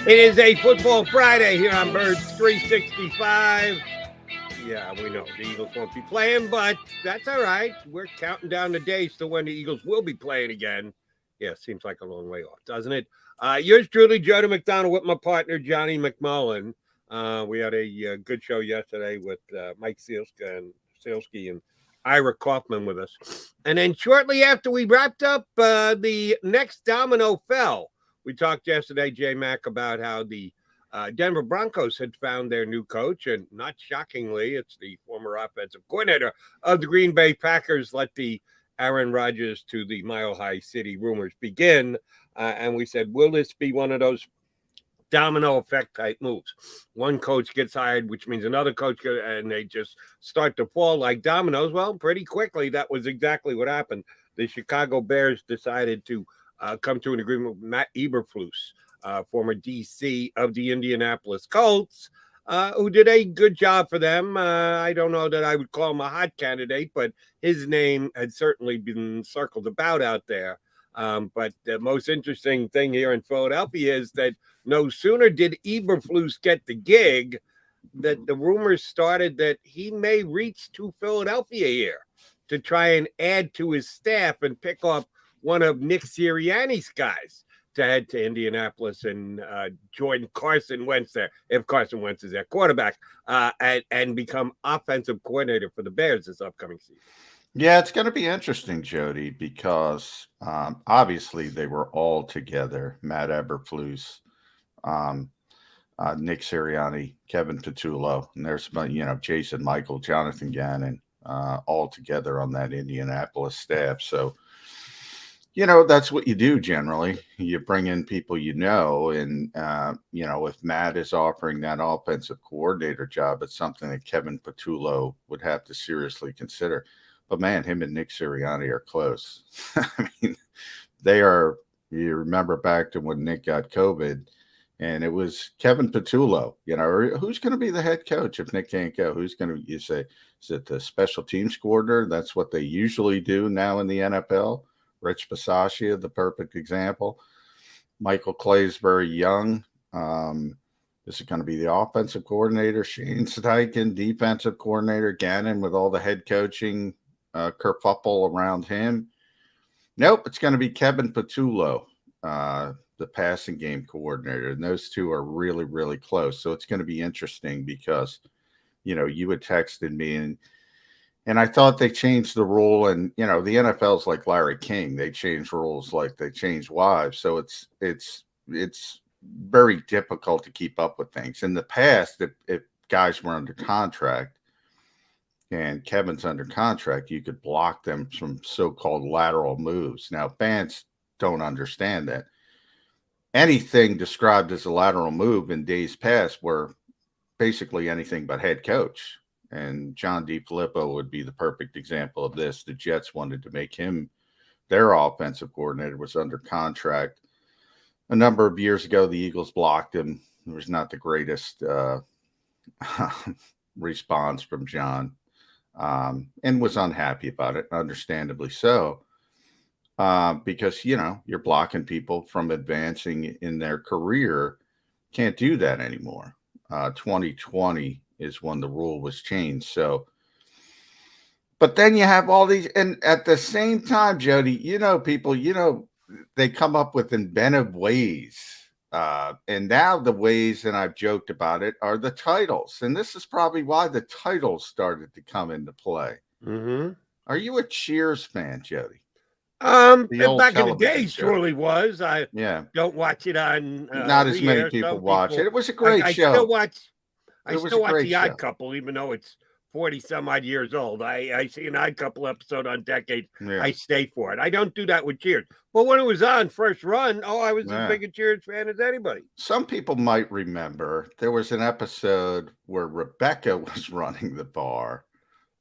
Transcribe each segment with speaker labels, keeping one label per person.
Speaker 1: It is a Football Friday here on Birds 365. Yeah, we know the Eagles won't be playing, but that's all right. We're counting down the days to when the Eagles will be playing again. Yeah, seems like a long way off, doesn't it? Yours truly, Jody McDonald, with my partner, Johnny McMullen. We had a good show yesterday with Mike Sealski and Ira Kaufman with us. And then shortly after we wrapped up, the next domino fell. We talked yesterday, J-Mac, about how the Denver Broncos had found their new coach, and not shockingly, it's the former offensive coordinator of the Green Bay Packers. Let the Aaron Rodgers to the Mile High City rumors begin. And we said, will this be one of those domino effect type moves? One coach gets hired, which means another coach, and they just start to fall like dominoes. Well, pretty quickly, that was exactly what happened. The Chicago Bears decided to come to an agreement with Matt Eberflus, former DC of the Indianapolis Colts, who did a good job for them. I don't know that I would call him a hot candidate, but his name had certainly been circled about out there. But the most interesting thing here in Philadelphia is that no sooner did Eberflus get the gig that the rumors started that he may reach to Philadelphia here to try and add to his staff and pick up one of Nick Sirianni's guys to head to Indianapolis and join Carson Wentz there, if Carson Wentz is their quarterback, and become offensive coordinator for the Bears this upcoming season.
Speaker 2: Yeah, it's going to be interesting, Jody, because obviously they were all together. Matt Eberflus, Nick Sirianni, Kevin Patullo, and there's Jason Michael, Jonathan Gannon, all together on that Indianapolis staff. So, that's what you do generally. You bring in people and, if Matt is offering that offensive coordinator job, it's something that Kevin Patullo would have to seriously consider. But, man, him and Nick Sirianni are close. I mean, they are – you remember back to when Nick got COVID, and it was Kevin Patullo. Who's going to be the head coach if Nick can't go? Who's going to – you say, is it the special teams coordinator? That's what they usually do now in the NFL. Rich Bisaccia, the perfect example. Michael Clay's very young. Is it going to be the offensive coordinator? Shane Steichen, defensive coordinator. Gannon with all the head coaching kerfuffle around him. Nope, it's going to be Kevin Patullo, the passing game coordinator. And those two are really, really close. So it's going to be interesting because, you had texted me and I thought they changed the rule, and the NFL's like Larry King. They change rules like they change wives. So it's very difficult to keep up with things. In the past, if guys were under contract and Kevin's under contract, you could block them from so-called lateral moves. Now, fans don't understand that. Anything described as a lateral move in days past were basically anything but head coach. And John DeFilippo would be the perfect example of this. The Jets wanted to make him their offensive coordinator, was under contract. A number of years ago, the Eagles blocked him. It was not the greatest response from John, and was unhappy about it, understandably so, because, you're blocking people from advancing in their career. Can't do that anymore. 2020 is when the rule was changed. So, but then you have all these, and at the same time, Jody, people, they come up with inventive ways. And now the ways, and I've joked about it, are the titles. And this is probably why the titles started to come into play.
Speaker 1: Mm-hmm.
Speaker 2: Are you a Cheers fan, Jody?
Speaker 1: Back in the day, surely was. I don't watch it on.
Speaker 2: Not as many people watch it. It was a great show.
Speaker 1: I still watch The Odd Couple, even though it's 40 some odd years old. I see an Odd Couple episode on Decade. Yeah. I stay for it. I don't do that with Cheers. But when it was on first run, I was as big a Cheers fan as anybody.
Speaker 2: Some people might remember there was an episode where Rebecca was running the bar,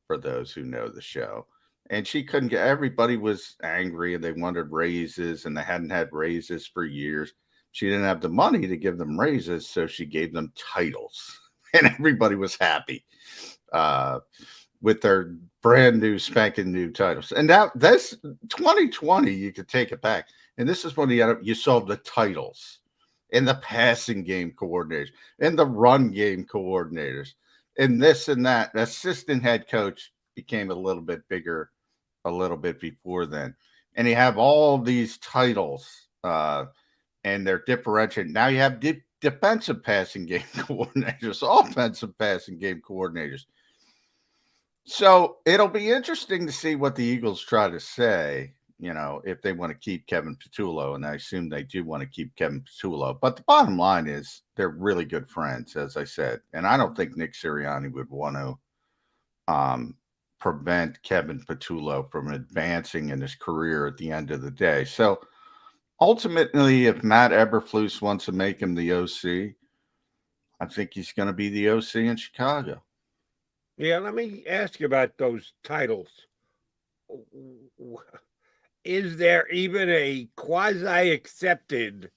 Speaker 2: for those who know the show. And she couldn't get, everybody was angry and they wanted raises, and they hadn't had raises for years. She didn't have the money to give them raises, so she gave them titles. And everybody was happy with their brand new, spanking new titles. And now that's 2020, you could take it back. And this is when you saw the titles. and the passing game coordinators and the run game coordinators and this and that. The assistant head coach became a little bit bigger a little bit before then. And you have all these titles and they're differentiated. Now you have defensive passing game coordinators, offensive passing game coordinators. So it'll be interesting to see what the Eagles try to say, if they want to keep Kevin Patullo, and I assume they do want to keep Kevin Patullo. But the bottom line is they're really good friends, as I said. And I don't think Nick Sirianni would want to prevent Kevin Patullo from advancing in his career at the end of the day. So ultimately, if Matt Eberflus wants to make him the OC, I think he's going to be the OC in Chicago.
Speaker 1: Yeah, let me ask you about those titles. Is there even a quasi-accepted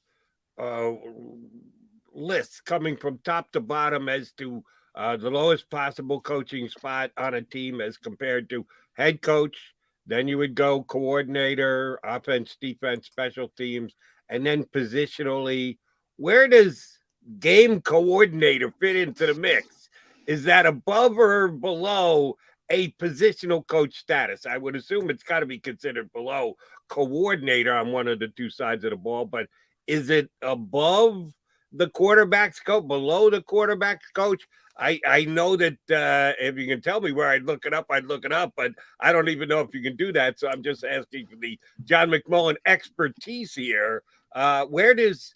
Speaker 1: list coming from top to bottom as to the lowest possible coaching spot on a team as compared to head coach? Then you would go coordinator, offense, defense, special teams, and then positionally. Where does game coordinator fit into the mix? Is that above or below a positional coach status? I would assume it's got to be considered below coordinator on one of the two sides of the ball, but is it above the quarterback's coach, below the quarterback's coach? I know that if you can tell me where I'd look it up, but I don't even know if you can do that. So I'm just asking for the John McMullen expertise here. Where does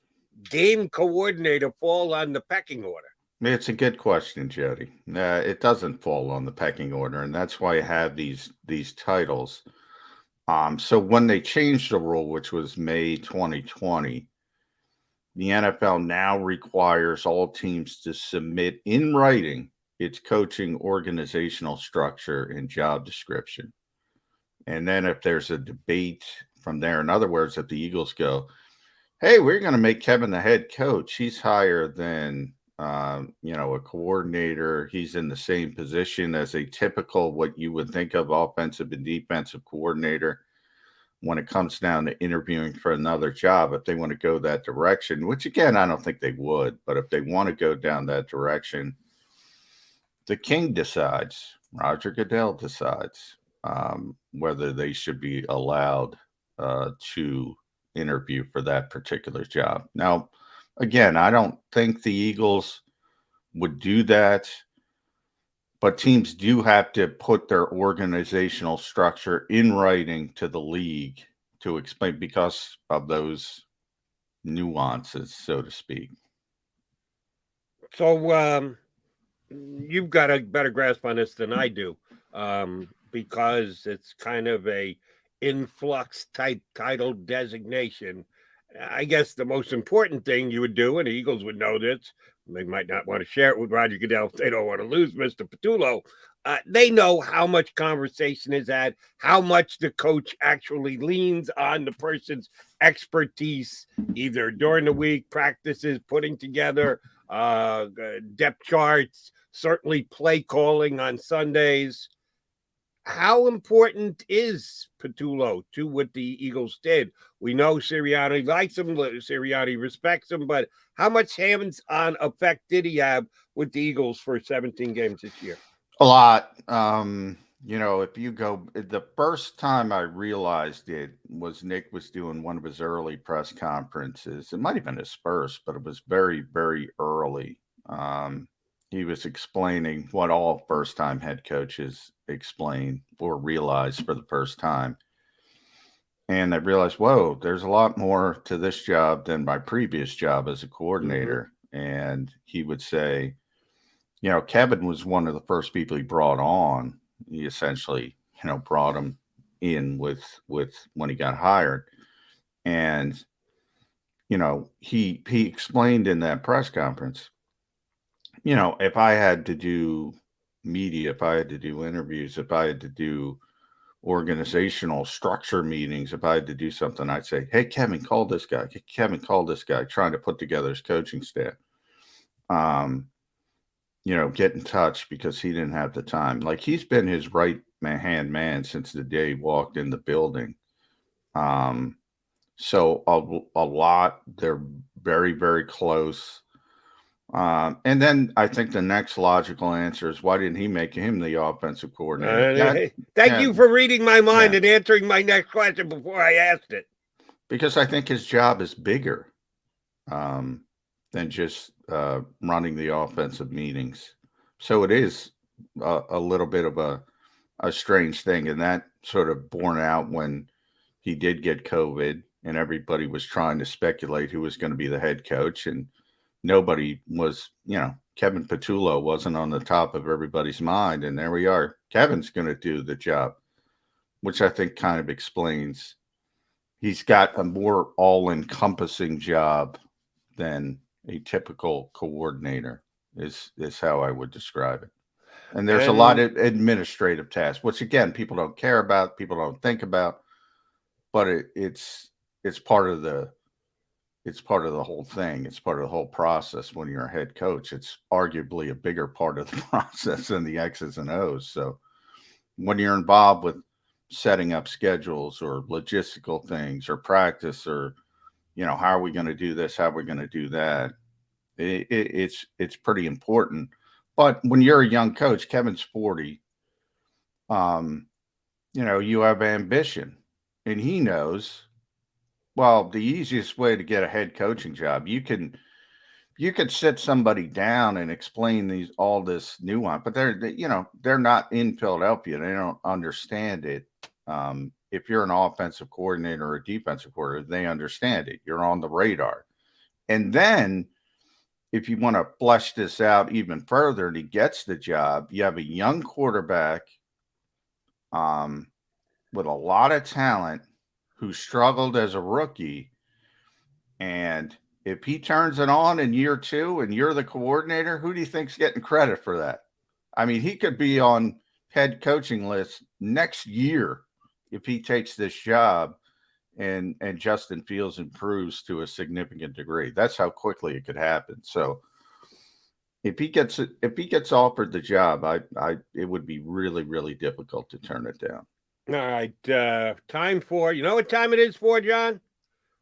Speaker 1: game coordinator fall on the pecking order?
Speaker 2: It's a good question, Jody. It doesn't fall on the pecking order, and that's why I have these titles. So when they changed the rule, which was May 2020, the NFL now requires all teams to submit in writing its coaching organizational structure and job description. And then if there's a debate from there, in other words, if the Eagles go, hey, we're going to make Kevin the head coach, he's higher than a coordinator. He's in the same position as a typical, what you would think of offensive and defensive coordinator when it comes down to interviewing for another job. If they want to go that direction, which again, I don't think they would, but if they want to go down that direction, the king decides, Roger Goodell decides whether they should be allowed to interview for that particular job. Now, again, I don't think the Eagles would do that, but teams do have to put their organizational structure in writing to the league to explain because of those nuances, so to speak.
Speaker 1: So you've got a better grasp on this than I do, because it's kind of a influx type title designation. I guess the most important thing you would do, and the Eagles would know this, they might not want to share it with Roger Goodell if they don't want to lose Mr. Patullo. They know how much conversation is had, how much the coach actually leans on the person's expertise, either during the week, practices, putting together depth charts, certainly play calling on Sundays. How important is Patullo to what the Eagles did? We know Sirianni likes him, Sirianni respects him, but how much hands-on effect did he have with the Eagles for 17 games this year?
Speaker 2: A lot. If you go, the first time I realized it was Nick was doing one of his early press conferences. It might have been his first, but it was very, very early. He was explaining what all first-time head coaches explain or realize for the first time. And I realized, whoa, there's a lot more to this job than my previous job as a coordinator. Mm-hmm. And he would say, Kevin was one of the first people he brought on. He essentially, brought him in with when he got hired. And, he explained in that press conference, if I had to do media, if I had to do interviews, if I had to do organizational structure meetings, if I had to do something, I'd say, hey, Kevin, call this guy. Kevin, call this guy, trying to put together his coaching staff. Get in touch because he didn't have the time. Like, he's been his right-hand man since the day he walked in the building. So a lot, they're very, very close. And then I think the next logical answer is, why didn't he make him the offensive coordinator?
Speaker 1: Thank you for reading my mind and answering my next question before I asked it.
Speaker 2: Because I think his job is bigger than just running the offensive meetings. So it is a little bit of a strange thing. And that sort of borne out when he did get COVID and everybody was trying to speculate who was going to be the head coach. And nobody was, Kevin Patullo wasn't on the top of everybody's mind. And there we are. Kevin's going to do the job, which I think kind of explains he's got a more all-encompassing job than a typical coordinator is how I would describe it. And there's a lot of administrative tasks, which again, people don't care about, people don't think about, but it's part of the whole thing. It's part of the whole process. When you're a head coach, it's arguably a bigger part of the process than the X's and O's. So when you're involved with setting up schedules or logistical things or practice or, how are we going to do this? How are we going to do that? It's pretty important. But when you're a young coach, Kevin's 40, you have ambition, and he knows, well, the easiest way to get a head coaching job, you can sit somebody down and explain all this nuance, but they're not in Philadelphia. They don't understand it. If you're an offensive coordinator or a defensive coordinator, they understand it. You're on the radar. And then if you want to flesh this out even further and he gets the job, you have a young quarterback with a lot of talent who struggled as a rookie. And if he turns it on in year 2 and you're the coordinator, who do you think's getting credit for that? I mean, he could be on head coaching list next year if he takes this job and Justin Fields improves to a significant degree. That's how quickly it could happen. So if he gets offered the job, it would be really, really difficult to turn it down.
Speaker 1: All right. Time for, you know what time it is for, John?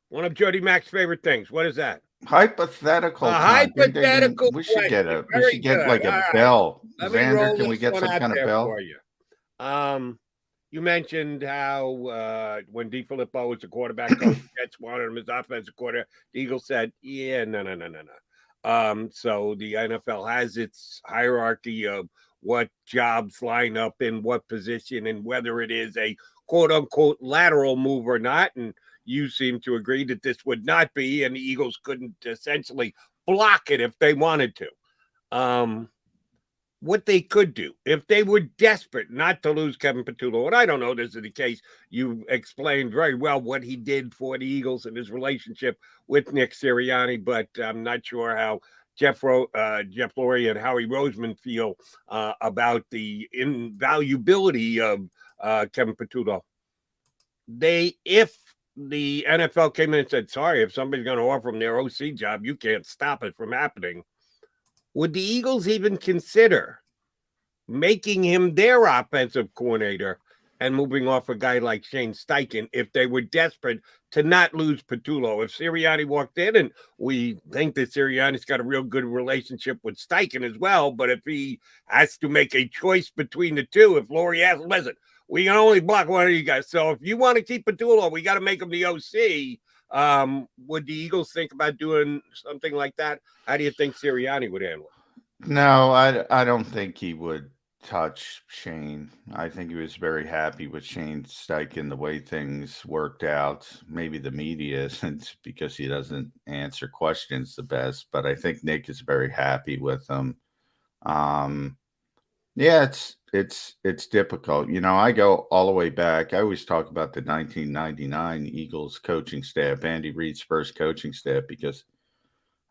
Speaker 1: One of Jody Mack's favorite things. What is that?
Speaker 2: Hypothetical.
Speaker 1: Hypothetical.
Speaker 2: We should get a bell. Xander, can we get some kind of bell
Speaker 1: for you? You mentioned how when DeFilippo was the quarterback coach, Jets wanted him as offensive coordinator. The Eagles said, yeah, no. So the NFL has its hierarchy of what jobs line up in what position and whether it is a quote-unquote lateral move or not. And you seem to agree that this would not be, and the Eagles couldn't essentially block it if they wanted to. What they could do if they were desperate not to lose Kevin Patullo, and I don't know this is the case. You explained very well what he did for the Eagles and his relationship with Nick Sirianni, but I'm not sure how Jeff Lurie and Howie Roseman feel about the invaluability of Kevin Patullo. If the NFL came in and said, sorry, if somebody's going to offer them their OC job, you can't stop it from happening. Would the Eagles even consider making him their offensive coordinator and moving off a guy like Shane Steichen if they were desperate to not lose Patullo? If Sirianni walked in, and we think that Sirianni's got a real good relationship with Steichen as well, but if he has to make a choice between the two, if Lurie asks, listen, we can only block one of you guys. So if you want to keep Patullo, we got to make him the OC. Would the Eagles think about doing something like that? How do you think Sirianni would handle it?
Speaker 2: No, I don't think he would touch Shane. I think he was very happy with Shane Steichen, the way things worked out. Maybe the media isn't because he doesn't answer questions the best, but I think Nick is very happy with him. Yeah, it's difficult. I go all the way back. I always talk about the 1999 Eagles coaching staff, Andy Reid's first coaching staff, because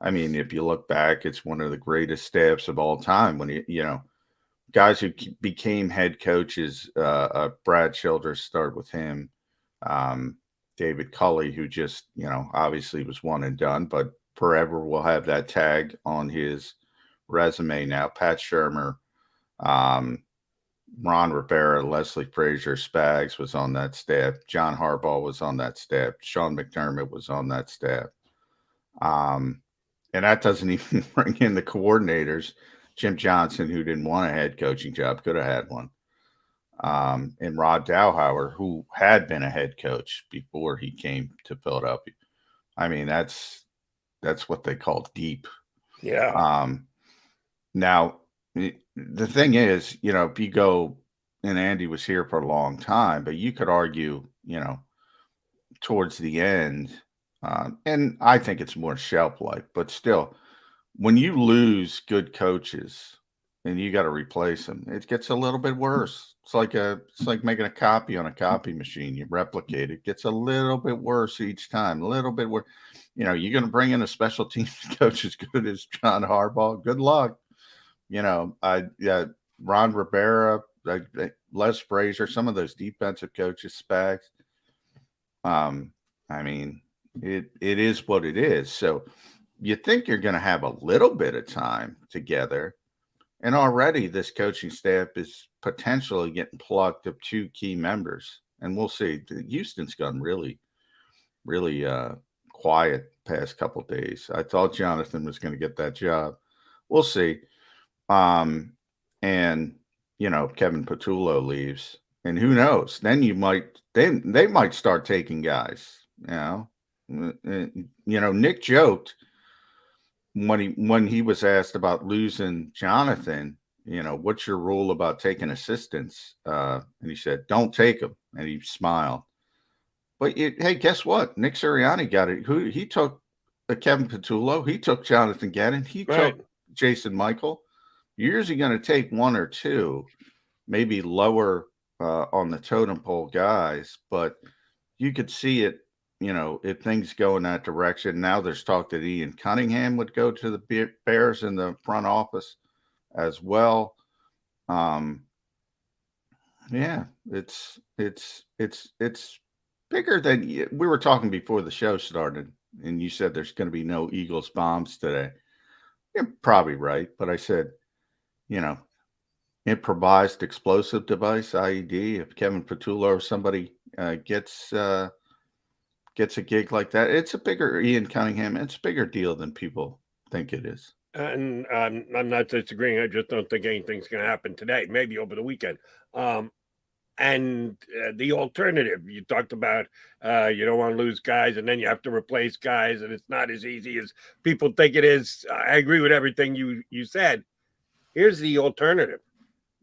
Speaker 2: I mean, if you look back, it's one of the greatest staffs of all time. When guys who became head coaches, Brad Childress started with him, David Culley, who just obviously was one and done, but forever will have that tag on his resume now. Pat Shurmur, Ron Rivera, Leslie Frazier, Spags was on that staff. John Harbaugh was on that staff. Sean McDermott was on that staff. And that doesn't even bring in the coordinators. Jim Johnson, who didn't want a head coaching job, could have had one. And Rod Dowhauer, who had been a head coach before he came to Philadelphia. I mean, that's what they call deep.
Speaker 1: Yeah.
Speaker 2: Now, the thing is, if you go, and Andy was here for a long time, but you could argue, towards the end, and I think it's more shelf life, but still, when you lose good coaches and you got to replace them, it gets a little bit worse. It's like making a copy on a copy machine. You replicate it, gets a little bit worse each time, a little bit worse. You're going to bring in a special teams coach as good as John Harbaugh. Good luck. Ron Rivera, Les Frazier, some of those defensive coaches, Spags. I mean, it is what it is. So you think you're going to have a little bit of time together, and already this coaching staff is potentially getting plucked of 2 key members, and we'll see. Houston's gone really, really quiet past couple of days. I thought Jonathan was going to get that job. We'll see. And Kevin Patullo leaves, and who knows? Then they might start taking guys. Nick joked when he was asked about losing Jonathan, what's your rule about taking assistants? And he said, don't take them. And he smiled. But hey, guess what? Nick Sirianni got it. He took Kevin Patullo. He took Jonathan Gannon. He took Jason Michael. You're usually going to take 1 or 2, maybe lower on the totem pole guys, but you could see it, if things go in that direction. Now there's talk that Ian Cunningham would go to the Bears in the front office as well. Yeah, it's bigger than we were talking before the show started, and you said there's going to be no Eagles bombs today. You're probably right, but I said, improvised explosive device, IED. If Kevin Patullo or somebody gets a gig like that, it's a bigger Ian Cunningham. It's a bigger deal than people think it is.
Speaker 1: And I'm not disagreeing. I just don't think anything's going to happen today. Maybe over the weekend. And the alternative, you talked about, you don't want to lose guys, and then you have to replace guys, and it's not as easy as people think it is. I agree with everything you said. Here's the alternative.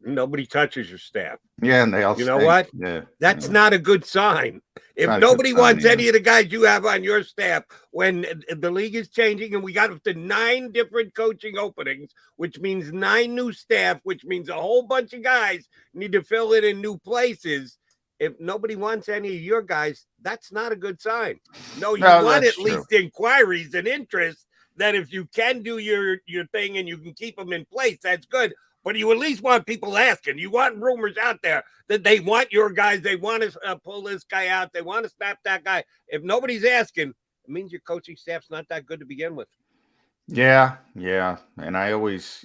Speaker 1: Nobody touches your staff.
Speaker 2: Yeah, and they all
Speaker 1: know what?
Speaker 2: Yeah,
Speaker 1: that's not a good sign. If nobody wants any of the guys you have on your staff, when the league is changing and we got up to 9 different coaching openings, which means 9 new staff, which means a whole bunch of guys need to fill it in new places. If nobody wants any of your guys, that's not a good sign. No, you want at least inquiries and interest that if you can do your thing and you can keep them in place, that's good. But you at least want people asking. You want rumors out there that they want your guys. They want to pull this guy out. They want to snap that guy. If nobody's asking, it means your coaching staff's not that good to begin with.
Speaker 2: Yeah. And I always,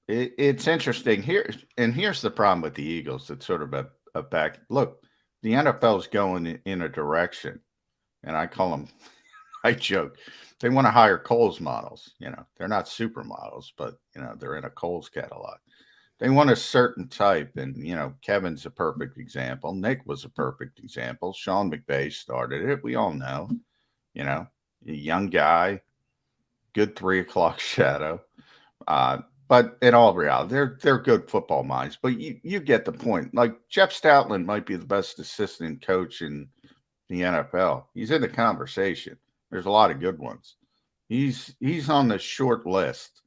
Speaker 2: it's interesting here. And here's the problem with the Eagles. It's sort of a back look. The NFL is going in a direction, and I call them, I joke, they want to hire Kohl's models. They're not supermodels, but they're in a Kohl's catalog. They want a certain type, and Kevin's a perfect example. Nick was a perfect example. Sean McVay started it. We all know, a young guy, good 3 o'clock shadow. But in all reality, they're good football minds. But you get the point. Like Jeff Stoutland might be the best assistant coach in the NFL. He's in the conversation. There's a lot of good ones. He's on the short list.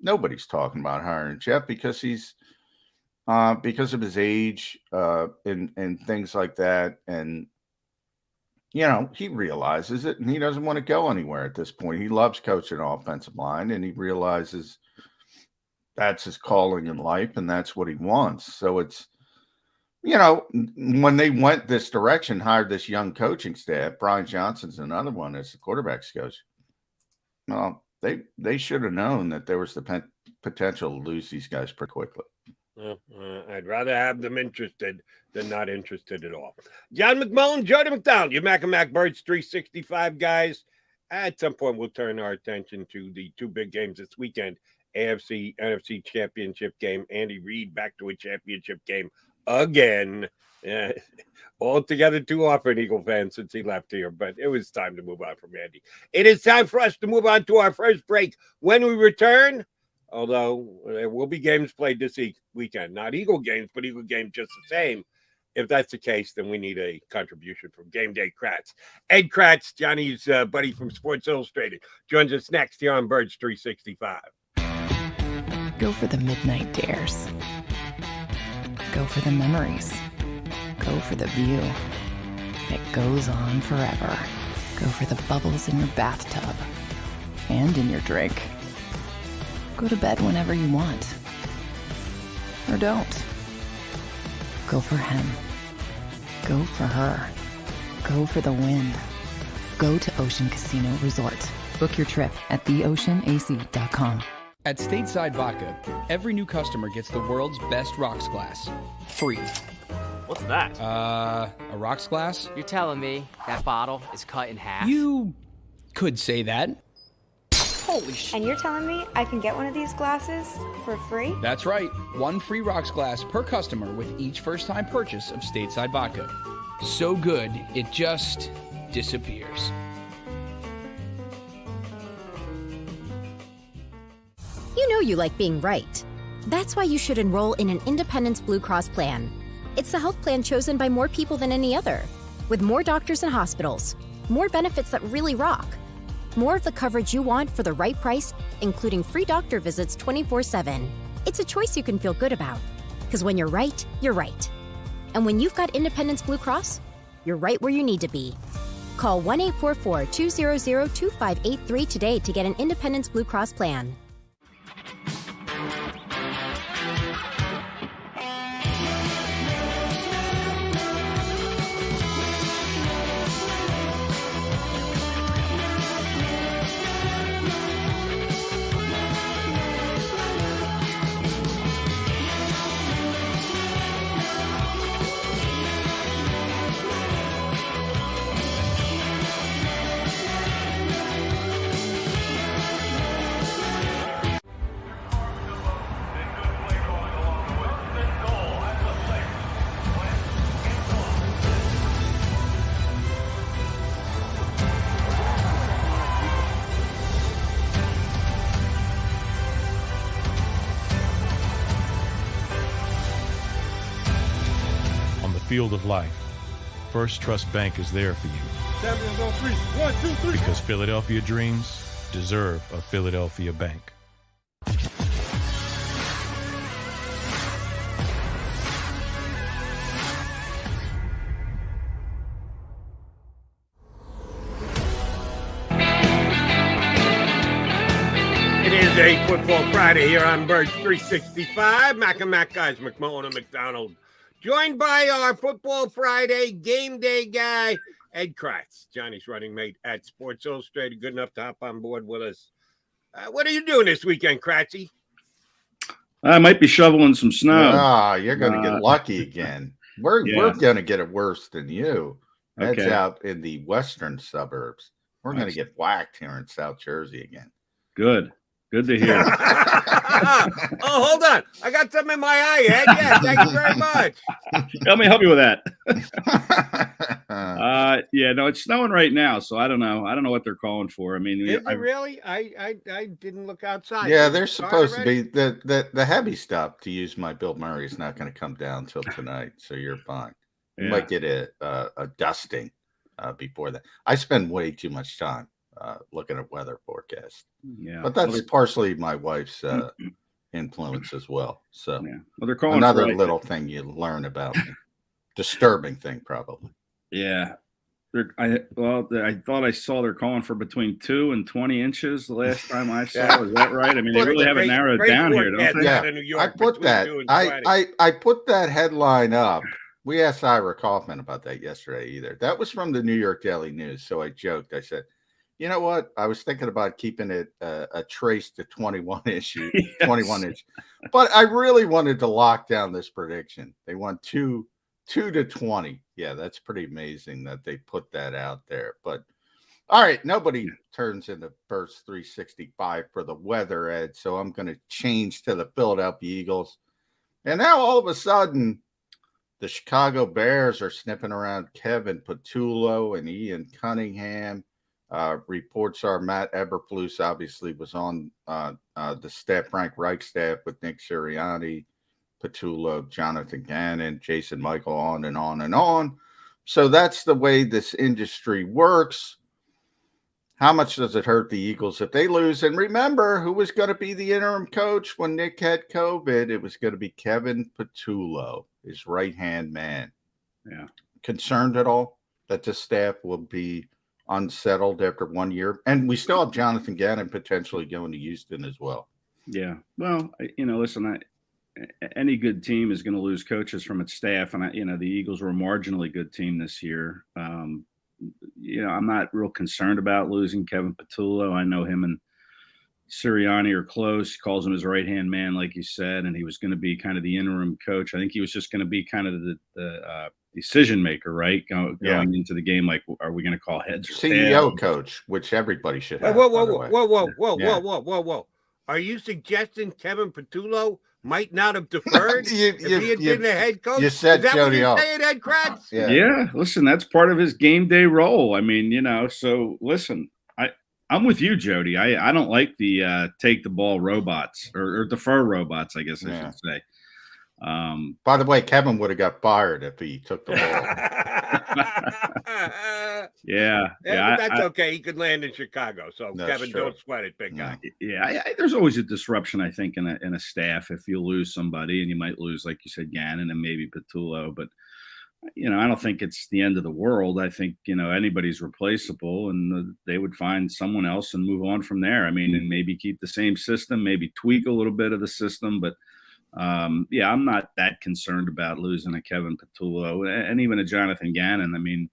Speaker 2: Nobody's talking about hiring Jeff because he's because of his age and things like that. And he realizes it, and he doesn't want to go anywhere at this point. He loves coaching offensive line, and he realizes that's his calling in life, and that's what he wants. So it's, when they went this direction, hired this young coaching staff, Brian Johnson's another one as the quarterback's coach. Well, they should have known that there was the potential to lose these guys pretty quickly.
Speaker 1: I'd rather have them interested than not interested at all. John McMullen, Jordan McDonald, your Mac and Mac Birds 365 guys. at some point we'll turn our attention to the two big games this weekend, AFC, NFC Championship game. Andy Reid back to a championship game again. Yeah, altogether too often, Eagle fans, since he left here, but it was time to move on from Andy. It is time for us to move on to our first break. When we return, although there will be games played this weekend, not Eagle games, but Eagle games just the same. If that's the case, then we need a contribution from Game Day Kracz. Ed Kracz, Johnny's buddy from Sports Illustrated, joins us next here on Birds 365.
Speaker 3: Go for the midnight dares. Go for the memories. Go for the view that goes on forever. Go for the bubbles in your bathtub and in your drink. Go to bed whenever you want. Or don't. Go for him. Go for her. Go for the win. Go to Ocean Casino Resort. Book your trip at theoceanac.com.
Speaker 4: At Stateside Vodka, every new customer gets the world's best rocks glass. Free.
Speaker 5: What's that?
Speaker 4: A rocks glass?
Speaker 5: You're telling me that bottle is cut in half?
Speaker 4: You could say that. Holy shit.
Speaker 6: And you're telling me I can get one of these glasses for free?
Speaker 4: That's right. One free rocks glass per customer with each first-time purchase of Stateside Vodka. So good, it just disappears.
Speaker 7: You know you like being right. That's why you should enroll in an Independence Blue Cross plan. It's the health plan chosen by more people than any other, with more doctors and hospitals, more benefits that really rock, more of the coverage you want for the right price, including free doctor visits 24/7. It's a choice you can feel good about, because when you're right, you're right. And when you've got Independence Blue Cross, you're right where you need to be. Call 1-844-200-2583 today to get an Independence Blue Cross plan.
Speaker 8: Field of life, First Trust Bank is there for you.
Speaker 9: Champions on three. 1, 2, 3.
Speaker 8: Because Philadelphia dreams deserve a Philadelphia bank.
Speaker 1: It is a Football Friday here on Birds 365. Mac and Mac guys, McMullen and McDonald. Joined by our Football Friday game day guy, Ed Kracz, Johnny's running mate at Sports Illustrated. Good enough to hop on board with us. What are you doing this weekend, Kratzy?
Speaker 9: I might be shoveling some snow.
Speaker 2: Ah, you're going to get lucky again. We're going to get it worse than you. That's out in the western suburbs. We're going to get whacked here in South Jersey again.
Speaker 9: Good to hear.
Speaker 1: Oh, hold on. I got something in my eye, Ed. Yeah, thank you very much.
Speaker 9: Let me help you with that. No, it's snowing right now, so I don't know. I don't know what they're calling for. I mean,
Speaker 1: is it really? I didn't look outside.
Speaker 2: Yeah, they're supposed to be the heavy stuff, to use my Bill Murray, is not going to come down until tonight, so you're fine. You might get a dusting before that. I spend way too much time looking at weather forecasts. Yeah, but that's partially my wife's influence as well. So
Speaker 9: well, they're calling
Speaker 2: another
Speaker 9: for
Speaker 2: little thing you learn about me. Disturbing thing, probably.
Speaker 9: Yeah. I thought I saw they're calling for between 2 and 20 inches the last time I saw. Is that right? I mean, they really have it narrowed down here, don't they?
Speaker 2: Yeah, I put that. I put that headline up. We asked Ira Kaufman about that yesterday either. That was from the New York Daily News. So I joked. I said, you know what? I was thinking about keeping it a trace to 21 inch. But I really wanted to lock down this prediction. They want 2 to 20. Yeah, that's pretty amazing that they put that out there. But All right, nobody turns into Burst 365 for the weather, Ed, so I'm going to change to the Philadelphia Eagles. And now all of a sudden, the Chicago Bears are sniffing around Kevin Patullo and Ian Cunningham. Reports are Matt Eberflus obviously was on the staff, Frank Reich staff, with Nick Sirianni, Patullo, Jonathan Gannon, Jason Michael, on and on and on. So that's the way this industry works. How much does it hurt the Eagles if they lose? And remember, who was going to be the interim coach when Nick had COVID? It was going to be Kevin Patullo, his right-hand man.
Speaker 9: Yeah.
Speaker 2: Concerned at all that the staff will be unsettled after 1 year? And we still have Jonathan Gannon potentially going to Houston as well.
Speaker 9: Yeah. Well, listen, any good team is going to lose coaches from its staff. And, the Eagles were a marginally good team this year. I'm not real concerned about losing Kevin Patullo. I know him and Sirianni are close. He calls him his right-hand man, like you said, and he was going to be kind of the interim coach. I think he was just going to be kind of the decision maker, right? Going into the game, like, are we going to call heads or
Speaker 2: CEO
Speaker 9: tails?
Speaker 2: coach, which everybody should have.
Speaker 1: Whoa. Are you suggesting Kevin Patullo might not have deferred if he had been the head coach?
Speaker 2: You said
Speaker 1: Is that
Speaker 2: Jody
Speaker 1: what you're saying, Ed Kracz?
Speaker 9: Yeah. Listen, that's part of his game day role. I mean, so listen, I'm with you, Jody. I don't like the take the ball robots or defer robots, I guess I should say.
Speaker 2: By the way, Kevin would have got fired if he took the ball.
Speaker 9: Yeah,
Speaker 1: but that's okay. He could land in Chicago. So Kevin,
Speaker 2: true.
Speaker 1: Don't sweat it, big guy.
Speaker 9: Yeah, there's always a disruption, I think, in a staff. If you lose somebody, and you might lose, like you said, Gannon and maybe Patullo, but I don't think it's the end of the world. I think anybody's replaceable, and they would find someone else and move on from there. I mean, and maybe keep the same system, maybe tweak a little bit of the system, but I'm not that concerned about losing a Kevin Patullo and even a Jonathan Gannon. I mean,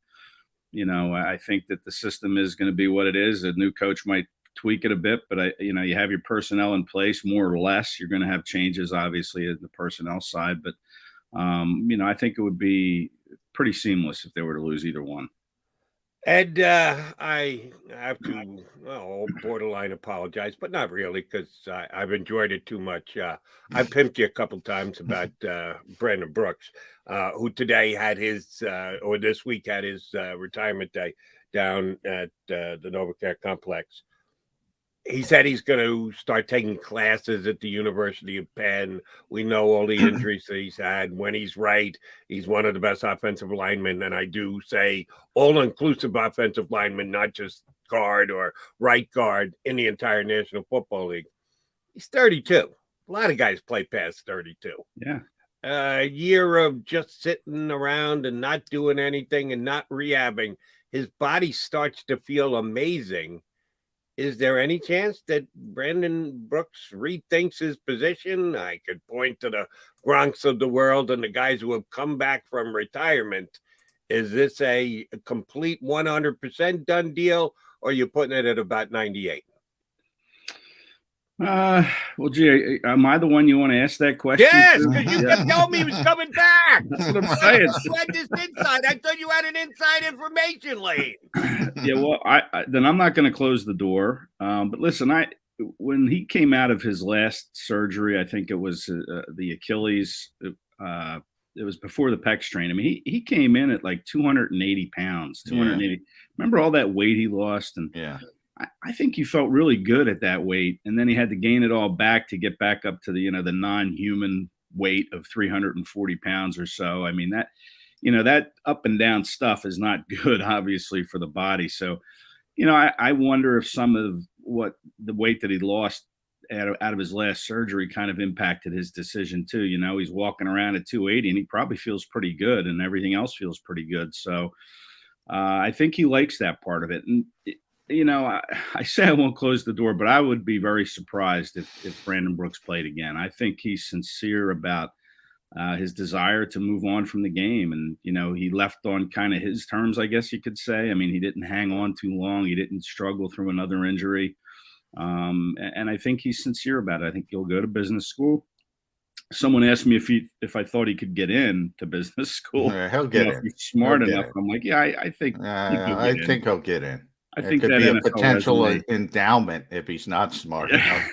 Speaker 9: I think that the system is going to be what it is. A new coach might tweak it a bit, but you have your personnel in place more or less. You're going to have changes, obviously, at the personnel side, but I think it would be pretty seamless if they were to lose either one.
Speaker 1: Ed, I have to borderline apologize, but not really, because I've enjoyed it too much. I pimped you a couple times about Brandon Brooks, who today had or this week had his retirement day down at the NovaCare complex. He said he's going to start taking classes at the University of Penn. We know all the injuries that he's had. When he's right, he's one of the best offensive linemen. And I do say all-inclusive offensive linemen, not just guard or right guard, in the entire National Football League. He's 32. A lot of guys play past 32.
Speaker 9: Yeah.
Speaker 1: A year of just sitting around and not doing anything and not rehabbing. His body starts to feel amazing. Is there any chance that Brandon Brooks rethinks his position? I could point to the Gronks of the world and the guys who have come back from retirement. Is this a complete 100% done deal, or are you putting it at about 98?
Speaker 9: Well, gee, am I the one you want to ask that question?
Speaker 1: Yes, because you kept telling me he was coming back.
Speaker 9: That's what I'm saying.
Speaker 1: You had this inside. I thought you had an inside information lane.
Speaker 9: Yeah, well, then I'm not going to close the door. But listen, when he came out of his last surgery, I think it was the Achilles. It was before the pec strain. I mean, he came in at like 280 pounds. 280. Yeah. Remember all that weight he lost? And I think he felt really good at that weight, and then he had to gain it all back to get back up to the the non-human weight of 340 pounds or so. I mean, that up and down stuff is not good, obviously, for the body. So, I wonder if some of what the weight that he lost out of his last surgery kind of impacted his decision too. He's walking around at 280, and he probably feels pretty good, and everything else feels pretty good. So, I think he likes that part of it, and. I say I won't close the door, but I would be very surprised if Brandon Brooks played again. I think he's sincere about his desire to move on from the game. And, he left on kind of his terms, I guess you could say. I mean, he didn't hang on too long. He didn't struggle through another injury. And I think he's sincere about it. I think he'll go to business school. Someone asked me if I thought he could get in to business school.
Speaker 2: Yeah, he'll get in.
Speaker 9: If he's smart enough. I'm like, yeah, I think
Speaker 2: I think he'll get in.
Speaker 9: I
Speaker 2: There
Speaker 9: think
Speaker 2: could
Speaker 9: that
Speaker 2: be a
Speaker 9: NFL
Speaker 2: potential
Speaker 9: resume-
Speaker 2: endowment if he's not smart enough.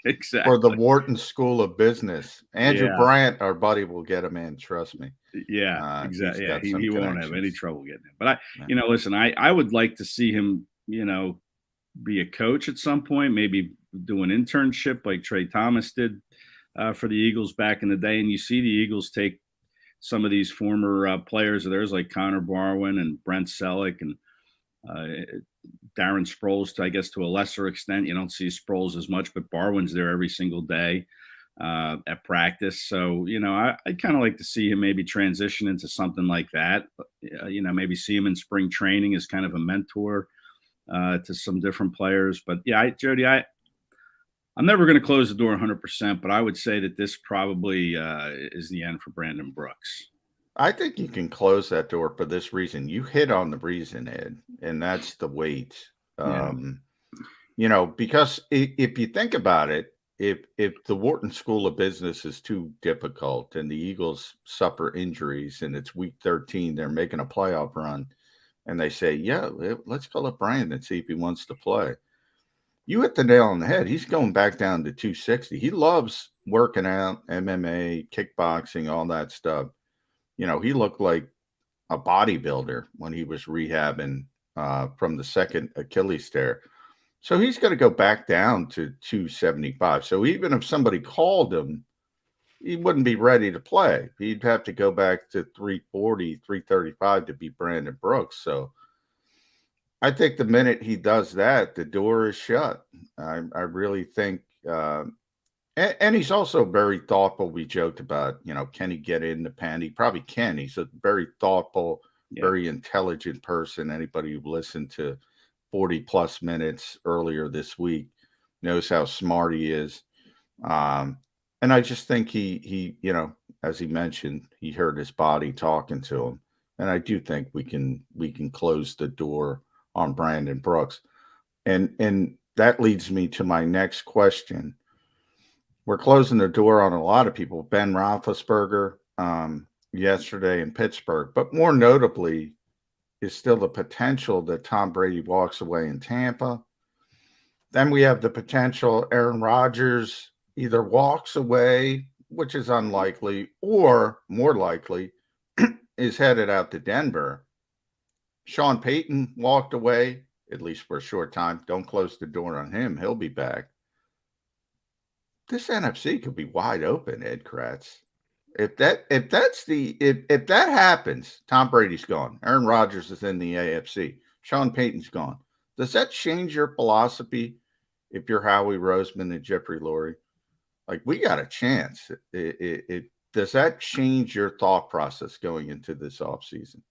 Speaker 9: Exactly.
Speaker 2: For the Wharton School of Business. Andrew
Speaker 9: Yeah.
Speaker 2: Brandt, our buddy, will get him in. Trust me.
Speaker 9: Yeah,
Speaker 2: He's
Speaker 9: exactly. Yeah,
Speaker 2: got some
Speaker 9: he won't have any
Speaker 2: connections.
Speaker 9: trouble getting it. But
Speaker 2: Yeah.
Speaker 9: listen, I would like to see him, be a coach at some point, maybe do an internship like Trey Thomas did for the Eagles back in the day. And you see the Eagles take some of these former players of theirs like Connor Barwin and Brent Selleck and Darren Sproles, I guess to a lesser extent. You don't see Sproles as much, but Barwin's there every single day at practice. So, I'd kind of like to see him maybe transition into something like that. Maybe see him in spring training as kind of a mentor to some different players. But yeah, Jody, I'm never going to close the door 100%, but I would say that this probably is the end for Brandon Brooks.
Speaker 2: I think you can close that door for this reason. You hit on the reason, Ed, and that's the weight. Because if you think about it, if the Wharton School of Business is too difficult and the Eagles suffer injuries and it's week 13, they're making a playoff run, and they say, yeah, let's call up Brian and see if he wants to play. You hit the nail on the head. He's going back down to 260. He loves working out, MMA, kickboxing, all that stuff. He looked like a bodybuilder when he was rehabbing from the second Achilles tear. So he's going to go back down to 275. So even if somebody called him, he wouldn't be ready to play. He'd have to go back to 340, 335 to beat Brandon Brooks. So I think the minute he does that, the door is shut. I really think, and he's also very thoughtful. We joked about, can he get in the pen? He probably can. He's a very thoughtful, very intelligent person. Anybody who listened to 40 plus minutes earlier this week knows how smart he is. And I just think he, as he mentioned, he heard his body talking to him. And I do think we can close the door on Brandon Brooks. And that leads me to my next question. We're closing the door on a lot of people. Ben Roethlisberger yesterday in Pittsburgh, but more notably is still the potential that Tom Brady walks away in Tampa. Then we have the potential Aaron Rodgers either walks away, which is unlikely, or more likely is headed out to Denver. Sean Payton walked away, at least for a short time. Don't close the door on him. He'll be back. This NFC could be wide open, Ed Kracz. If that happens, Tom Brady's gone. Aaron Rodgers is in the AFC. Sean Payton's gone. Does that change your philosophy if you're Howie Roseman and Jeffrey Lurie? Like, we got a chance. Does that change your thought process going into this offseason?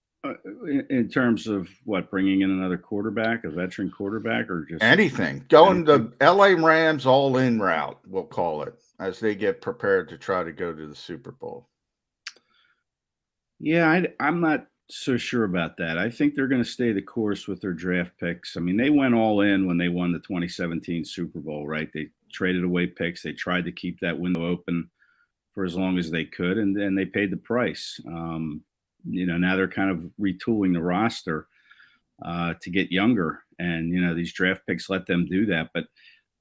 Speaker 9: In terms of what, bringing in another quarterback, a veteran quarterback, or just
Speaker 2: anything? Going the LA Rams all-in route, we'll call it, as they get prepared to try to go to the Super Bowl.
Speaker 9: Yeah, I'm not so sure about that. I think they're going to stay the course with their draft picks. I mean, they went all in when they won the 2017 Super Bowl, right? They traded away picks. They tried to keep that window open for as long as they could, and then they paid the price. Now they're kind of retooling the roster to get younger, and these draft picks let them do that. But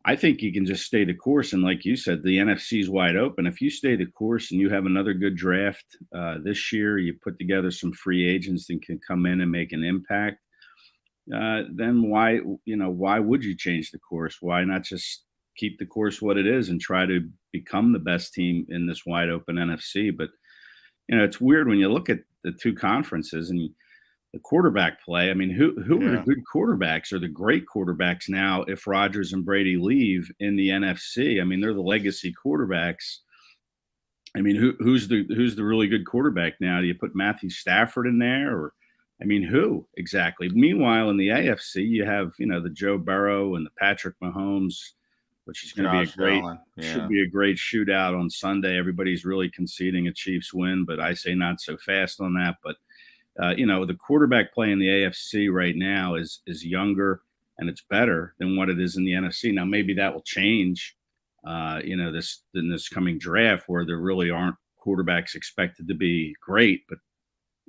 Speaker 9: I think you can just stay the course, and like you said, the NFC is wide open. If you stay the course and you have another good draft this year, you put together some free agents that can come in and make an impact. Then why would you change the course? Why not just keep the course what it is and try to become the best team in this wide open NFC? But it's weird when you look at the two conferences and the quarterback play. I mean, who are the good quarterbacks or the great quarterbacks now if Rodgers and Brady leave in the NFC? I mean, they're the legacy quarterbacks. I mean, who's the really good quarterback now? Do you put Matthew Stafford in there, or I mean, who exactly? Meanwhile, in the AFC, you have the Joe Burrow and the Patrick Mahomes, which is going to be should be a great shootout on Sunday. Everybody's really conceding a Chiefs win, but I say not so fast on that. But the quarterback play in the AFC right now is younger and it's better than what it is in the NFC. Now, maybe that will change, this coming draft where there really aren't quarterbacks expected to be great, but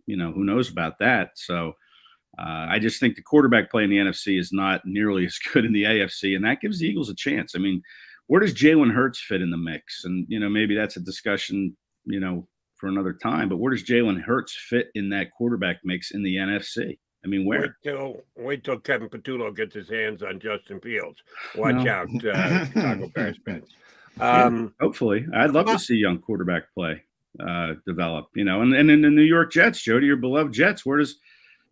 Speaker 9: who knows about that? So I just think the quarterback play in the NFC is not nearly as good in the AFC, and that gives the Eagles a chance. I mean, where does Jalen Hurts fit in the mix? And, maybe that's a discussion, for another time, but where does Jalen Hurts fit in that quarterback mix in the NFC? I mean, where?
Speaker 1: Wait till Kevin Patullo gets his hands on Justin Fields. Watch out, Chicago Bears fans.
Speaker 9: Hopefully. I'd love to see young quarterback play develop, and in the New York Jets, Jody, your beloved Jets, where does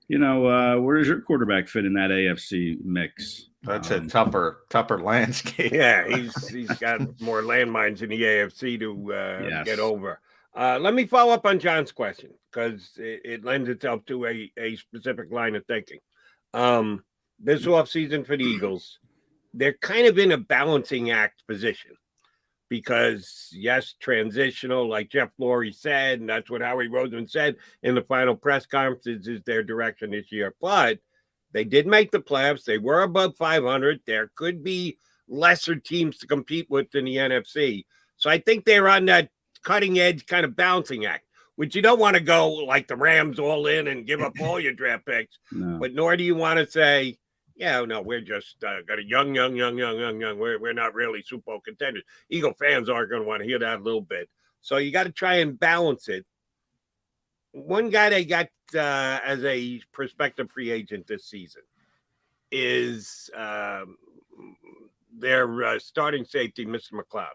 Speaker 9: your quarterback fit in that AFC mix?
Speaker 2: That's a tougher landscape.
Speaker 1: Yeah, he's got more landmines in the AFC to get over. Let me follow up on John's question because it lends itself to a specific line of thinking. This offseason for the Eagles, they're kind of in a balancing act position because, yes, transitional, like Jeff Lurie said, and that's what Howie Roseman said in the final press conference, is their direction this year. But they did make the playoffs. They were above 500. There could be lesser teams to compete with in the NFC. So I think they're on that cutting edge kind of balancing act, which you don't want to go like the Rams all in and give up all your draft picks, but nor do you want to say, we're just got a young. We're not really Super Bowl contenders. Eagle fans aren't going to want to hear that a little bit. So you got to try and balance it. One guy they got as a prospective free agent this season is their starting safety, Mr. McLeod.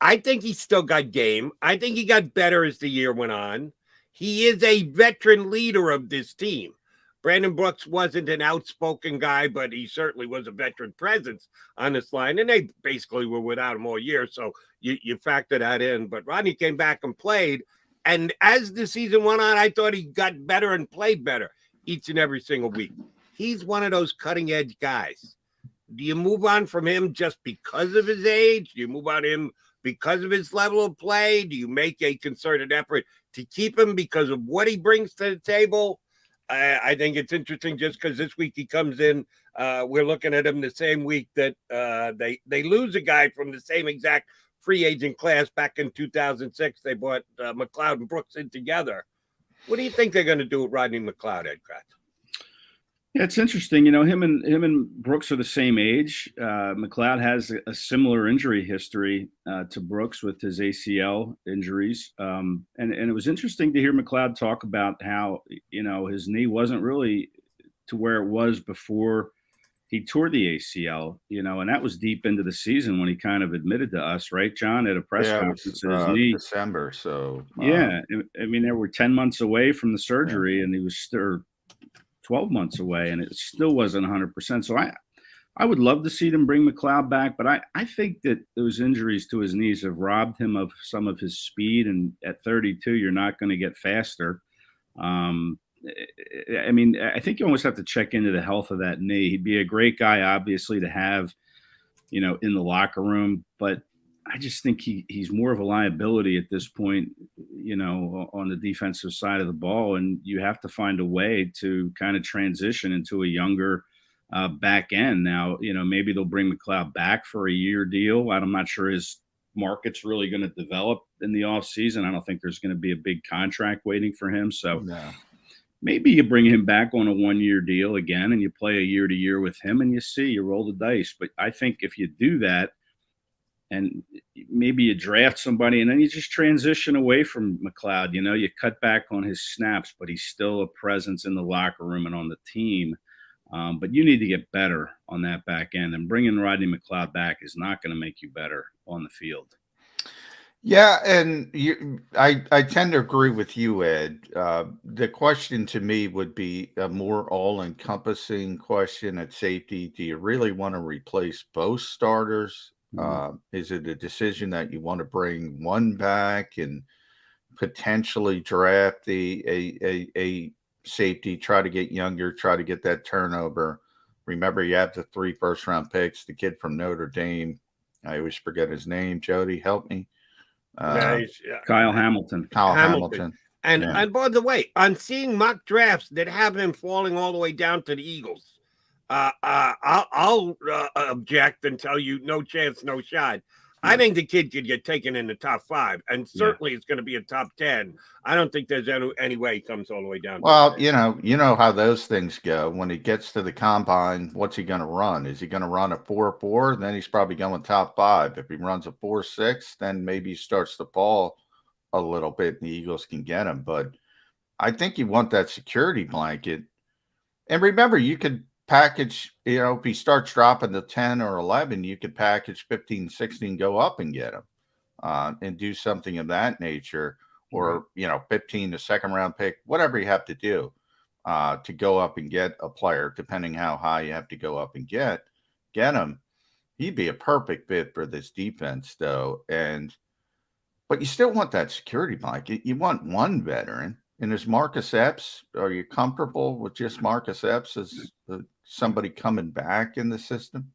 Speaker 1: I think he's still got game. I think he got better as the year went on. He is a veteran leader of this team. Brandon Brooks wasn't an outspoken guy, but he certainly was a veteran presence on this line. And they basically were without him all year. So you factor that in. But Rodney came back and played. And as the season went on, I thought he got better and played better each and every single week. He's one of those cutting edge guys. Do you move on from him just because of his age? Do you move on him because of his level of play? Do you make a concerted effort to keep him because of what he brings to the table? I think it's interesting just because this week he comes in. We're looking at him the same week that they lose a guy from the same exact free agent class back in 2006. They brought McLeod and Brooks in together. What do you think they're going to do with Rodney McLeod, Ed Kracz?
Speaker 9: Yeah, it's interesting. Him and Brooks are the same age. McLeod has a similar injury history to Brooks with his ACL injuries. And it was interesting to hear McLeod talk about how, his knee wasn't really to where it was before he tore the ACL, and that was deep into the season when he kind of admitted to us, right, John, at a press conference that his knee.
Speaker 2: December. So,
Speaker 9: I mean, they were 10 months away from the surgery and he was still 12 months away, and it still wasn't 100%. So I would love to see them bring McLeod back, but I think that those injuries to his knees have robbed him of some of his speed. And at 32, you're not going to get faster. I mean, I think you almost have to check into the health of that knee. He'd be a great guy, obviously, to have, in the locker room, but I just think he's more of a liability at this point, on the defensive side of the ball. And you have to find a way to kind of transition into a younger back end. Now, maybe they'll bring McLeod back for a year deal. I'm not sure his market's really going to develop in the offseason. I don't think there's going to be a big contract waiting for him. So maybe you bring him back on a 1-year deal again and you play a year to year with him and you roll the dice. But I think if you do that, and maybe you draft somebody and then you just transition away from McLeod. You cut back on his snaps, but he's still a presence in the locker room and on the team. But you need to get better on that back end. And bringing Rodney McLeod back is not going to make you better on the field.
Speaker 2: Yeah, and I tend to agree with you, Ed. The question to me would be a more all-encompassing question at safety. Do you really want to replace both starters? Is it a decision that you want to bring one back and potentially draft a safety, try to get younger, try to get that turnover? Remember, you have the 3 first-round picks, the kid from Notre Dame. I always forget his name. Jody, help me.
Speaker 9: Kyle Hamilton.
Speaker 2: Kyle Hamilton.
Speaker 1: And by the way, on seeing mock drafts that have him falling all the way down to the Eagles, I'll object and tell you no chance, no shot. I think the kid could get taken in the top 5, and certainly it's going to be a top 10. I don't think there's any way he comes all the way down.
Speaker 2: Well, you know how those things go. When he gets to the combine, what's he going to run? Is he going to run a 4.4? Then he's probably going top 5. If he runs a 4.6, then maybe he starts to fall a little bit and the Eagles can get him. But I think you want that security blanket. And remember, you could package, if he starts dropping to 10 or 11, you could package 15, 16, go up and get him and do something of that nature. Or, 15, the second round pick, whatever you have to do to go up and get a player, depending how high you have to go up and get him. He'd be a perfect fit for this defense, though. But you still want that security blanket. You want one veteran. And is Marcus Epps, are you comfortable with just Marcus Epps as somebody coming back in the system?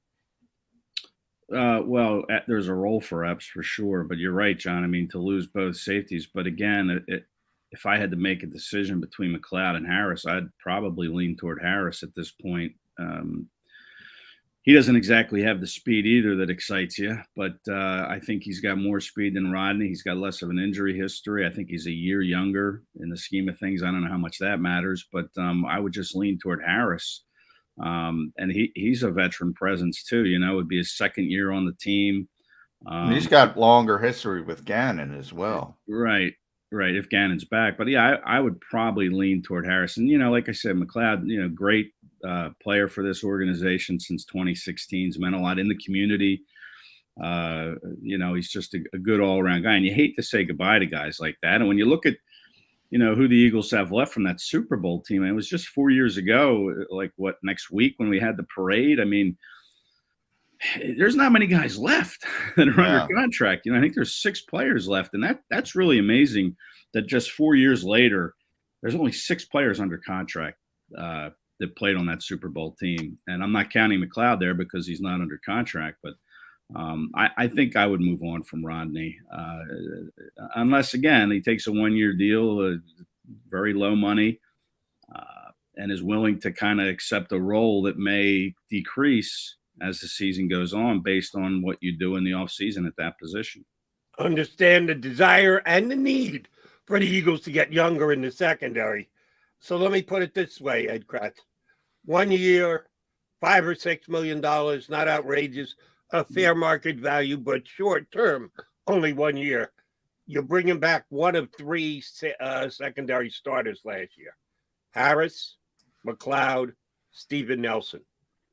Speaker 9: Well, there's a role for Epps for sure, but you're right, John. I mean, to lose both safeties, but again, if I had to make a decision between McLeod and Harris, I'd probably lean toward Harris at this point. He doesn't exactly have the speed either that excites you, but I think he's got more speed than Rodney. He's got less of an injury history. I think he's a year younger in the scheme of things. I don't know how much that matters, but I would just lean toward Harris. And he's a veteran presence too. It would be his second year on the team.
Speaker 2: He's got longer history with Gannon as well.
Speaker 9: Right. If Gannon's back, but yeah, I would probably lean toward Harris. And like I said, McLeod, great player for this organization since 2016. He's meant a lot in the community. He's just a good all around guy. And you hate to say goodbye to guys like that. And when you look at who the Eagles have left from that Super Bowl team. And it was just 4 years ago, next week when we had the parade. I mean, there's not many guys left that are under contract. I think there's 6 players left. And that's really amazing that just 4 years later, there's only 6 players under contract that played on that Super Bowl team. And I'm not counting McLeod there because he's not under contract, but I think I would move on from Rodney, unless, again, he takes a 1-year deal, very low money, and is willing to kind of accept a role that may decrease as the season goes on based on what you do in the offseason at that position.
Speaker 1: Understand the desire and the need for the Eagles to get younger in the secondary. So let me put it this way, Ed Kracz. 1 year, $5 or $6 million, not outrageous. A fair market value, but short term, only 1 year. You're bringing back one of 3 secondary starters last year. Harris, McLeod, Steven Nelson.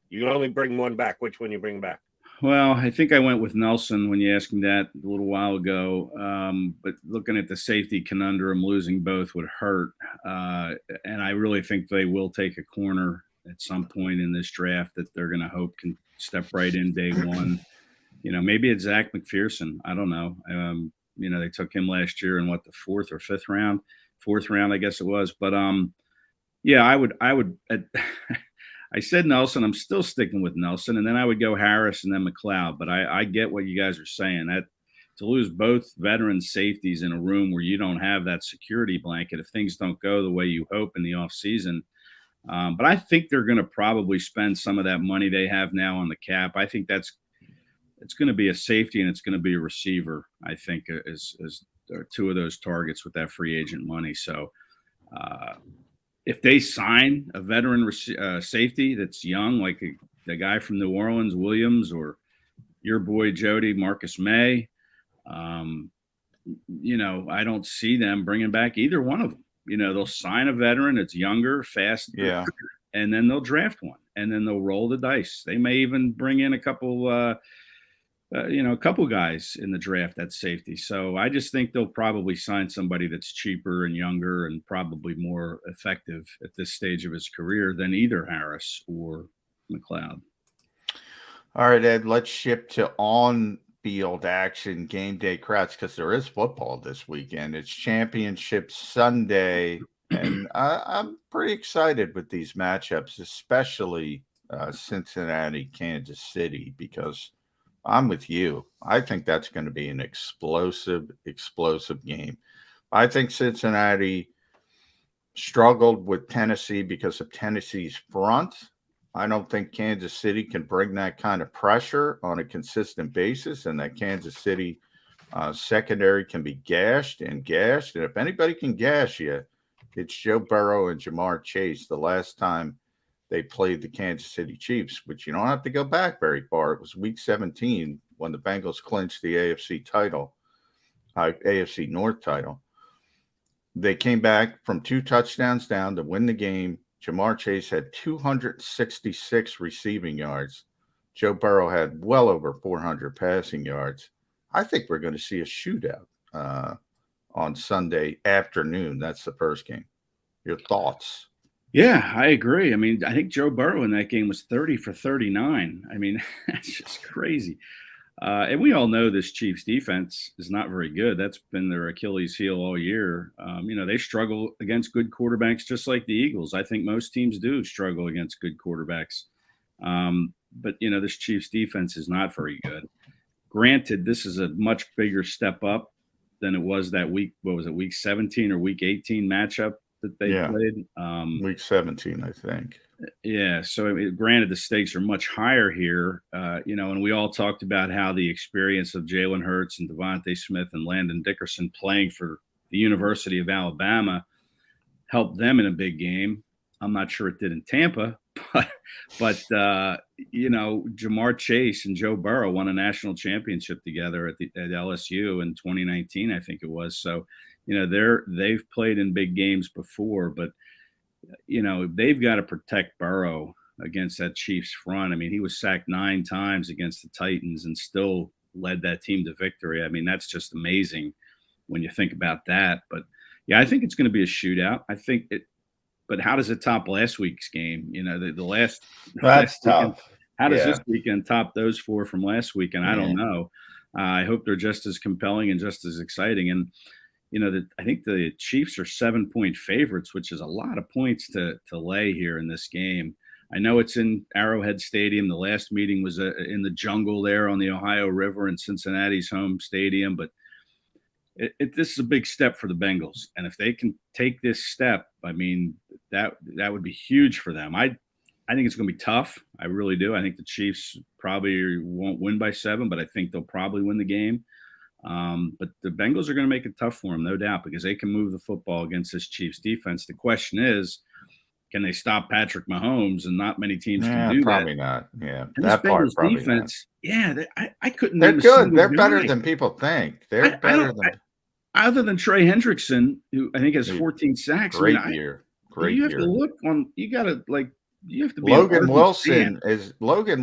Speaker 1: You can only bring one back. Which one you bring back?
Speaker 9: Well, I think I went with Nelson when you asked me that a little while ago. But looking at the safety conundrum, losing both would hurt. And I really think they will take a corner at some point in this draft that they're going to hope can step right in day one. Maybe it's Zach McPherson. I don't know. They took him last year in the 4th or 5th round, 4th round, I guess it was. But I would. I said Nelson. I'm still sticking with Nelson, and then I would go Harris and then McLeod. But I get what you guys are saying. That to lose both veteran safeties in a room where you don't have that security blanket if things don't go the way you hope in the offseason. But I think they're going to probably spend some of that money they have now on the cap. I think it's going to be a safety and it's going to be a receiver, I think, as 2 of those targets with that free agent money. So if they sign a veteran safety that's young, like the guy from New Orleans, Williams, or your boy Jody, Marcus May, I don't see them bringing back either one of them. They'll sign a veteran that's younger, faster, and then they'll draft one, and then they'll roll the dice. They may even bring in a couple guys in the draft at safety. So I just think they'll probably sign somebody that's cheaper and younger and probably more effective at this stage of his career than either Harris or McLeod.
Speaker 2: All right, Ed, let's shift to on-field action, game day Kracz, because there is football this weekend. It's Championship Sunday, and I'm pretty excited with these matchups, especially Cincinnati, Kansas City, because I'm with you. I think that's going to be an explosive game. I think Cincinnati struggled with Tennessee because of Tennessee's front, I don't think Kansas City can bring that kind of pressure on a consistent basis, and that Kansas City secondary can be gashed. And if anybody can gash you, it's Joe Burrow and Jamar Chase. The last time they played the Kansas City Chiefs, which you don't have to go back very far. It was Week 17 when the Bengals clinched the AFC title, AFC North title. They came back from 2 touchdowns down to win the game. Jamar Chase had 266 receiving yards. Joe Burrow had well over 400 passing yards. I think we're going to see a shootout on Sunday afternoon. That's the first game. Your thoughts?
Speaker 9: Yeah, I agree. I mean, I think Joe Burrow in that game was 30 for 39. I mean, that's just crazy. And we all know this Chiefs defense is not very good. That's been their Achilles heel all year. They struggle against good quarterbacks just like the Eagles. I think most teams do struggle against good quarterbacks. But this Chiefs defense is not very good. Granted, this is a much bigger step up than it was that week. What was it, week 17 or week 18 matchup that they played?
Speaker 2: Week 17, I think.
Speaker 9: Yeah. So, granted, the stakes are much higher here, and we all talked about how the experience of Jalen Hurts and Devontae Smith and Landon Dickerson playing for the University of Alabama helped them in a big game. I'm not sure it did in Tampa, but Jamar Chase and Joe Burrow won a national championship together at LSU in 2019, I think it was. So, they've played in big games before, but they've got to protect Burrow against that Chiefs front. I mean, he was sacked 9 times against the Titans and still led that team to victory. I mean, that's just amazing when you think about that. But yeah, I think it's going to be a shootout. But how does it top last week's game?
Speaker 2: That's tough.
Speaker 9: How does this weekend top those 4 from last weekend? I don't know. I hope they're just as compelling and just as exciting. And I think the Chiefs are 7-point favorites, which is a lot of points to lay here in this game. I know it's in Arrowhead Stadium. The last meeting was in the jungle there on the Ohio River in Cincinnati's home stadium. But this is a big step for the Bengals. And if they can take this step, I mean, that would be huge for them. I think it's going to be tough. I really do. I think the Chiefs probably won't win by 7, but I think they'll probably win the game. But the Bengals are going to make it tough for them, no doubt, because they can move the football against this Chiefs defense. The question is, can they stop Patrick Mahomes? And not many teams can do
Speaker 2: probably
Speaker 9: that.
Speaker 2: Not. Yeah,
Speaker 9: and
Speaker 2: that part
Speaker 9: Bengals
Speaker 2: probably
Speaker 9: defense.
Speaker 2: not.
Speaker 9: Yeah, I couldn't.
Speaker 2: They're good. They're
Speaker 9: guy.
Speaker 2: better than people think. They're better than.
Speaker 9: Other than Trey Hendrickson, who I think has 14 sacks.
Speaker 2: Great year.
Speaker 9: You have to look on. You got to You have to be.
Speaker 2: Logan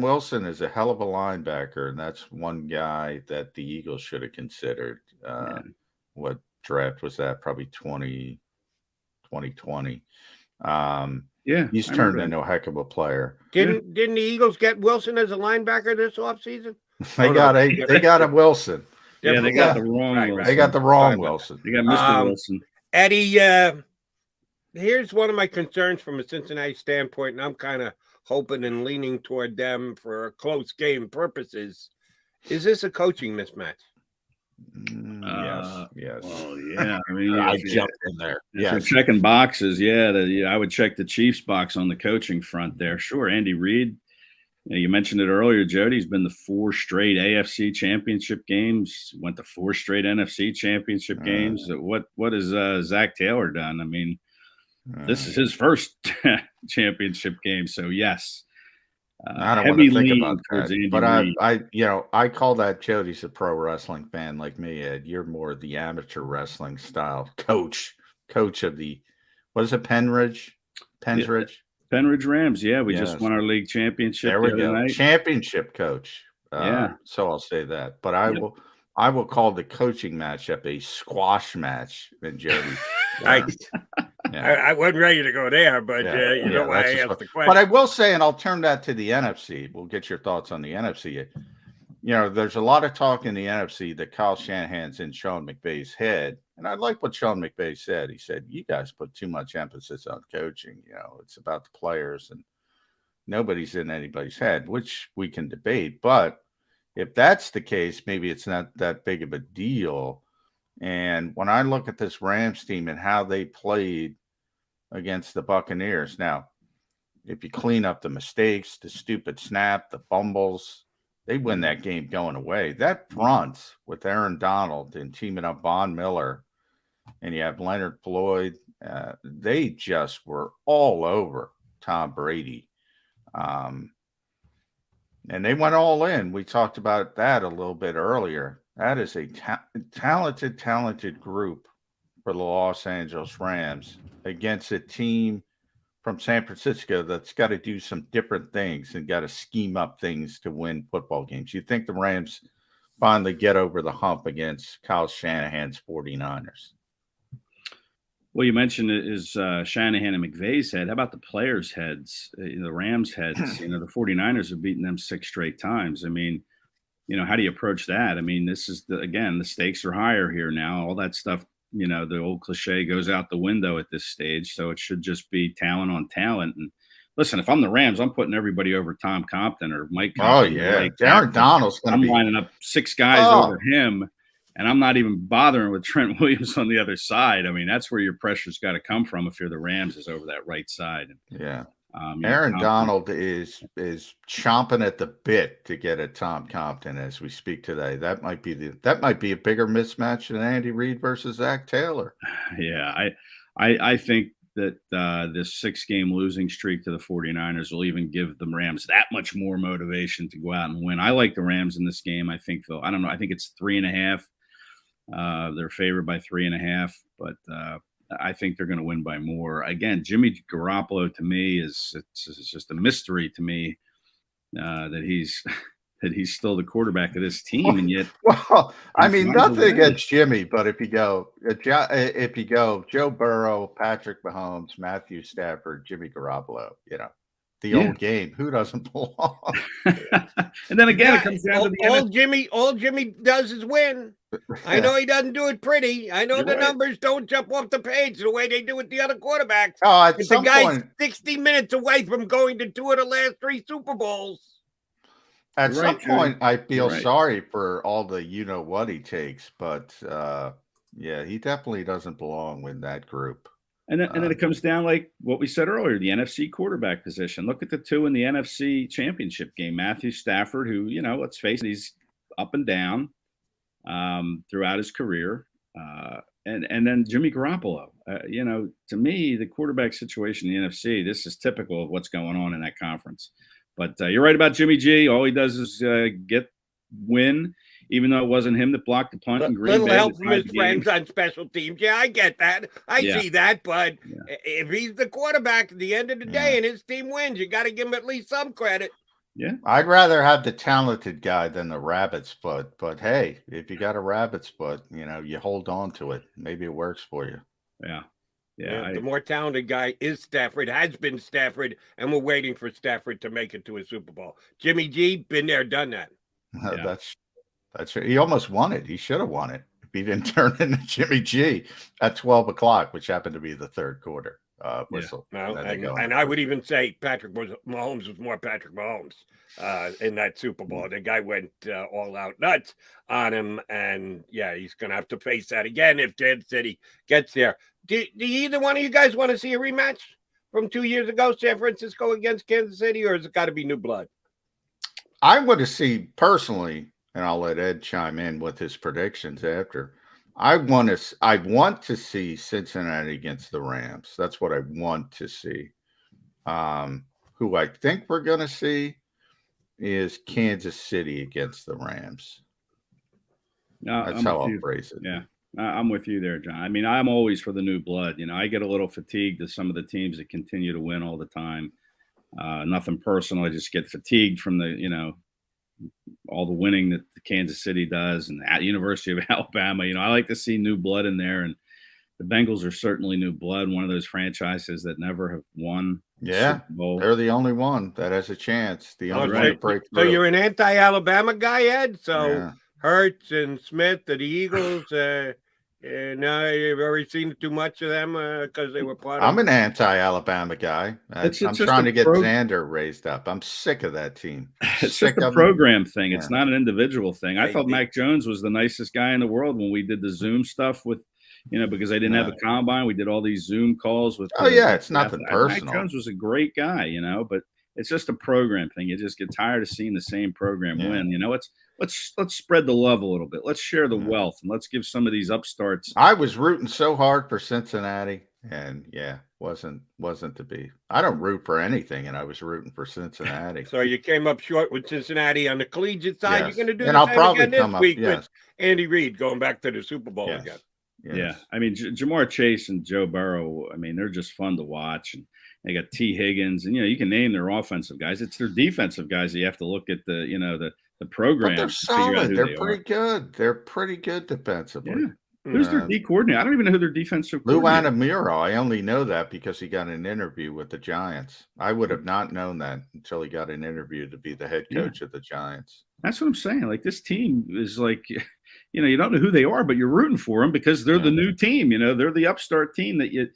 Speaker 2: Wilson is a hell of a linebacker, and that's one guy that the Eagles should have considered. What draft was that? Probably 2020. He's turned into a heck of a player.
Speaker 1: Didn't the Eagles get Wilson as a linebacker this offseason?
Speaker 2: They got a Wilson.
Speaker 9: Yeah, they got the wrong Wilson.
Speaker 2: They got the wrong Wilson.
Speaker 9: They got Mr. Wilson.
Speaker 1: Eddie, here's one of my concerns from a Cincinnati standpoint, and I'm kind of hoping and leaning toward them for close game purposes. Is this a coaching mismatch?
Speaker 2: Yes.
Speaker 9: Well, yeah. I mean,
Speaker 2: I jumped in there.
Speaker 9: Yeah, checking boxes. I would check the Chiefs box on the coaching front there. Sure, Andy Reid. You mentioned it earlier, Jody. He's been to 4 straight AFC Championship games. Went to 4 straight NFC Championship games. What has Zach Taylor done? I mean, this is his first championship game. So yes.
Speaker 2: I don't want to think about that, but I call that Jody's a pro wrestling fan like me, Ed. You're more the amateur wrestling style coach of the, what is it, Penridge?
Speaker 9: Penridge Rams. Yeah, we just won our league championship.
Speaker 2: There we go. Night. Championship coach. So I'll say that, but I will call the coaching matchup a squash match. And Jody,
Speaker 1: I wasn't ready to go there, but you know why I asked the question.
Speaker 2: But I will say, and I'll turn that to the NFC. We'll get your thoughts on the NFC. There's a lot of talk in the NFC that Kyle Shanahan's in Sean McVay's head. And I like what Sean McVay said. He said, you guys put too much emphasis on coaching. It's about the players, and nobody's in anybody's head, which we can debate. But if that's the case, maybe it's not that big of a deal. And when I look at this Rams team and how they played against the Buccaneers, now, if you clean up the mistakes, the stupid snap, the fumbles, they win that game going away. That front with Aaron Donald and teaming up Von Miller, and you have Leonard Floyd, they just were all over Tom Brady. And they went all in. We talked about that a little bit earlier. That is a talented group for the Los Angeles Rams against a team from San Francisco that's got to do some different things and got to scheme up things to win football games. You think the Rams finally get over the hump against Kyle Shanahan's 49ers?
Speaker 9: Well, you mentioned it is Shanahan and McVay's head. How about the players' heads, the Rams' heads? The 49ers have beaten them 6 straight times. I mean, how do you approach that? I mean, this is, the stakes are higher here now. All that stuff, the old cliche goes out the window at this stage. So it should just be talent on talent. And listen, if I'm the Rams, I'm putting everybody over Tom Compton or Mike Compton.
Speaker 2: Oh, yeah. Aaron Donald's going to be.
Speaker 9: I'm lining up 6 guys over him. And I'm not even bothering with Trent Williams on the other side. I mean, that's where your pressure's got to come from if you're the Rams, is over that right side.
Speaker 2: Yeah. Aaron Donald is chomping at the bit to get at Tom Compton as we speak today. That might be a bigger mismatch than Andy Reid versus Zach Taylor.
Speaker 9: Yeah, I think that this 6-game losing streak to the 49ers will even give the Rams that much more motivation to go out and win. I like the Rams in this game. I think I don't know. I think it's 3.5. They're favored by 3.5, but I think they're going to win by more. Again, Jimmy Garoppolo to me it's just a mystery to me that he's still the quarterback of this team, and yet.
Speaker 2: Well, I mean, nothing against Jimmy, but if you go Joe Burrow, Patrick Mahomes, Matthew Stafford, Jimmy Garoppolo, the old game, who doesn't belong?
Speaker 9: And then again, it comes down to the
Speaker 1: all Jimmy does is win. I know he doesn't do it pretty. I know the numbers don't jump off the page the way they do with the other quarterbacks.
Speaker 2: Oh, at
Speaker 1: the guy's 60 minutes away from going to 2 of the last 3 Super Bowls.
Speaker 2: At some point, I feel sorry for all the what he takes, but he definitely doesn't belong with that group.
Speaker 9: And then it comes down like what we said earlier, the NFC quarterback position. Look at the 2 in the NFC Championship game. Matthew Stafford, who, let's face it, he's up and down throughout his career. And then Jimmy Garoppolo. To me, the quarterback situation in the NFC, this is typical of what's going on in that conference. But you're right about Jimmy G. All he does is win. Even though it wasn't him that blocked the punt in Green Bay.
Speaker 1: Little help from his friends on special teams. Yeah, I get that. I see that. But if he's the quarterback at the end of the day and his team wins, you got to give him at least some credit.
Speaker 9: Yeah.
Speaker 2: I'd rather have the talented guy than the rabbit's foot. But, hey, if you got a rabbit's foot, you hold on to it. Maybe it works for you.
Speaker 9: Yeah.
Speaker 1: The more talented guy is Stafford, has been Stafford, and we're waiting for Stafford to make it to a Super Bowl. Jimmy G, been there, done that.
Speaker 2: That's right. He almost won it. He should have won it if he didn't turn into Jimmy G at 12 o'clock, which happened to be the third quarter whistle.
Speaker 1: Yeah. And I would even say Mahomes was more Patrick Mahomes in that Super Bowl. The guy went all out nuts on him, and he's going to have to face that again if Kansas City gets there. Do either one of you guys want to see a rematch from 2 years ago, San Francisco against Kansas City, or has it got to be new blood?
Speaker 2: I want to see personally. And I'll let Ed chime in with his predictions after. I want to see Cincinnati against the Rams. That's what I want to see. Who I think we're going to see is Kansas City against the Rams. That's how I'll phrase it.
Speaker 9: Yeah, I'm with you there, John. I mean, I'm always for the new blood. I get a little fatigued of some of the teams that continue to win all the time. Nothing personal. I just get fatigued from the, all the winning that the Kansas City does, and at University of Alabama. I like to see new blood in there, and the Bengals are certainly new blood, one of those franchises that never have won the Super Bowl.
Speaker 2: They're the only one that has a chance. The only one to break through.
Speaker 1: So you're an anti-Alabama guy, Ed? So Hurts and Smith, the Eagles, no, you've already seen too much of them because they were part of.
Speaker 2: I'm an anti-Alabama guy. I'm trying to get Xander raised up. I'm sick of that team.
Speaker 9: It's just a program thing. It's not an individual thing. I thought Mac Jones was the nicest guy in the world when we did the Zoom stuff with because I didn't have a combine. We did all these Zoom calls with.
Speaker 2: It's nothing personal.
Speaker 9: Mac Jones was a great guy, but it's just a program thing. You just get tired of seeing the same program win. Let's spread the love a little bit. Let's share the wealth, and let's give some of these upstarts.
Speaker 2: I was rooting so hard for Cincinnati, and wasn't to be. I don't root for anything, and I was rooting for Cincinnati.
Speaker 1: So you came up short with Cincinnati on the collegiate side. You're going to do
Speaker 2: and
Speaker 1: the
Speaker 2: I'll
Speaker 1: same
Speaker 2: probably
Speaker 1: again
Speaker 2: come
Speaker 1: this
Speaker 2: up,
Speaker 1: week with Andy Reid going back to the Super Bowl again.
Speaker 2: Yes.
Speaker 9: Yeah, I mean, Jamar Chase and Joe Burrow, I mean, they're just fun to watch. And they got T. Higgins, and, you can name their offensive guys. It's their defensive guys that you have to look at the program.
Speaker 2: But they're solid. They're pretty good. They're pretty good defensively.
Speaker 9: Yeah. Who's their D coordinator? I don't even know who their defensive
Speaker 2: Lou
Speaker 9: coordinator is.
Speaker 2: Anamuro. I only know that because he got an interview with the Giants. I would have not known that until he got an interview to be the head coach of the Giants.
Speaker 9: That's what I'm saying. Like, this team is like, you don't know who they are, but you're rooting for them because they're the new team. They're the upstart team the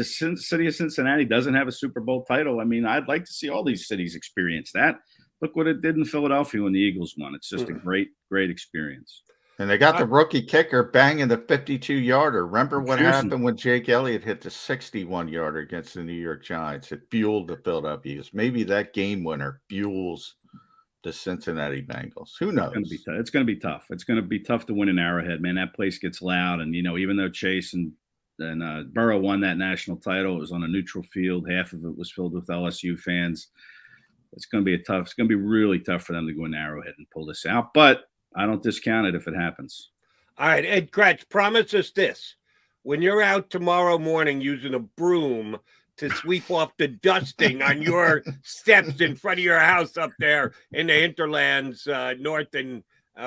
Speaker 9: city of Cincinnati doesn't have a Super Bowl title. I mean, I'd like to see all these cities experience that. Look what it did in Philadelphia when the Eagles won. It's just a great, great experience.
Speaker 2: And they got the rookie kicker banging the 52-yarder. Remember what happened when Jake Elliott hit the 61-yarder against the New York Giants? It fueled the Philadelphia Eagles. Maybe that game winner fuels the Cincinnati Bengals. Who knows?
Speaker 9: It's going to be tough. It's going to be tough to win in Arrowhead, man. That place gets loud. And, even though Chase and Burrow won that national title, it was on a neutral field. Half of it was filled with LSU fans. It's going to be really tough for them to go in Arrowhead and pull this out. But I don't discount it if it happens.
Speaker 1: All right, Ed Kracz, promise us this. When you're out tomorrow morning using a broom to sweep off the dusting on your steps in front of your house up there in the hinterlands, north and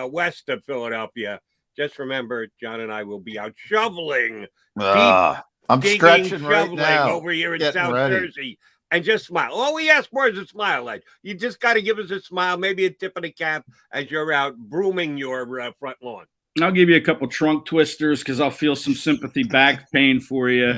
Speaker 1: west of Philadelphia, just remember, John and I will be out shoveling.
Speaker 2: I'm stretching right now.
Speaker 1: Over here in South Jersey. And just smile. All we ask for is a smile. Like, you just got to give us a smile, maybe a tip of the cap as you're out brooming your front lawn.
Speaker 9: I'll give you a couple trunk twisters because I'll feel some sympathy back pain for you.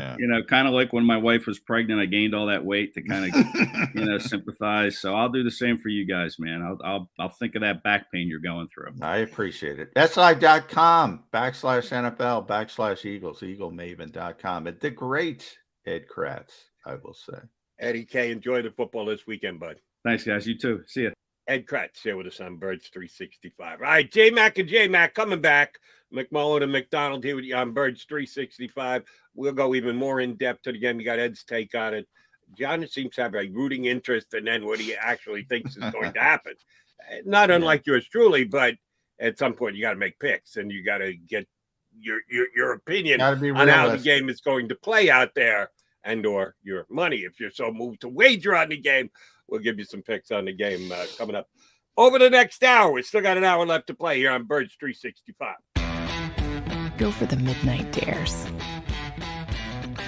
Speaker 9: Kind of like when my wife was pregnant, I gained all that weight to kind of, sympathize. So I'll do the same for you guys, man. I'll think of that back pain you're going through.
Speaker 2: I appreciate it. SI.com/NFL/Eagles, EagleMaven.com. The great Ed Kracz, I will say.
Speaker 1: Eddie K, enjoy the football this weekend, bud.
Speaker 9: Thanks, guys. You too. See ya.
Speaker 1: Ed Kracz here with us on Birds 365. All right, J-Mac and J-Mac coming back. McMullen and McDonald here with you on Birds 365. We'll go even more in depth to the game. You got Ed's take on it. John seems to have a rooting interest in then what he actually thinks is going to happen. Not unlike yours truly, but at some point you got to make picks and you got to get your opinion on how the game is going to play out there. And or your money, if you're so moved to wager on the game. We'll give you some picks on the game coming up over the next hour. We still got an hour left to play here on Birds 365.
Speaker 3: Go for the midnight dares.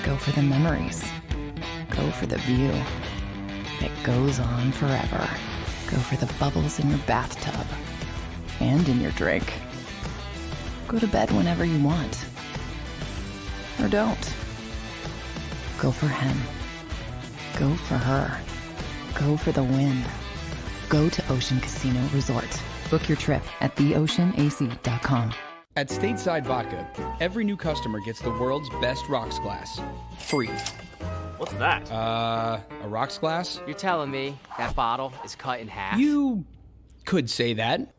Speaker 3: Go for the memories. Go for the view that goes on forever. Go for the bubbles in your bathtub and in your drink. Go to bed whenever you want. Or don't. Go for him. Go for her. Go for the win. Go to Ocean Casino Resort. Book your trip at theoceanac.com.
Speaker 4: At Stateside Vodka, every new customer gets the world's best rocks glass. Free.
Speaker 5: What's that?
Speaker 4: A rocks glass?
Speaker 5: You're telling me that bottle is cut in half?
Speaker 4: You could say that.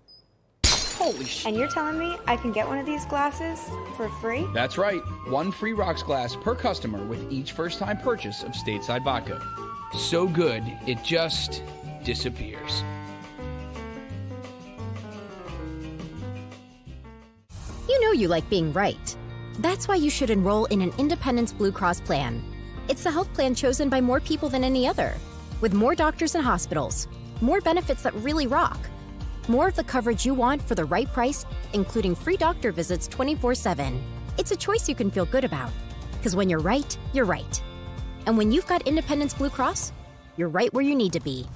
Speaker 4: Holy shit.
Speaker 6: And you're telling me I can get one of these glasses for free?
Speaker 4: That's right. One free rocks glass per customer with each first-time purchase of Stateside Vodka. So good, it just disappears.
Speaker 7: You know you like being right. That's why you should enroll in an Independence Blue Cross plan. It's the health plan chosen by more people than any other. With more doctors and hospitals, more benefits that really rock. More of the coverage you want for the right price, including free doctor visits 24/7. It's a choice you can feel good about. Because when you're right, you're right. And when you've got Independence Blue Cross, you're right where you need to be.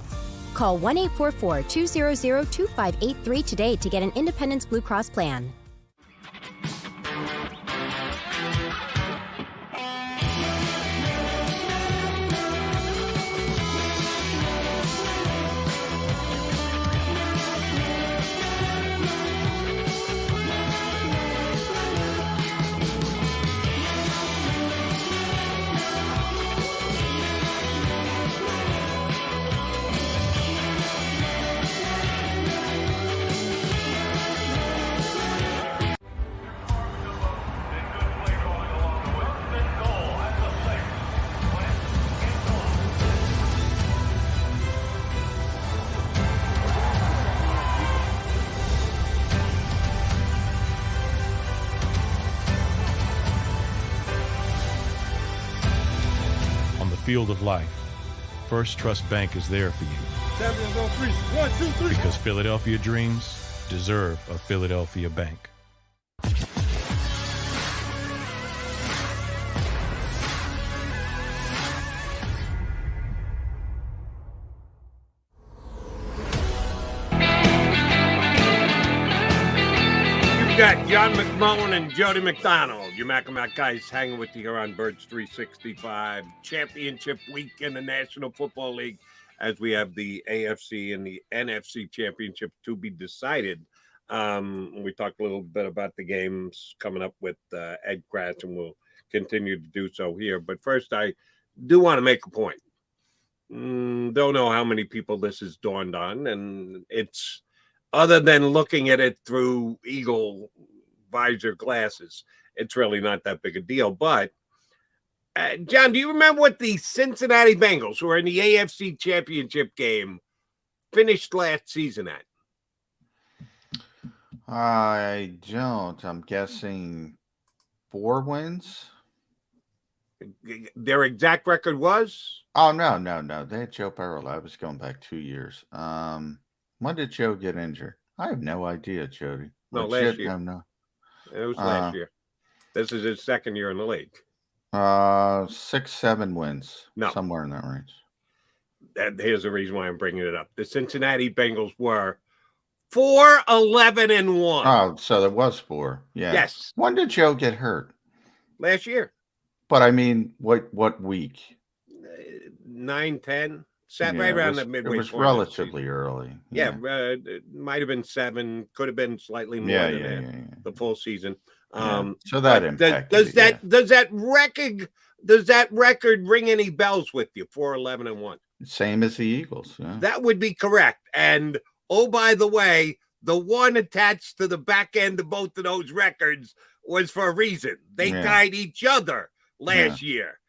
Speaker 7: Call 1-844-200-2583 today to get an Independence Blue Cross plan.
Speaker 8: field of life, First Trust Bank is there for you.
Speaker 1: Champions on three. 1, 2, 3.
Speaker 8: Because Philadelphia dreams deserve a Philadelphia bank.
Speaker 1: You've got John McMullen and Jody McDonald. Your Mac guys hanging with you here on Birds 365. Championship week in the National Football League as we have the AFC and the NFC Championship to be decided. We talked a little bit about the games coming up with Ed Kracz, and we'll continue to do so here. But first, I do want to make a point. Don't know how many people this has dawned on, and it's other than looking at it through Eagle visor glasses, it's really not that big a deal. But, John, do you remember what the Cincinnati Bengals, who are in the AFC Championship game, finished last season at?
Speaker 2: I don't. I'm guessing 4 wins.
Speaker 1: Their exact record was?
Speaker 2: Oh, no. They had Joe Burrow. I was going back 2 years. When did Joe get injured? I have no idea, Jody.
Speaker 1: No, last year. No. It was last year. This is his second year in the league.
Speaker 2: 6, 7 wins.
Speaker 1: No.
Speaker 2: Somewhere in that range.
Speaker 1: And here's the reason why I'm bringing it up. The Cincinnati Bengals were 4-11-1.
Speaker 2: Oh, so there was 4. Yeah.
Speaker 1: Yes.
Speaker 2: When did Joe get hurt?
Speaker 1: Last year.
Speaker 2: But I mean, what week?
Speaker 1: 9-10. Right around the midway.
Speaker 2: It was relatively early.
Speaker 1: Yeah, it might have been 7. Could have been slightly more than that. The full season.
Speaker 2: So that impacted.
Speaker 1: Does that record ring any bells with you? 4-11-1.
Speaker 2: Same as the Eagles. Yeah.
Speaker 1: That would be correct. And oh, by the way, the one attached to the back end of both of those records was for a reason. They tied each other last year.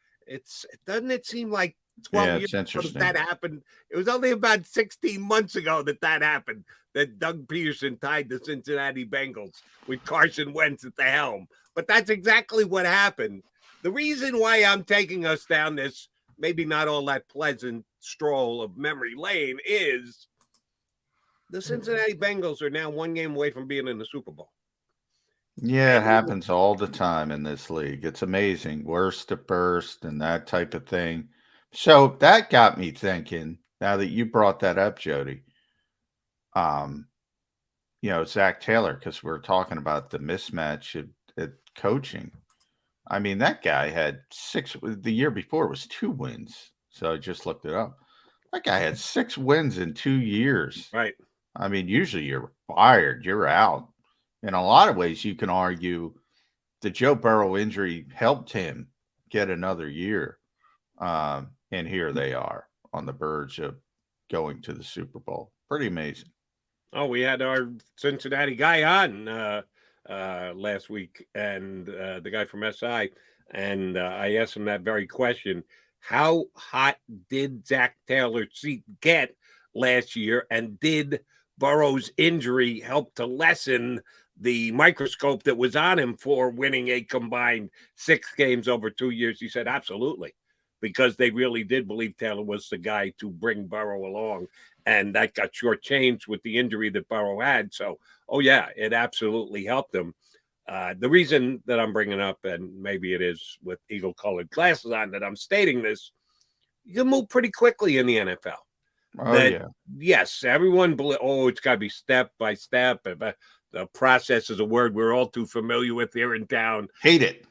Speaker 1: Doesn't it seem like 12 years ago that happened? It was only about 16 months ago that happened, that Doug Pederson tied the Cincinnati Bengals with Carson Wentz at the helm. But that's exactly what happened. The reason why I'm taking us down this maybe not all that pleasant stroll of memory lane is the Cincinnati Bengals are now 1 game away from being in the Super Bowl.
Speaker 2: Yeah, it happens all the time in this league. It's amazing. Worst to first and that type of thing. So that got me thinking, now that you brought that up, Jody, Zach Taylor, because we're talking about the mismatch at coaching. I mean, that guy had 6. The year before was 2 wins. So I just looked it up. That guy had 6 wins in 2 years.
Speaker 1: Right.
Speaker 2: I mean, usually you're fired, you're out. In a lot of ways, you can argue the Joe Burrow injury helped him get another year. And here they are on the verge of going to the Super Bowl. Pretty amazing.
Speaker 1: Oh, we had our Cincinnati guy on last week, and the guy from SI, and I asked him that very question. How hot did Zach Taylor's seat get last year, and did Burrow's injury help to lessen the microscope that was on him for winning a combined 6 games over 2 years? He said, absolutely, because they really did believe Taylor was the guy to bring Burrow along, and that got shortchanged with the injury that Burrow had. So, oh yeah, it absolutely helped him. The reason that I'm bringing up, and maybe it is with eagle-colored glasses on that I'm stating this, you can move pretty quickly in the NFL. Yes, everyone it's got to be step by step. The process is a word we're all too familiar with here in town.
Speaker 2: Hate it.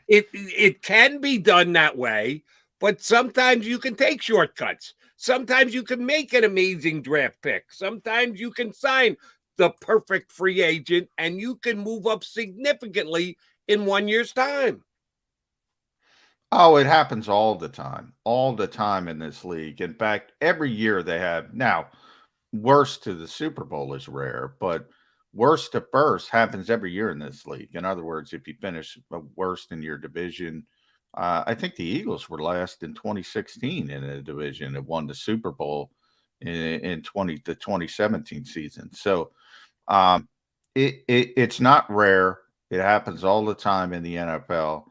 Speaker 1: It can be done that way, but sometimes you can take shortcuts. Sometimes you can make an amazing draft pick. Sometimes you can sign the perfect free agent, and you can move up significantly in 1 year's time.
Speaker 2: Oh, it happens all the time in this league. In fact, every year they have. Now, worst to the Super Bowl is rare, but worst to first happens every year in this league. In other words, if you finish worst in your division, I think the Eagles were last in 2016 in a division that won the Super Bowl in the 2017 season. So it's not rare. It happens all the time in the NFL.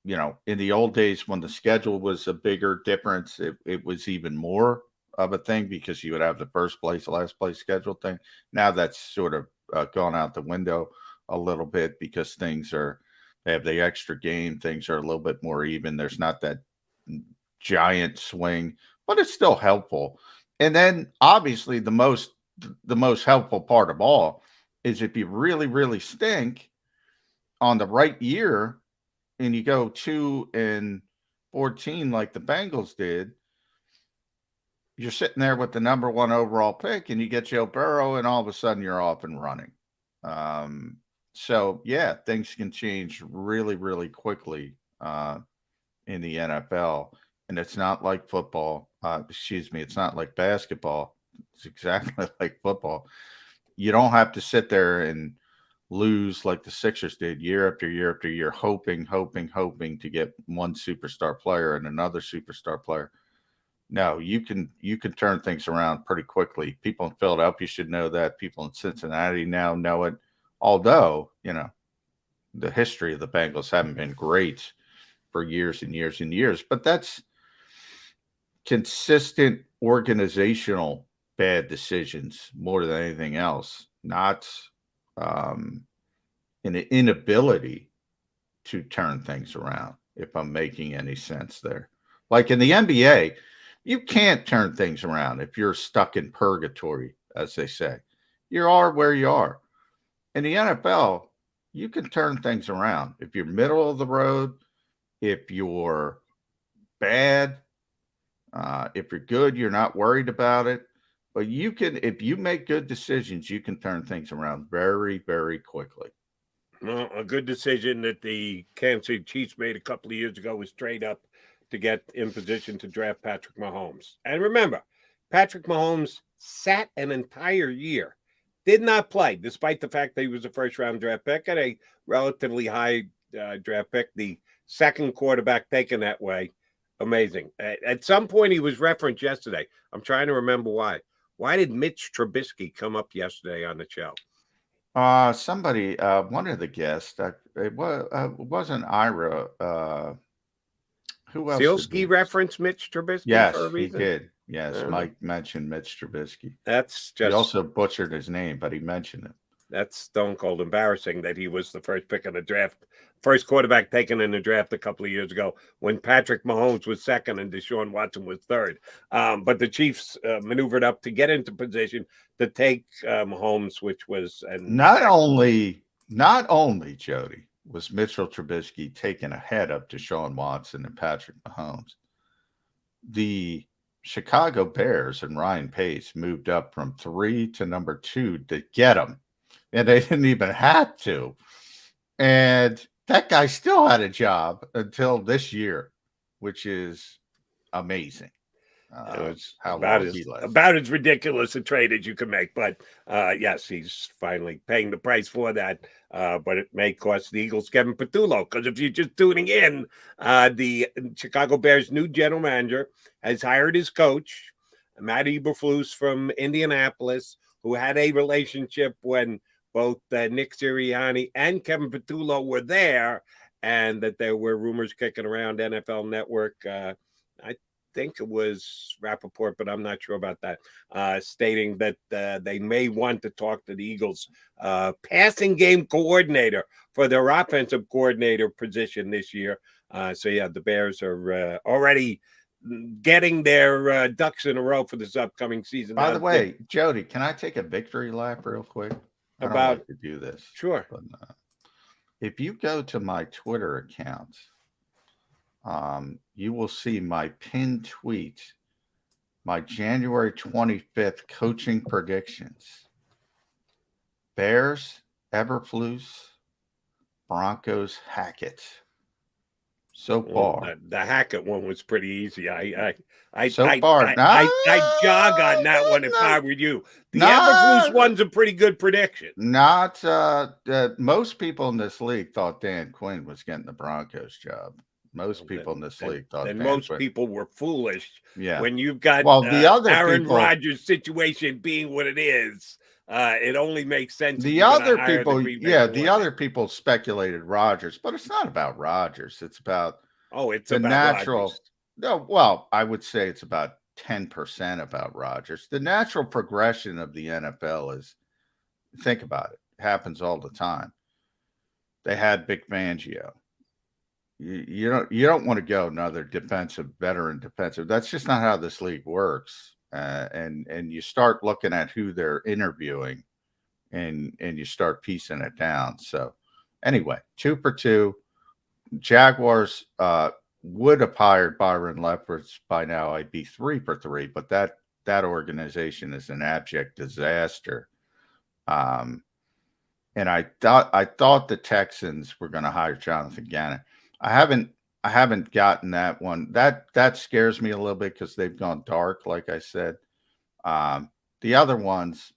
Speaker 2: in the old days when the schedule was a bigger difference, it was even more of a thing because you would have the first place, last place schedule thing. Now that's sort of gone out the window a little bit because they have the extra game. Things are a little bit more even. There's not that giant swing, but it's still helpful. And then obviously the most helpful part of all is if you really, really stink on the right year and you go 2-14 like the Bengals did, you're sitting there with the number 1 overall pick and you get Joe Burrow and all of a sudden you're off and running. So yeah, things can change really, really quickly in the NFL. And it's not like football. It's not like basketball. It's exactly like football. You don't have to sit there and lose like the Sixers did year after year after year, hoping to get one superstar player and another superstar player. No, you can turn things around pretty quickly. People in Philadelphia should know that. People in Cincinnati now know it. Although, the history of the Bengals haven't been great for years and years and years, but that's consistent organizational bad decisions more than anything else, not an inability to turn things around, if I'm making any sense there. Like in the NBA, you can't turn things around if you're stuck in purgatory, as they say. You are where you are. In the NFL, you can turn things around. If you're middle of the road, if you're bad, if you're good, you're not worried about it. But you can, if you make good decisions, you can turn things around very, very quickly.
Speaker 1: Well, a good decision that the Kansas City Chiefs made a couple of years ago was trade up to get in position to draft Patrick Mahomes. And remember, Patrick Mahomes sat an entire year, did not play, despite the fact that he was a first-round draft pick and a relatively high draft pick, the second quarterback taken that way. Amazing. At some point, he was referenced yesterday. I'm trying to remember why. Why did Mitch Trubisky come up yesterday on the show?
Speaker 2: Somebody, one of the guests, it wasn't Ira. Who else?
Speaker 1: Sealski referenced Mitch Trubisky.
Speaker 2: Yes,
Speaker 1: for a reason?
Speaker 2: he did. Yes, Mike mentioned Mitch Trubisky.
Speaker 1: That's just.
Speaker 2: He also butchered his name, but he mentioned it.
Speaker 1: That's stone cold embarrassing that he was the first pick in the draft, first quarterback taken in the draft a couple of years ago when Patrick Mahomes was second and Deshaun Watson was third. But the Chiefs maneuvered up to get into position to take Mahomes, which was
Speaker 2: not only Jody was Mitchell Trubisky taken ahead of Deshaun Watson and Patrick Mahomes. The Chicago Bears and Ryan Pace moved up from 3 to number 2 to get him. And they didn't even have to. And that guy still had a job until this year, which is amazing.
Speaker 1: It's about as ridiculous a trade as you can make. But yes, he's finally paying the price for that. But it may cost the Eagles Kevin Patullo, because if you're just tuning in, the Chicago Bears' new general manager has hired his coach, Matt Eberflus from Indianapolis, who had a relationship when both Nick Sirianni and Kevin Patullo were there, and that there were rumors kicking around NFL Network. I think it was Rappaport, but I'm not sure about that, stating that they may want to talk to the Eagles passing game coordinator for their offensive coordinator position this year. So, yeah, the Bears are already getting their ducks in a row for this upcoming season.
Speaker 2: By the way, Jody, can I take a victory lap real quick? I don't like to do this.
Speaker 1: Sure.
Speaker 2: But, if you go to my Twitter account, you will see my pinned tweet, my January 25th coaching predictions. Bears, Eberflus, Broncos, Hackett. So far,
Speaker 1: the Hackett one was pretty easy. I
Speaker 2: jog
Speaker 1: on that one if I were you. The Eberflus one's a pretty good prediction.
Speaker 2: Not most people in this league thought Dan Quinn was getting the Broncos job. Most people in this league thought.
Speaker 1: And most people were foolish.
Speaker 2: Yeah.
Speaker 1: When you've got
Speaker 2: the other
Speaker 1: Aaron
Speaker 2: people,
Speaker 1: Rodgers' situation being what it is, It only makes sense.
Speaker 2: The other people speculated Rodgers, but it's not about Rodgers. It's about
Speaker 1: it's
Speaker 2: the
Speaker 1: about
Speaker 2: natural.
Speaker 1: Rodgers.
Speaker 2: No, well, I would say it's about 10% about Rodgers. The natural progression of the NFL is, think about it, happens all the time. They had Vic Fangio. You don't want to go another veteran defensive. That's just not how this league works. And you start looking at who they're interviewing, and you start piecing it down. So anyway, 2 for 2. Jaguars would have hired Byron Leftwich by now. I'd be 3 for 3, but that organization is an abject disaster. And I thought the Texans were going to hire Jonathan Gannon. I haven't gotten that one. That scares me a little bit because they've gone dark, like I said. The other ones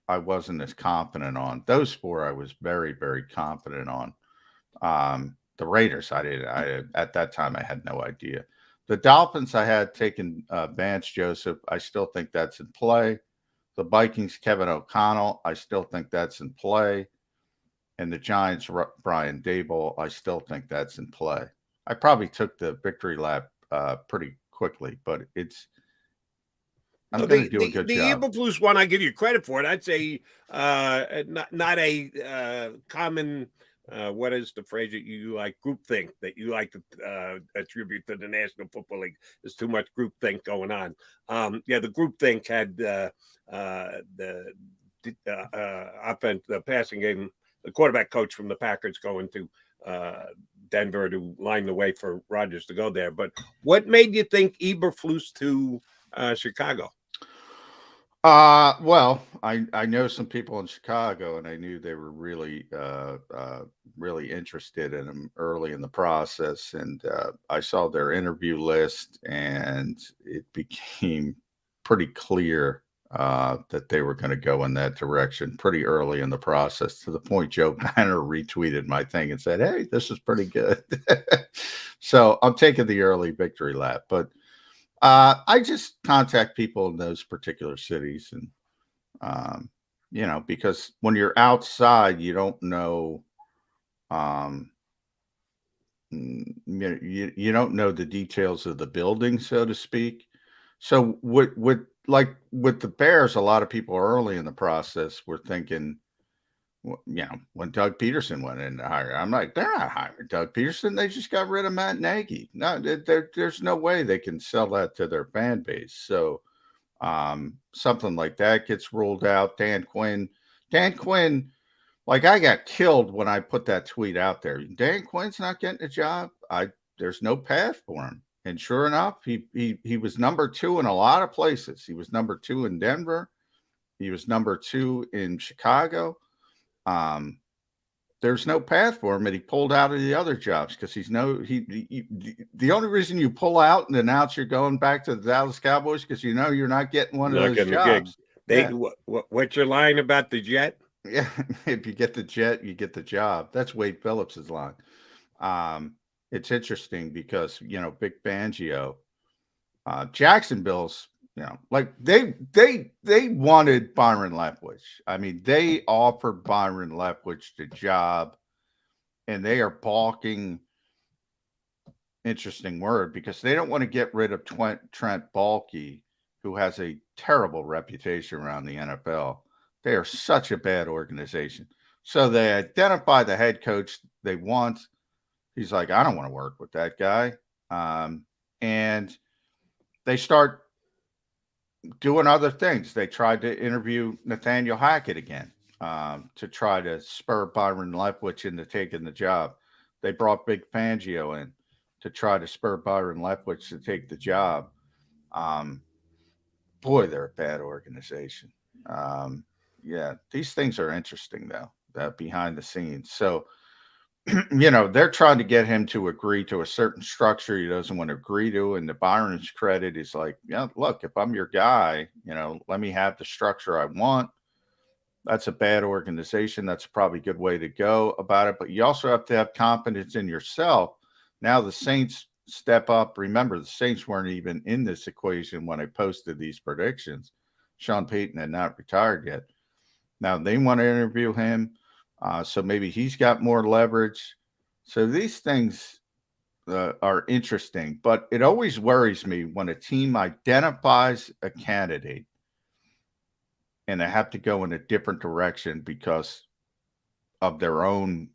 Speaker 2: I wasn't as confident on. Those 4 I was very, very confident on. The Raiders, at that time I had no idea. The Dolphins, I had taken Vance Joseph. I still think that's in play. The Vikings, Kevin O'Connell, I still think that's in play. And the Giants, Brian Daboll, I still think that's in play. I probably took the victory lap pretty quickly, but I'm going to do a good job.
Speaker 1: The Eberflus one, I give you credit for it. I'd say not a common, what is the phrase that you like, groupthink, that you like to attribute to the National Football League. There's too much groupthink going on. The groupthink had the offense, the passing game, the quarterback coach from the Packers going to Denver to line the way for Rodgers to go there. But what made you think Eberflus to Chicago?
Speaker 2: Well, I know some people in Chicago, and I knew they were really interested in him early in the process. And I saw their interview list, and it became pretty clear that they were going to go in that direction pretty early in the process, to the point Joe Banner retweeted my thing and said, "Hey, this is pretty good." So I'm taking the early victory lap, but I just contact people in those particular cities, and because when you're outside, you don't know, you don't know the details of the building, so to speak. So with the Bears, a lot of people early in the process were thinking, when Doug Pederson went in to hire, I'm like, they're not hiring Doug Pederson. They just got rid of Matt Nagy. No, there's no way they can sell that to their fan base. So something like that gets ruled out. Dan Quinn, like, I got killed when I put that tweet out there. Dan Quinn's not getting a job. There's no path for him. And sure enough, he was number 2 in a lot of places. He was number 2 in Denver. He was number 2 in Chicago. There's no path for him, and he pulled out of the other jobs because the only reason you pull out and announce you're going back to the Dallas Cowboys because you're not getting one of those jobs.
Speaker 1: What you're lying about the Jet?
Speaker 2: Yeah, if you get the Jet, you get the job. That's Wade Phillips's line. It's interesting because Vic Fangio, Jacksonville's. Like they wanted Byron Leftwich. I mean, they offered Byron Leftwich the job, and they are balking. Interesting word, because they don't want to get rid of Trent Baalke, who has a terrible reputation around the NFL. They are such a bad organization. So they identify the head coach they want. He's like, I don't want to work with that guy. And they start doing other things. They tried to interview Nathaniel Hackett again to try to spur Byron Leftwich into taking the job. They brought Big Fangio in to try to spur Byron Leftwich to take the job. Boy, they're a bad organization. These things are interesting, though, that behind the scenes. So, they're trying to get him to agree to a certain structure he doesn't want to agree to. And to Byron's credit, he's like, look, if I'm your guy, let me have the structure I want. That's a bad organization. That's probably a good way to go about it. But you also have to have confidence in yourself. Now the Saints step up. Remember, the Saints weren't even in this equation when I posted these predictions. Sean Payton had not retired yet. Now they want to interview him, so maybe he's got more leverage. So these things are interesting, but it always worries me when a team identifies a candidate and they have to go in a different direction because of their own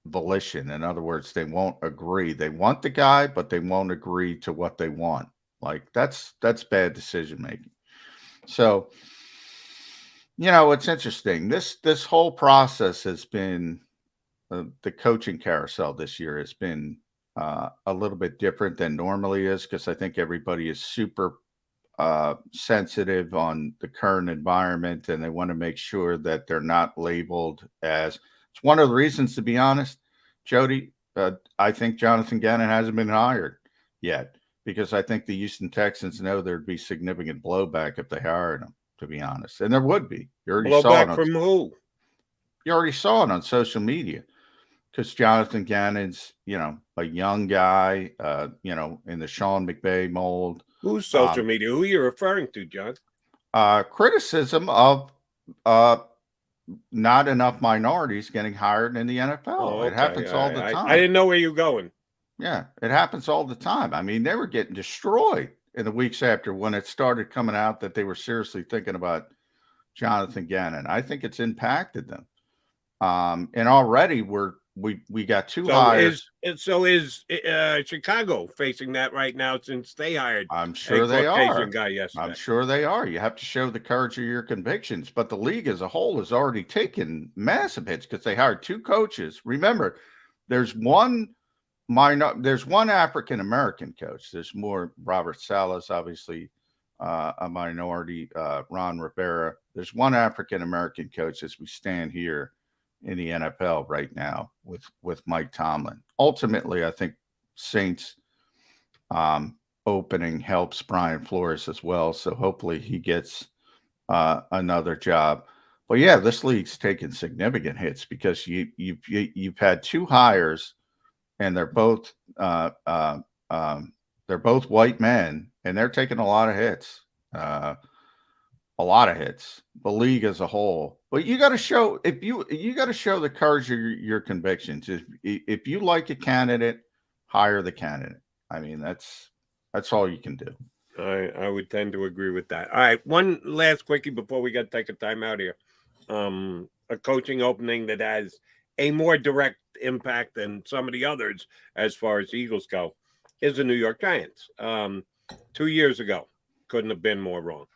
Speaker 2: volition. In other words, they won't agree. They want the guy, but they won't agree to what they want. Like that's bad decision making. So, it's interesting. This whole process has been the coaching carousel this year has been a little bit different than normally is, because I think everybody is super sensitive on the current environment, and they want to make sure that they're not labeled as. It's one of the reasons, to be honest, Jody. I think Jonathan Gannon hasn't been hired yet, because I think the Houston Texans know there'd be significant blowback if they hired him, to be honest, and there would be. You already saw it
Speaker 1: Blowback from who?
Speaker 2: You already saw it on social media. Because Jonathan Gannon's, a young guy, in the Sean McVay mold.
Speaker 1: Who's social media? Who are you referring to, John?
Speaker 2: Criticism of not enough minorities getting hired in the NFL.
Speaker 1: Oh, okay.
Speaker 2: It happens all the time.
Speaker 1: I didn't know where you're going.
Speaker 2: Yeah, it happens all the time. I mean, they were getting destroyed in the weeks after when it started coming out that they were seriously thinking about Jonathan Gannon. I think it's impacted them. And already we got two hires.
Speaker 1: Is Chicago facing that right now, since they hired
Speaker 2: I'm sure
Speaker 1: a
Speaker 2: they
Speaker 1: Caucasian
Speaker 2: are.
Speaker 1: guy yesterday?
Speaker 2: I'm sure they are. You have to show the courage of your convictions. But the league as a whole has already taken massive hits because they hired two coaches. Remember, there's one African American coach. There's more. Robert Saleh's obviously a minority. Ron Rivera. There's one African American coach as we stand here in the NFL right now with Mike Tomlin. Ultimately, I think Saints opening helps Brian Flores as well. So hopefully he gets another job. But yeah, this league's taken significant hits because you've had two hires, and they're both white men, and they're taking a lot of hits. The league as a whole. But you got to show the courage of your convictions. If you like a candidate, hire the candidate. I mean, that's all you can do.
Speaker 1: I would tend to agree with that. All right, one last quickie before we got to take a time out here. A coaching opening that has a more direct impact than some of the others as far as the Eagles go is the New York Giants. 2 years ago, couldn't have been more wrong.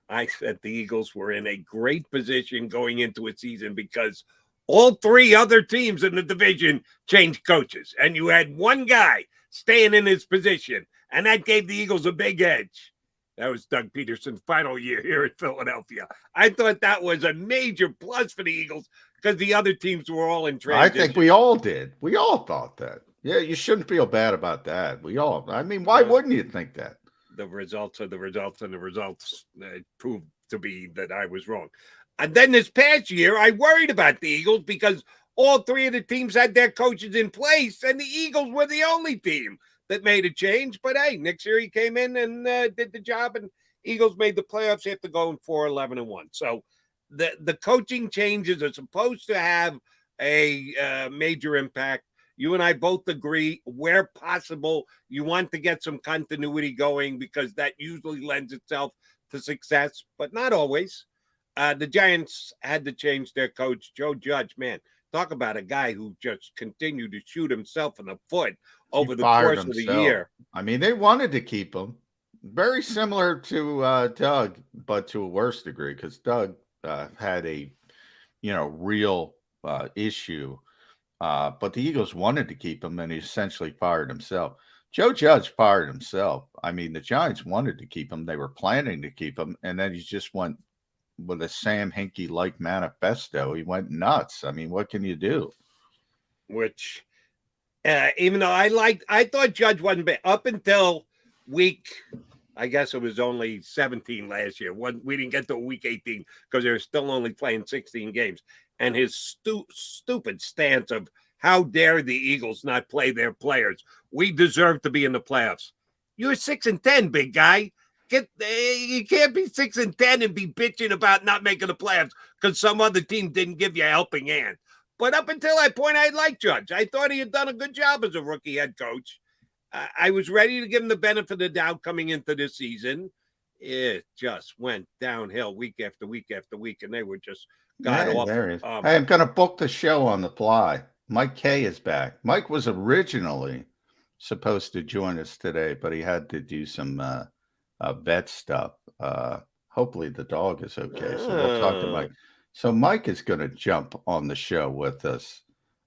Speaker 1: I said the Eagles were in a great position going into a season because all three other teams in the division changed coaches, and you had one guy staying in his position, and that gave the Eagles a big edge. That was Doug Pederson's final year here in Philadelphia. I thought that was a major plus for the Eagles because the other teams were all in transition.
Speaker 2: I think we all did. We all thought that. Yeah, you shouldn't feel bad about that. I mean, why wouldn't you think that?
Speaker 1: The results are the results, and the results proved to be that I was wrong. And then this past year, I worried about the Eagles because all three of the teams had their coaches in place, and the Eagles were the only team that made a change. But hey, next year he came in and did the job, and Eagles made the playoffs after going 4-11-1. So the coaching changes are supposed to have a major impact. You and I both agree, where possible, you want to get some continuity going because that usually lends itself to success, but not always. The Giants had to change their coach, Joe Judge. Man, talk about a guy who just continued to shoot himself in the foot over the course of the year.
Speaker 2: I mean, they wanted to keep him. Very similar to Doug, but to a worse degree, because Doug had a real issue. But the Eagles wanted to keep him, and he essentially fired himself. Joe Judge fired himself. I mean, the Giants wanted to keep him. They were planning to keep him, and then he just went with a Sam Hinkie-like manifesto. He went nuts. I mean, what can you do?
Speaker 1: Which, even though I thought Judge wasn't bad up until week, I guess it was only 17 last year. We didn't get to week 18 because they were still only playing 16 games. And his stupid stance of how dare the Eagles not play their players. We deserve to be in the playoffs. You're 6-10, big guy. You can't be 6-10 and be bitching about not making the playoffs because some other team didn't give you a helping hand. But up until that point, I liked Judge. I thought he had done a good job as a rookie head coach. I was ready to give him the benefit of the doubt coming into this season. It just went downhill week after week after week, and they were just god awful.
Speaker 2: There he is. Hey, I'm going to book the show on the fly. Mike Kaye is back. Mike was originally supposed to join us today, but he had to do some vet stuff. Hopefully the dog is okay. So we'll talk to Mike. So Mike is going to jump on the show with us.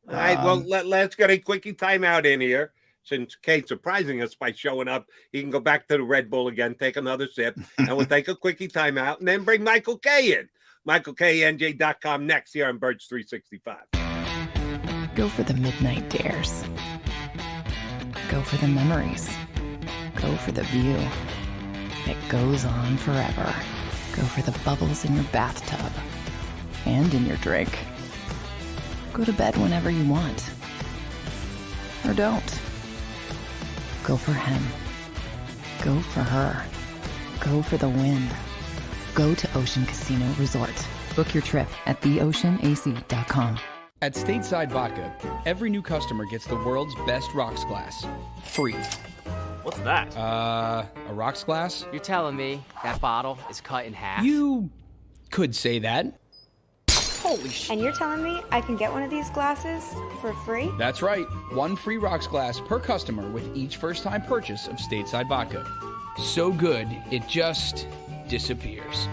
Speaker 1: All right. Well, let's get a quickie timeout in here. Since Kaye's surprising us by showing up, he can go back to the Red Bull again, take another sip, and we'll take a quickie timeout and then bring Michael Kaye in. MichaelKNJ.com next here on Birds 365.
Speaker 3: Go for the midnight dares. Go for the memories. Go for the view that goes on forever. Go for the bubbles in your bathtub and in your drink. Go to bed whenever you want. Or don't. Go for him. Go for her. Go for the win. Go to Ocean Casino Resort. Book your trip at theoceanac.com.
Speaker 4: At Stateside Vodka, every new customer gets the world's best rocks glass. Free.
Speaker 5: What's that?
Speaker 4: A rocks glass?
Speaker 5: You're telling me that bottle is cut in half?
Speaker 4: You could say that. Holy shit.
Speaker 6: And you're telling me I can get one of these glasses for free?
Speaker 4: That's right. One free rocks glass per customer with each first-time purchase of Stateside Vodka. So good, it just disappears.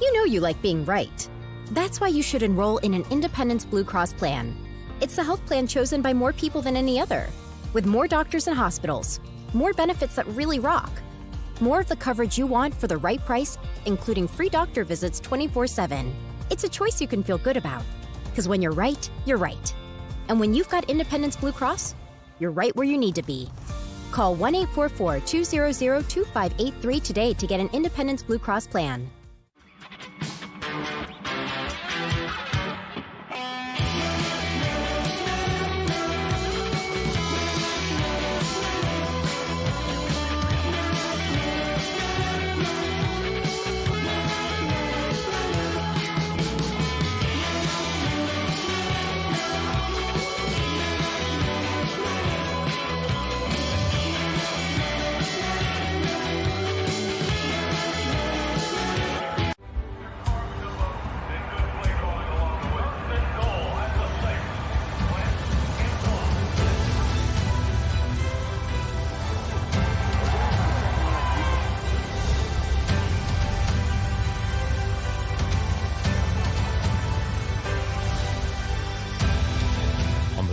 Speaker 7: You know you like being right. That's why you should enroll in an Independence Blue Cross plan. It's the health plan chosen by more people than any other, with more doctors and hospitals, more benefits that really rock, more of the coverage you want for the right price, including free doctor visits 24/7. It's a choice you can feel good about, because when you're right, you're right. And when you've got Independence Blue Cross, you're right where you need to be. Call 1-844-200-2583 today to get an Independence Blue Cross plan.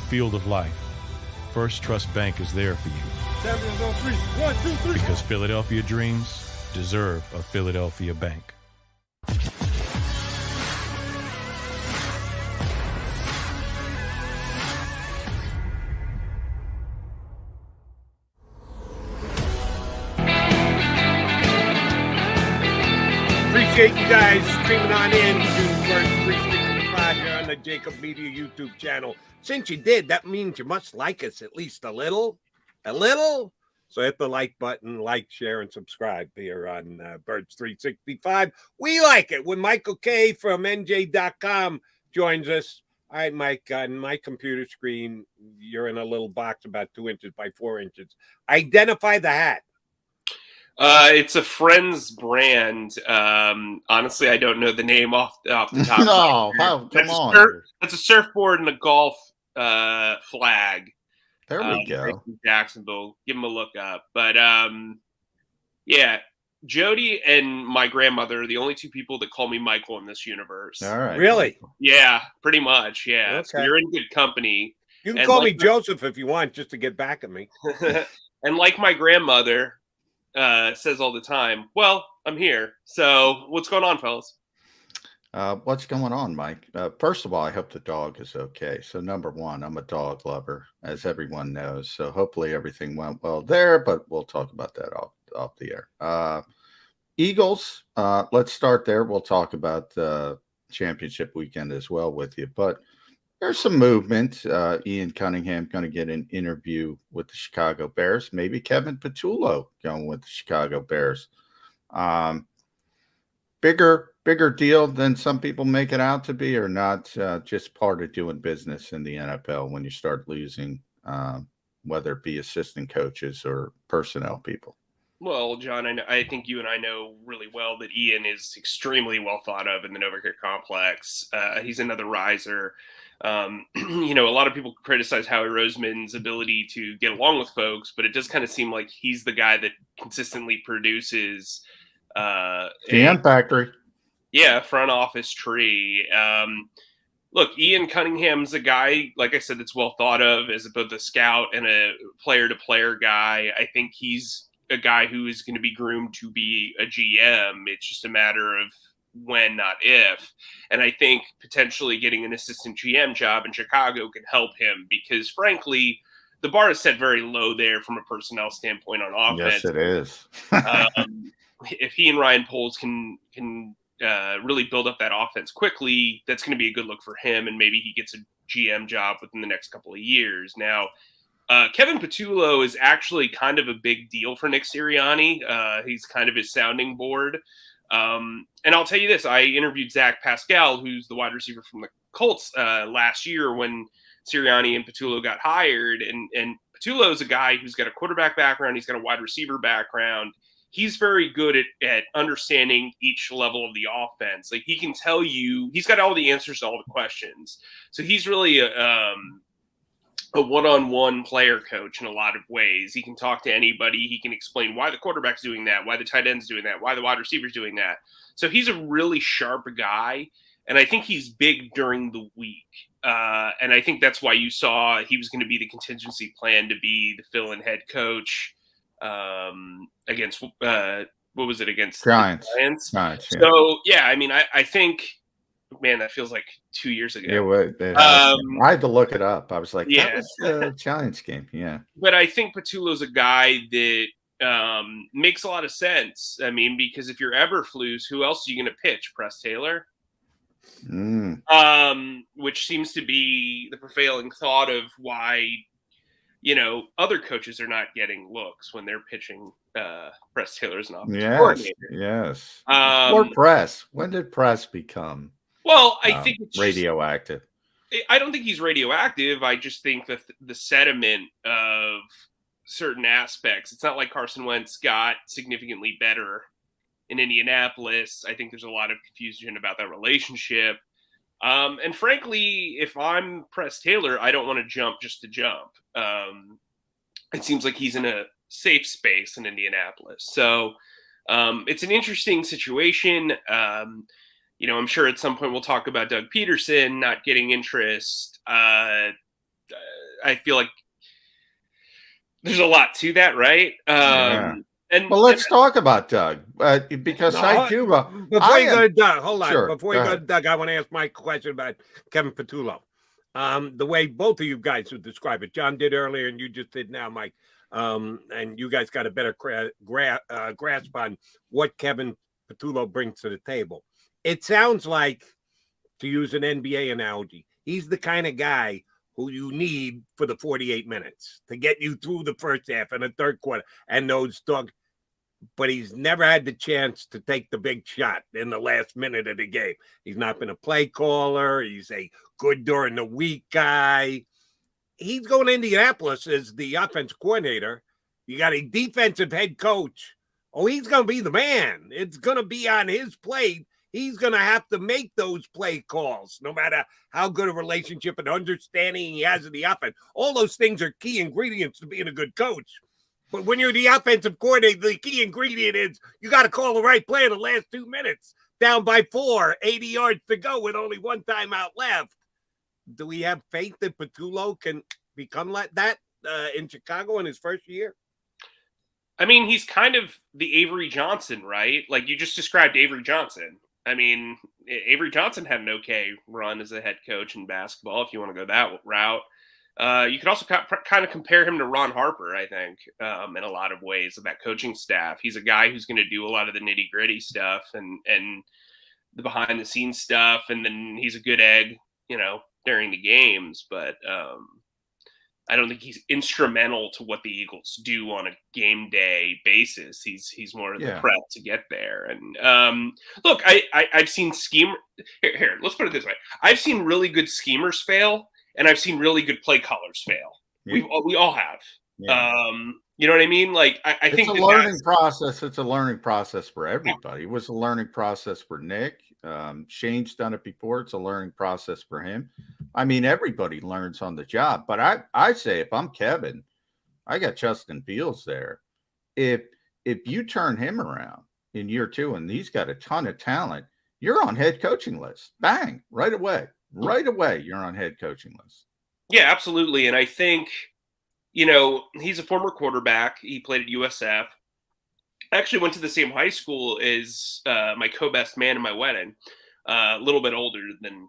Speaker 8: Field of life, First Trust Bank is there for you.
Speaker 1: Champions on three. 1, 2, 3.
Speaker 8: Because Philadelphia dreams deserve a Philadelphia bank.
Speaker 1: Appreciate you guys streaming on in to Birds 365 here on the JAKIB Media YouTube channel. Since you did, that means you must like us at least a little. A little? So hit the like button, like, share, and subscribe here on Birds 365. We like it when Michael Kaye from NJ.com joins us. All right, Mike, on my computer screen, you're in a little box about 2 inches by 4 inches. Identify the hat.
Speaker 10: It's a friend's brand. Honestly, I don't know the name off the top.
Speaker 2: No, come on.
Speaker 10: That's a surfboard and a golf flag.
Speaker 2: There we go.
Speaker 10: Jacksonville. Give them a look up. But yeah, Jody and my grandmother are the only two people that call me Michael in this universe.
Speaker 2: All right.
Speaker 1: Really?
Speaker 10: Yeah, pretty much. Yeah.
Speaker 1: Okay.
Speaker 10: So you're in good company.
Speaker 1: You can call me Joseph if you want, just to get back at me.
Speaker 10: And like my grandmother says all the time, well, I'm here. So what's going on, fellas?
Speaker 2: What's going on, Mike? First of all, I hope the dog is okay. So number one, I'm a dog lover, as everyone knows. So hopefully everything went well there, but we'll talk about that off the air. Eagles, let's start there. We'll talk about championship weekend as well with you. But There's some movement. Ian Cunningham going to get an interview with the Chicago Bears. Maybe Kevin Patullo going with the Chicago Bears. Bigger deal than some people make it out to be, or not just part of doing business in the NFL when you start losing, whether it be assistant coaches or personnel people.
Speaker 10: Well, John, I think you and I know really well that Ian is extremely well thought of in the Novacare complex. He's another riser. A lot of people criticize Howie Roseman's ability to get along with folks, but it does kind of seem like he's the guy that consistently produces
Speaker 2: GM factory.
Speaker 10: Yeah, front office tree. Look, Ian Cunningham's a guy, like I said, that's well thought of as both a scout and a player-to-player guy. I think he's a guy who is going to be groomed to be a GM. It's just a matter of when, not if. And I think potentially getting an assistant GM job in Chicago can help him because, frankly, the bar is set very low there from a personnel standpoint on offense.
Speaker 2: Yes, it is.
Speaker 10: If he and Ryan Poles can really build up that offense quickly, that's going to be a good look for him, and maybe he gets a GM job within the next couple of years. Now, Kevin Patullo is actually kind of a big deal for Nick Sirianni. He's kind of his sounding board. And I'll tell you this, I interviewed Zach Pascal, who's the wide receiver from the Colts last year when Sirianni and Patullo got hired. And Patullo is a guy who's got a quarterback background. He's got a wide receiver background. He's very good at understanding each level of the offense. Like, he can tell you, he's got all the answers to all the questions. So he's really a one-on-one player coach in a lot of ways. He can talk to anybody. He can explain why the quarterback's doing that, why the tight end's doing that, why the wide receiver's doing that. So he's a really sharp guy, and I think he's big during the week. And I think that's why you saw he was going to be the contingency plan to be the fill-in head coach against what was it, against
Speaker 2: Giants?
Speaker 10: Giants.
Speaker 2: Yeah.
Speaker 10: So yeah, I mean, I think, man, that feels like 2 years ago.
Speaker 2: I had to look it up. I was like,
Speaker 10: yeah.
Speaker 2: that was the Giants game. Yeah.
Speaker 10: But I think Patullo's a guy that makes a lot of sense. I mean, because if you're Eberflus, who else are you going to pitch? Press Taylor? Which seems to be the prevailing thought of why, other coaches are not getting looks when they're pitching Press Taylor as an offensive coordinator.
Speaker 2: Yes. Or Press. When did Press become
Speaker 10: I think it's
Speaker 2: radioactive?
Speaker 10: I don't think he's radioactive. I just think that the sediment of certain aspects, it's not like Carson Wentz got significantly better in Indianapolis. I think there's a lot of confusion about that relationship. And frankly, if I'm Press Taylor, I don't want to jump just to jump. It seems like he's in a safe space in Indianapolis. So it's an interesting situation. I'm sure at some point we'll talk about Doug Pederson not getting interest. I feel like there's a lot to that, right?
Speaker 2: Let's talk about Doug because I do.
Speaker 1: Before you go to Doug, hold on.
Speaker 2: Sure,
Speaker 1: Before you go to Doug, I want to ask Mike a question about Kevin Patullo. The way both of you guys would describe it, John did earlier, and you just did now, Mike. And you guys got a better grasp on what Kevin Patullo brings to the table. It sounds like, to use an NBA analogy, he's the kind of guy who you need for the 48 minutes to get you through the first half and the third quarter and those dog. But he's never had the chance to take the big shot in the last minute of the game. He's not been a play caller. He's a good during the week guy. He's going to Indianapolis as the offensive coordinator. You got a defensive head coach. Oh, he's going to be the man. It's going to be on his plate. He's going to have to make those play calls, no matter how good a relationship and understanding he has of the offense. All those things are key ingredients to being a good coach. But when you're the offensive coordinator, the key ingredient is you got to call the right play in the last 2 minutes. Down by 4, 80 yards to go with only one timeout left. Do we have faith that Patullo can become like that in Chicago in his first year?
Speaker 10: I mean, he's kind of the Avery Johnson, right? Like you just described Avery Johnson. I mean, Avery Johnson had an okay run as a head coach in basketball, if you want to go that route. You could also kind of compare him to Ron Harper, I think, in a lot of ways of that coaching staff. He's a guy who's going to do a lot of the nitty-gritty stuff and the behind-the-scenes stuff, and then he's a good egg, during the games, but I don't think he's instrumental to what the Eagles do on a game day basis. He's more of the prep to get there. And look, I've seen here, let's put it this way. I've seen really good schemers fail, and I've seen really good play callers fail. Yeah. We all have. Yeah. You know what I mean? Like, I think
Speaker 2: it's a learning process. It's a learning process for everybody. It was a learning process for Nick. Shane's done it before. It's a learning process for him. I mean, everybody learns on the job. But I say, if I'm Kevin, I got Justin Fields there. If you turn him around in year 2 and he's got a ton of talent, you're on head coaching list. Bang, right away. Right away, you're on head coaching list.
Speaker 10: Yeah, absolutely. And I think, you know, he's a former quarterback. He played at USF. I actually went to the same high school as my co-best man in my wedding. A little bit older than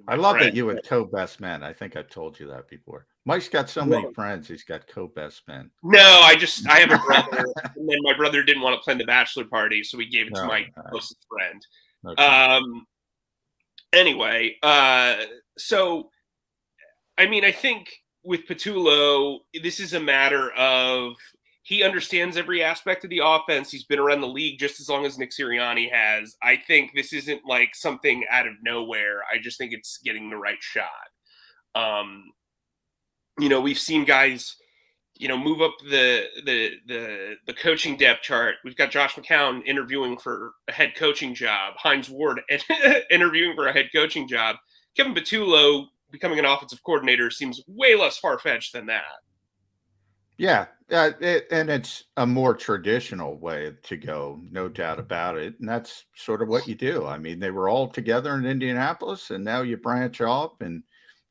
Speaker 2: I love that you and co-best man. I think I've told you that before. Mike's got so many friends. He's got co-best men.
Speaker 10: No, I have a brother, and then my brother didn't want to plan the bachelor party, so we gave it to my closest friend. Okay. Anyway, so I mean, I think with Patullo, this is a matter of he understands every aspect of the offense. He's been around the league just as long as Nick Sirianni has. I think this isn't like something out of nowhere. I just think it's getting the right shot. You know, we've seen guys, you know, move up the coaching depth chart. We've got Josh McCown interviewing for a head coaching job. Hines Ward interviewing for a head coaching job. Kevin Patullo becoming an offensive coordinator seems way less far-fetched than that.
Speaker 2: Yeah, and it's a more traditional way to go, no doubt about it. And that's sort of what you do. I mean, they were all together in Indianapolis, and now you branch off, and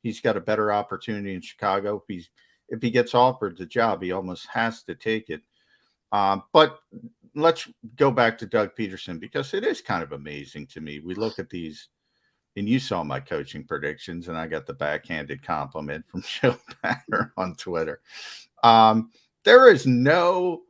Speaker 2: he's got a better opportunity in Chicago. If he gets offered the job, he almost has to take it. But let's go back to Doug Pederson, because it is kind of amazing to me. We look at these, and you saw my coaching predictions, and I got the backhanded compliment from Joe Banner on Twitter. There is no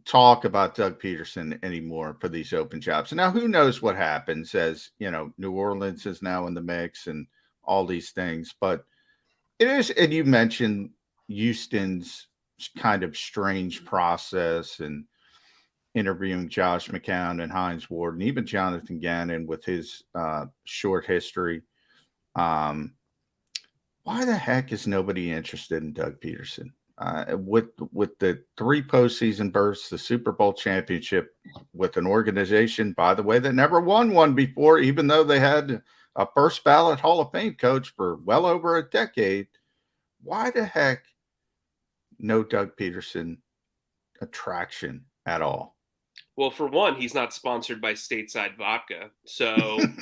Speaker 2: talk about Doug Pederson anymore for these open jobs. Now, who knows what happens as, you know, New Orleans is now in the mix and all these things, but it is, and you mentioned Houston's kind of strange process and interviewing Josh McCown and Hines Ward and even Jonathan Gannon with his short history. Why the heck is nobody interested in Doug Pederson? With the 3 postseason berths, the Super Bowl championship, with an organization, by the way, that never won one before, even though they had a first ballot Hall of Fame coach for well over a decade. Why the heck no Doug Pederson attraction at all?
Speaker 10: Well, for one, he's not sponsored by Stateside Vodka, so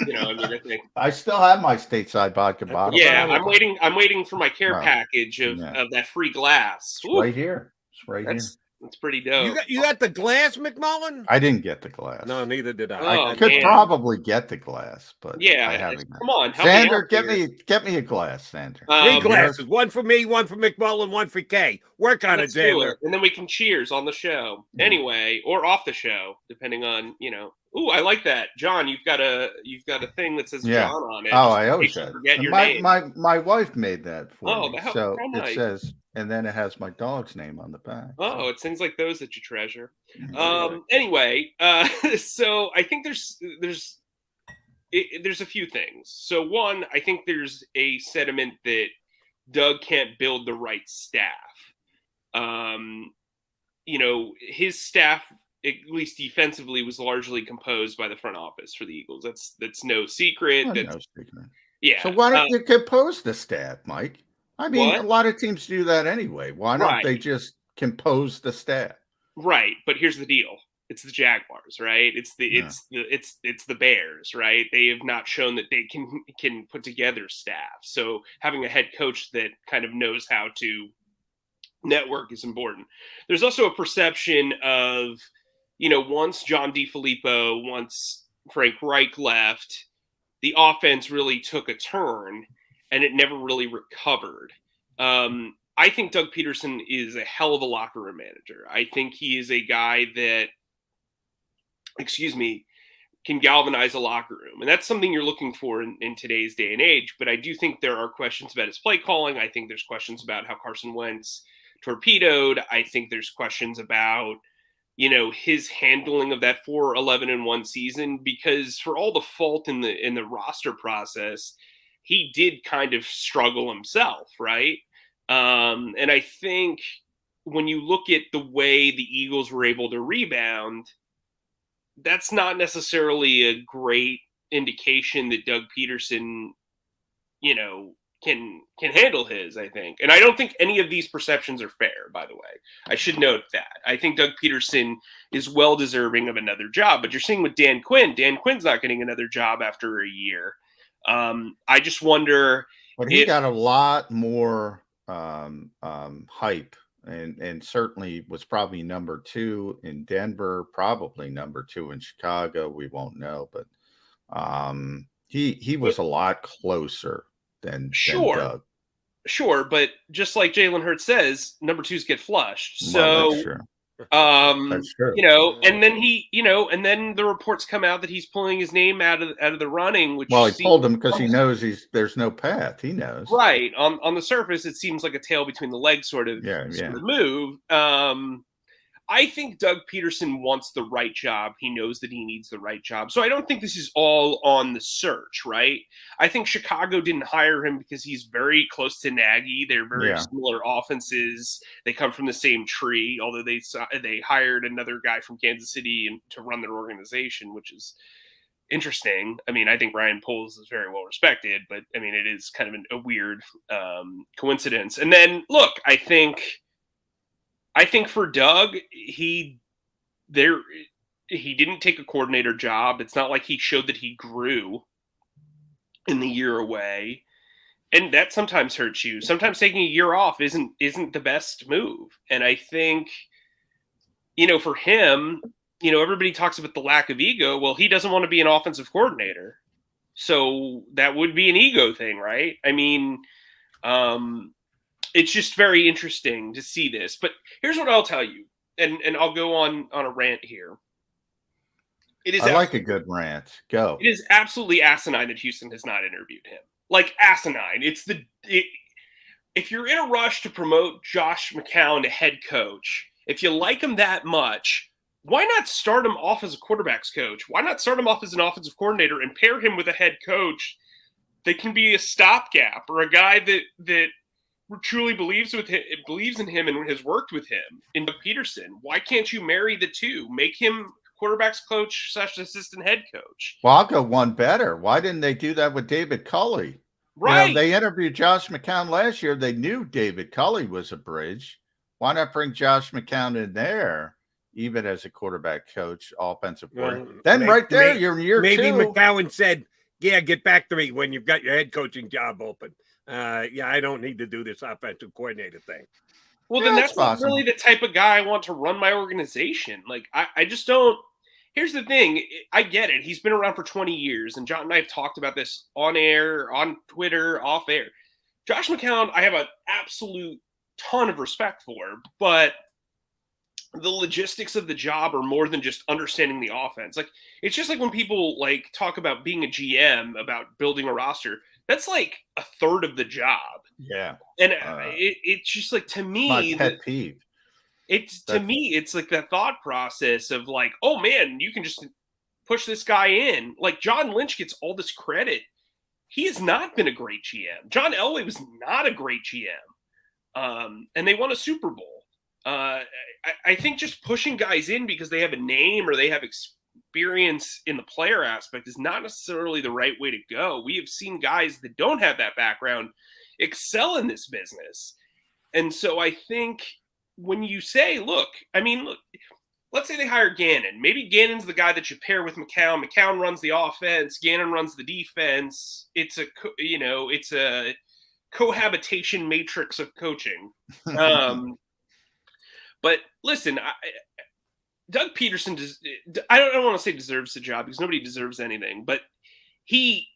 Speaker 10: you know. I mean, I think
Speaker 2: I still have my Stateside Vodka bottle.
Speaker 10: Yeah, I'm waiting for my care package of that free glass.
Speaker 2: It's right here. It's right here.
Speaker 10: That's pretty dope.
Speaker 1: You got the glass, McMullen?
Speaker 2: I didn't get the glass.
Speaker 1: No, neither did I.
Speaker 2: I could probably get the glass, but
Speaker 10: yeah,
Speaker 2: I haven't.
Speaker 10: Come on,
Speaker 2: Sander, get me a glass, Sander.
Speaker 1: 3 glasses, one for me, one for McMullen, one for Kaye. Work on it, Sander.
Speaker 10: And then we can cheers on the show anyway, or off the show, depending on, you know. Ooh, I like that, John. You've got a thing that says John on it.
Speaker 2: Oh, I always
Speaker 10: forget your
Speaker 2: name. My wife made that for me.
Speaker 10: How
Speaker 2: so it says, and then it has my dog's name on the back.
Speaker 10: Oh, it's things like those that you treasure. Anyway, so I think there's a few things. So one, I think there's a sentiment that Doug can't build the right staff. You know, his staff, at least defensively, was largely composed by the front office for the Eagles. That's no secret.
Speaker 2: No secret.
Speaker 10: Yeah.
Speaker 2: So why don't you compose the staff, Mike? I mean, a lot of teams do that anyway. Why don't they just compose the staff?
Speaker 10: Right, but here's the deal: it's the Jaguars, right? It's the Bears, right? They have not shown that they can put together staff. So having a head coach that kind of knows how to network is important. There's also a perception of, you know, once John DeFilippo, once Frank Reich left, the offense really took a turn and it never really recovered. I think Doug Pederson is a hell of a locker room manager. I think he is a guy that, can galvanize a locker room. And that's something you're looking for in today's day and age. But I do think there are questions about his play calling. I think there's questions about how Carson Wentz torpedoed. I think there's questions about, his handling of that 4-11-1 season, because for all the fault in the roster process, he did kind of struggle himself, right? And I think when you look at the way the Eagles were able to rebound, that's not necessarily a great indication that Doug Pederson, can handle his, I think. And I don't think any of these perceptions are fair, by the way. I should note that. I think Doug Pederson is well deserving of another job, but you're seeing with Dan Quinn's not getting another job after a year. I just wonder.
Speaker 2: But he got a lot more hype, and certainly was probably number 2 in Denver, probably number 2 in Chicago. We won't know, but he was a lot closer than Doug.
Speaker 10: Sure, but just like Jalen Hurts says, number 2s get flushed.
Speaker 2: Well,
Speaker 10: so
Speaker 2: that's true.
Speaker 10: That's true. And then and then the reports come out that he's pulling his name out of the running, which
Speaker 2: he told them because he knows there's no path. He knows.
Speaker 10: Right. On the surface, it seems like a tail between the legs sort of move. I think Doug Pederson wants the right job. He knows that he needs the right job. So I don't think this is all on the search, right? I think Chicago didn't hire him because he's very close to Nagy. They're very similar offenses. They come from the same tree, although they hired another guy from Kansas City to run their organization, which is interesting. I mean, I think Ryan Poles is very well respected, but I mean, it is kind of a weird coincidence. And then, look, I think for Doug, he didn't take a coordinator job. It's not like he showed that he grew in the year away. And that sometimes hurts you. Sometimes taking a year off isn't the best move. And I think, for him, everybody talks about the lack of ego. Well, he doesn't want to be an offensive coordinator. So that would be an ego thing, right? I mean, it's just very interesting to see this. But here's what I'll tell you, and I'll go on a rant here.
Speaker 2: I like a good rant. Go.
Speaker 10: It is absolutely asinine that Houston has not interviewed him. Like, asinine. If you're in a rush to promote Josh McCown to head coach, if you like him that much, why not start him off as a quarterback's coach? Why not start him off as an offensive coordinator and pair him with a head coach that can be a stopgap, or a guy that truly believes in him and has worked with him in Doug Pederson? Why can't you marry the two? Make him quarterback's coach / assistant head coach.
Speaker 2: Well, I'll go one better. Why didn't they do that with David Culley?
Speaker 10: Right.
Speaker 2: They interviewed Josh McCown last year. They knew David Culley was a bridge. Why not bring Josh McCown in there, even as a quarterback coach, offensive coordinator? Then you're in year 2.
Speaker 1: Maybe McCown said, get back to me when you've got your head coaching job open. I don't need to do this offensive coordinator thing.
Speaker 10: Well, then that's not really the type of guy I want to run my organization. Like, I just don't. Here's the thing. I get it. He's been around for 20 years, and John and I have talked about this on air, on Twitter, off air. Josh McCown, I have an absolute ton of respect for, but the logistics of the job are more than just understanding the offense. Like, it's just like when people talk about being a GM, about building a roster. That's like a third of the job.
Speaker 2: Yeah.
Speaker 10: And it's just like, to me,
Speaker 2: my pet peeve.
Speaker 10: It's like that thought process of like, oh man, you can just push this guy in. Like, John Lynch gets all this credit. He has not been a great GM. John Elway was not a great GM. And they won a Super Bowl. I think just pushing guys in because they have a name or they have experience in the player aspect is not necessarily the right way to go. We have seen guys that don't have that background excel in this business. And so I think when you say, look, let's say they hire Gannon. Maybe Gannon's the guy that you pair with McCown. McCown runs the offense. Gannon runs the defense. It's a cohabitation matrix of coaching. But listen, Doug Pederson I don't want to say deserves the job because nobody deserves anything, but he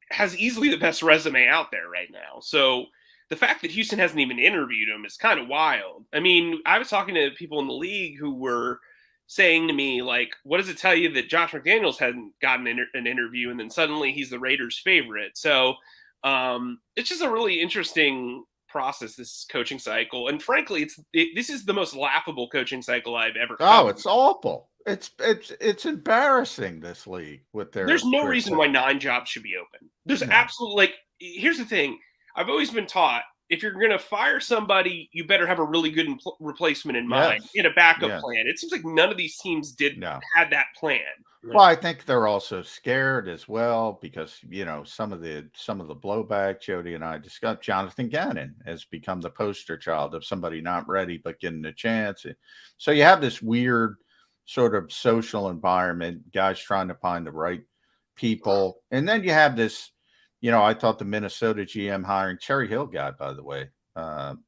Speaker 10: has easily the best resume out there right now. So the fact that Houston hasn't even interviewed him is kind of wild. I mean, I was talking to people in the league who were, saying to me, like, what does it tell you that Josh McDaniels hadn't gotten an interview and then suddenly he's the Raiders' favorite? So it's just a really interesting process, this coaching cycle. And frankly, this is the most laughable coaching cycle I've ever covered.
Speaker 2: It's awful. It's embarrassing, this league with their.
Speaker 10: There's no reason why 9 jobs should be open. There's absolutely, like, here's the thing. I've always been taught, if you're going to fire somebody, you better have a really good replacement in mind, in a backup plan. It seems like none of these teams had that plan.
Speaker 2: Well, I think they're also scared as well because, you know, some of the blowback Jody and I discussed. Jonathan Gannon has become the poster child of somebody not ready but getting a chance. So you have this weird sort of social environment, guys trying to find the right people. And then you have this, you know, I thought the Minnesota GM hiring Cherry Hill guy, by the way,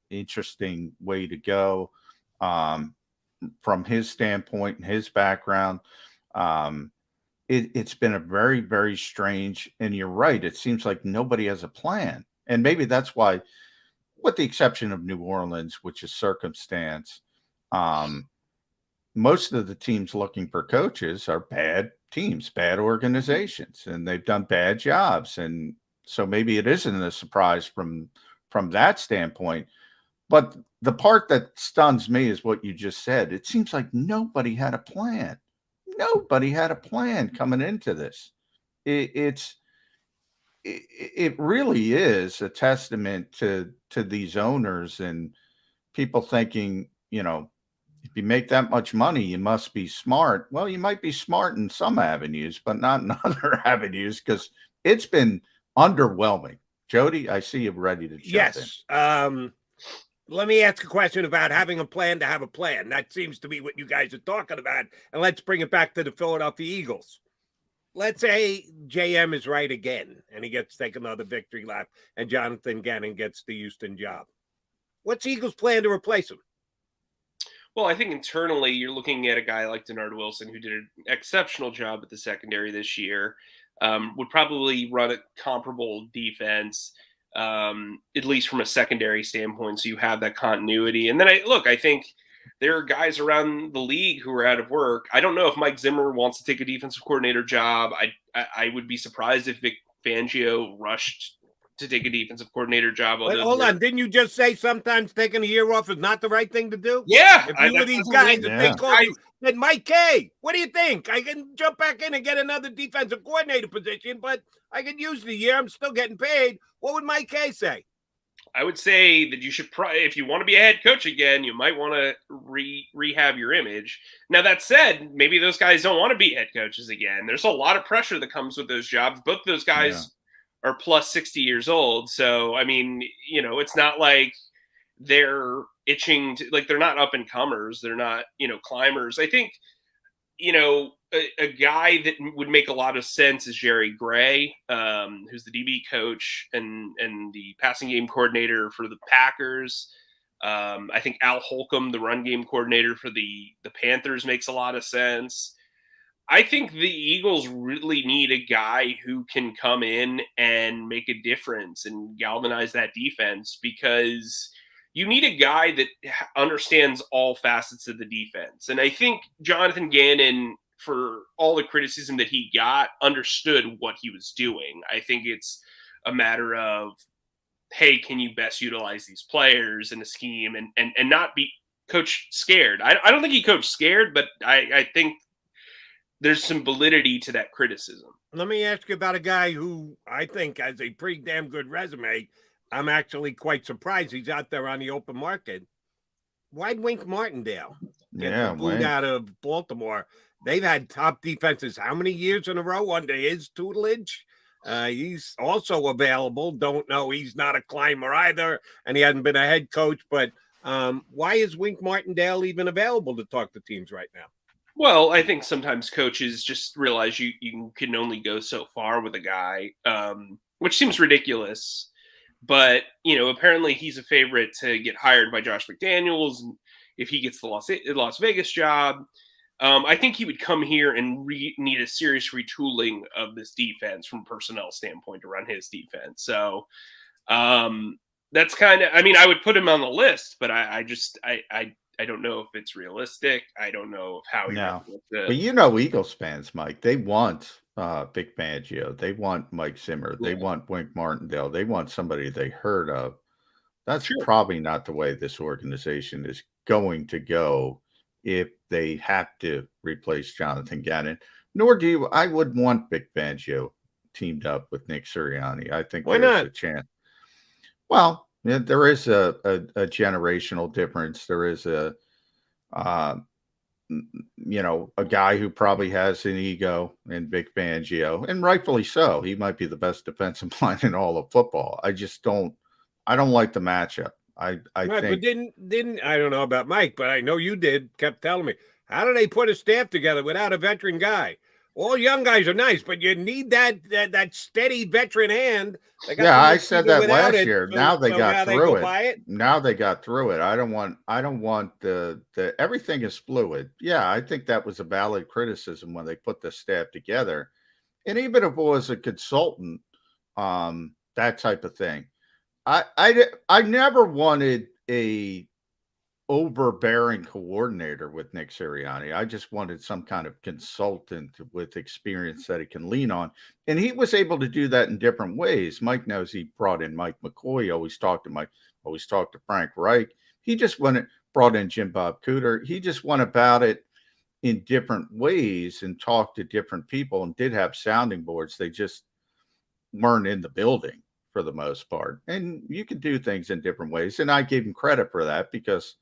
Speaker 2: interesting way to go from his standpoint and his background. It's been a very, very strange, and you're right. It seems like nobody has a plan. And maybe that's why, with the exception of New Orleans, which is circumstance, most of the teams looking for coaches are bad teams, bad organizations, and they've done bad jobs. And so maybe it isn't a surprise from that standpoint. But the part that stuns me is what you just said. It seems like nobody had a plan. Nobody had a plan coming into this. It really is a testament to these owners and people thinking, you know, if you make that much money, you must be smart. Well, you might be smart in some avenues, but not in other avenues, because it's been underwhelming. Jody, I see you ready to jump in.
Speaker 1: Let me ask a question about having a plan to have a plan. That seems to be what you guys are talking about. And let's bring it back to the Philadelphia Eagles. Let's say JM is right again, and he gets to take another victory lap, and Jonathan Gannon gets the Houston job. What's Eagles' plan to replace him?
Speaker 10: Well, I think internally you're looking at a guy like Denard Wilson, who did an exceptional job at the secondary this year, would probably run a comparable defense, at least from a secondary standpoint, so you have that continuity. And then I think there are guys around the league who are out of work. I don't know if Mike Zimmer wants to take a defensive coordinator job. I would be surprised if Vic Fangio rushed to take a defensive coordinator job.
Speaker 1: Wait, hold on. Didn't you just say sometimes taking a year off is not the right thing to do?
Speaker 10: Yeah.
Speaker 1: If you were these guys, if they called you, said, Mike Kaye, what do you think? I can jump back in and get another defensive coordinator position, but I could use the year. I'm still getting paid. What would Mike Kaye say?
Speaker 10: I would say that you should if you want to be a head coach again, you might want to rehab your image. Now, that said, maybe those guys don't want to be head coaches again. There's a lot of pressure that comes with those jobs. Both of those guys are plus 60 years old. So, I mean, you know, it's not like they're itching to, like, they're not up and comers. They're not, you know, climbers. I think, you know, a guy that would make a lot of sense is Jerry Gray, who's the DB coach and the passing game coordinator for the Packers. I think Al Holcomb, the run game coordinator for the Panthers, makes a lot of sense. I think the Eagles really need a guy who can come in and make a difference and galvanize that defense, because you need a guy that understands all facets of the defense. And I think Jonathan Gannon, for all the criticism that he got, understood what he was doing. I think it's a matter of, hey, can you best utilize these players in a scheme and not be coach scared? I don't think he coached scared, but I think there's some validity to that criticism.
Speaker 1: Let me ask you about a guy who I think has a pretty damn good resume. I'm actually quite surprised he's out there on the open market. Why'd Wink Martindale get booed out of Baltimore? They've had top defenses how many years in a row under his tutelage? He's also available. Don't know. He's not a climber either, and he hasn't been a head coach. But why is Wink Martindale even available to talk to teams right now?
Speaker 10: Well, I think sometimes coaches just realize you can only go so far with a guy, which seems ridiculous. But, you know, apparently he's a favorite to get hired by Josh McDaniels if he gets the Las Vegas job. I think he would come here and need a serious retooling of this defense from a personnel standpoint to run his defense. So that's kind of, I mean, I would put him on the list, but I don't know if it's realistic. I don't know how he
Speaker 2: No.
Speaker 10: wants to.
Speaker 2: But you know, Eagles fans, Mike, they want Big Fangio. They want Mike Zimmer. They want Wink Martindale. They want somebody they heard of. That's probably not the way this organization is going to go if they have to replace Jonathan Gannon. Nor do you. I would want Big Fangio teamed up with Nick Sirianni. I think there's a chance. Well, there is a generational difference. There is a guy who probably has an ego in Big Fangio, and rightfully so. He might be the best defensive line in all of football. I don't like the matchup. I
Speaker 1: Right,
Speaker 2: think.
Speaker 1: but didn't I don't know about Mike, but I know you kept telling me. How do they put a staff together without a veteran guy? All young guys are nice, but you need that steady veteran hand.
Speaker 2: Yeah, I said that last year.
Speaker 1: So,
Speaker 2: now they got through
Speaker 1: it.
Speaker 2: Now they got through it. I don't want the everything is fluid. Yeah, I think that was a valid criticism when they put the staff together. And even if it was a consultant, that type of thing. I never wanted a overbearing coordinator with Nick Sirianni. I just wanted some kind of consultant with experience that he can lean on. And he was able to do that in different ways. Mike knows he brought in Mike McCoy, always talked to Frank Reich. He just brought in Jim Bob Cooter. He just went about it in different ways and talked to different people and did have sounding boards. They just weren't in the building for the most part. And you can do things in different ways. And I gave him credit for that because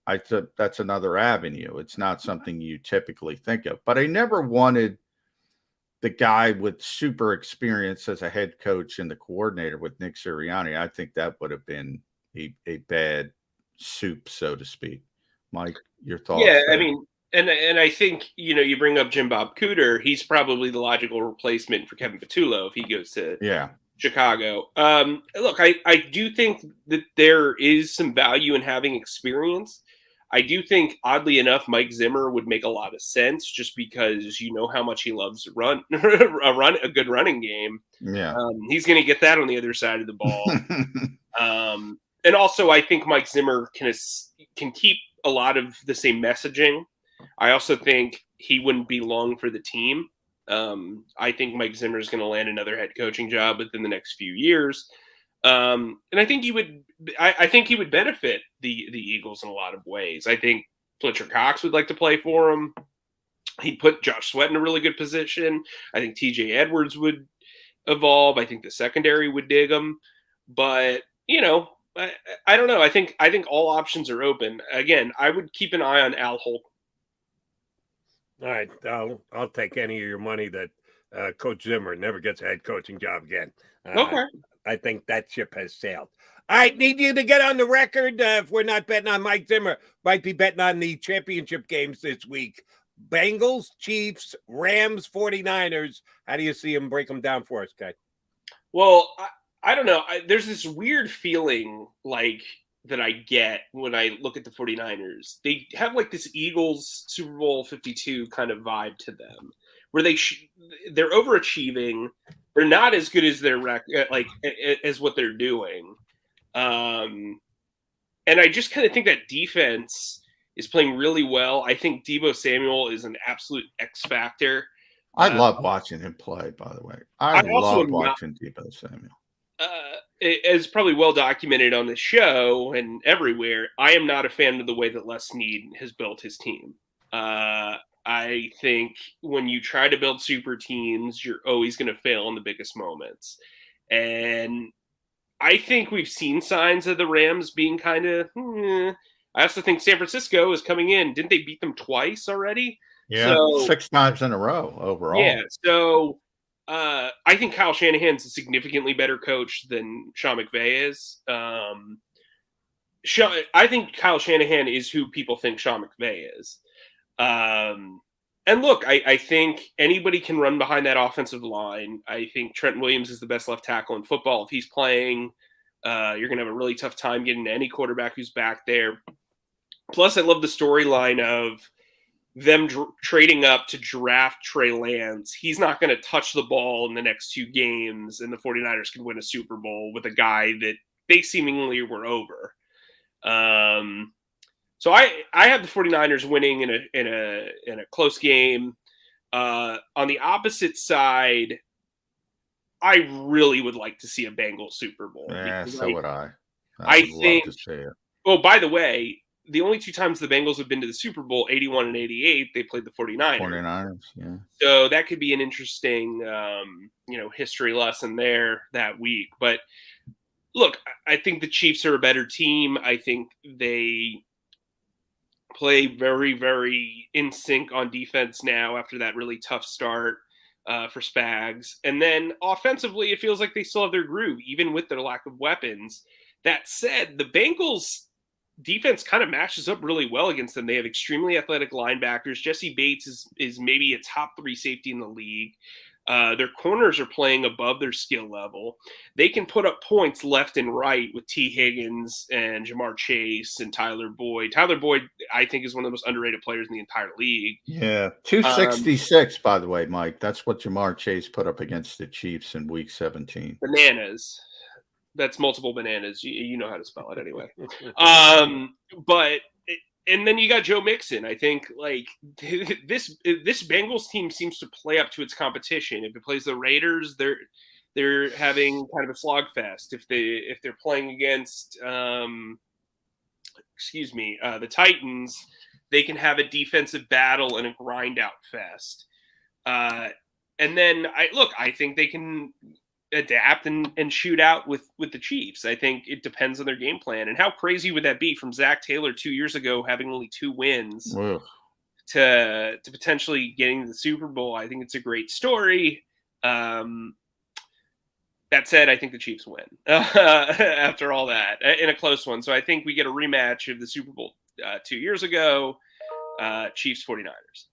Speaker 2: I thought that's another avenue. It's not something you typically think of. But I never wanted the guy with super experience as a head coach and the coordinator with Nick Sirianni. I think that would have been a bad soup, so to speak. Mike, your thoughts?
Speaker 10: Yeah, I mean, and I think, you bring up Jim Bob Cooter. He's probably the logical replacement for Kevin Patullo if he goes to Chicago. Look, I do think that there is some value in having experience. I do think, oddly enough, Mike Zimmer would make a lot of sense just because you know how much he loves to run a good running game.
Speaker 2: Yeah,
Speaker 10: he's going to get that on the other side of the ball. And also, I think Mike Zimmer can keep a lot of the same messaging. I also think he wouldn't be long for the team. I think Mike Zimmer is going to land another head coaching job within the next few years. And I think he would. I think he would benefit the Eagles in a lot of ways. I think Fletcher Cox would like to play for him. He'd put Josh Sweat in a really good position. I think T.J. Edwards would evolve. I think the secondary would dig him. But I don't know. I think all options are open. Again, I would keep an eye on Al Holcomb.
Speaker 1: All right, I'll take any of your money that Coach Zimmer never gets a head coaching job again.
Speaker 10: Okay.
Speaker 1: I think that ship has sailed. All right, need you to get on the record. If we're not betting on Mike Zimmer, might be betting on the championship games this week. Bengals, Chiefs, Rams, 49ers. How do you see them? Break them down for us, Kaye.
Speaker 10: Well, I don't know. There's this weird feeling that I get when I look at the 49ers. They have this Eagles Super Bowl 52 kind of vibe to them, where they're overachieving. They're not as good as their as what they're doing. And I just kind of think that defense is playing really well. I think Deebo Samuel is an absolute X factor.
Speaker 2: I love watching him play, by the way. I love watching Deebo Samuel.
Speaker 10: As probably well documented on the show and everywhere, I am not a fan of the way that Les Snead has built his team. I think when you try to build super teams, you're always going to fail in the biggest moments. And I think we've seen signs of the Rams being kind of, I also think San Francisco is coming in. Didn't they beat them twice already?
Speaker 2: Yeah, 6 times in a row overall.
Speaker 10: Yeah, so I think Kyle Shanahan's a significantly better coach than Sean McVay is. I think Kyle Shanahan is who people think Sean McVay is. And look, I think anybody can run behind that offensive line. I think Trent Williams is the best left tackle in football. If he's playing, you're going to have a really tough time getting any quarterback who's back there. Plus, I love the storyline of them trading up to draft Trey Lance. He's not going to touch the ball in the next 2 games, and the 49ers can win a Super Bowl with a guy that they seemingly were over. So I have the 49ers winning in a close game. On the opposite side, I really would like to see a Bengals Super Bowl.
Speaker 2: Yeah, so would I.
Speaker 10: I
Speaker 2: would
Speaker 10: think.
Speaker 2: love to see it.
Speaker 10: Oh, by the way, the only 2 times the Bengals have been to the Super Bowl, 81 and 88, they played the 49ers.
Speaker 2: 49ers, yeah.
Speaker 10: So that could be an interesting, history lesson there that week. But look, I think the Chiefs are a better team. I think they play very, very in sync on defense now after that really tough start for Spags. And then offensively, it feels like they still have their groove, even with their lack of weapons. That said, the Bengals defense kind of matches up really well against them. They have extremely athletic linebackers. Jesse Bates is maybe a top 3 safety in the league. Their corners are playing above their skill level. They can put up points left and right with T. Higgins and Jamar Chase and Tyler Boyd. Tyler Boyd, I think, is one of the most underrated players in the entire league.
Speaker 2: Yeah, 266, by the way, Mike. That's what Jamar Chase put up against the Chiefs in Week 17.
Speaker 10: Bananas. That's multiple bananas. You know how to spell it anyway. And then you got Joe Mixon. I think like this Bengals team seems to play up to its competition. If it plays the Raiders, they're having kind of a slogfest. If they're playing against the Titans, they can have a defensive battle and a grind out fest. And then I think they can adapt and shoot out with the Chiefs. I think it depends on their game plan. And how crazy would that be from Zach Taylor 2 years ago having only 2 wins to potentially getting to the Super Bowl? I think it's a great story. That said, I think the Chiefs win after all that in a close one. So I think we get a rematch of the Super Bowl 2 years ago, Chiefs 49ers.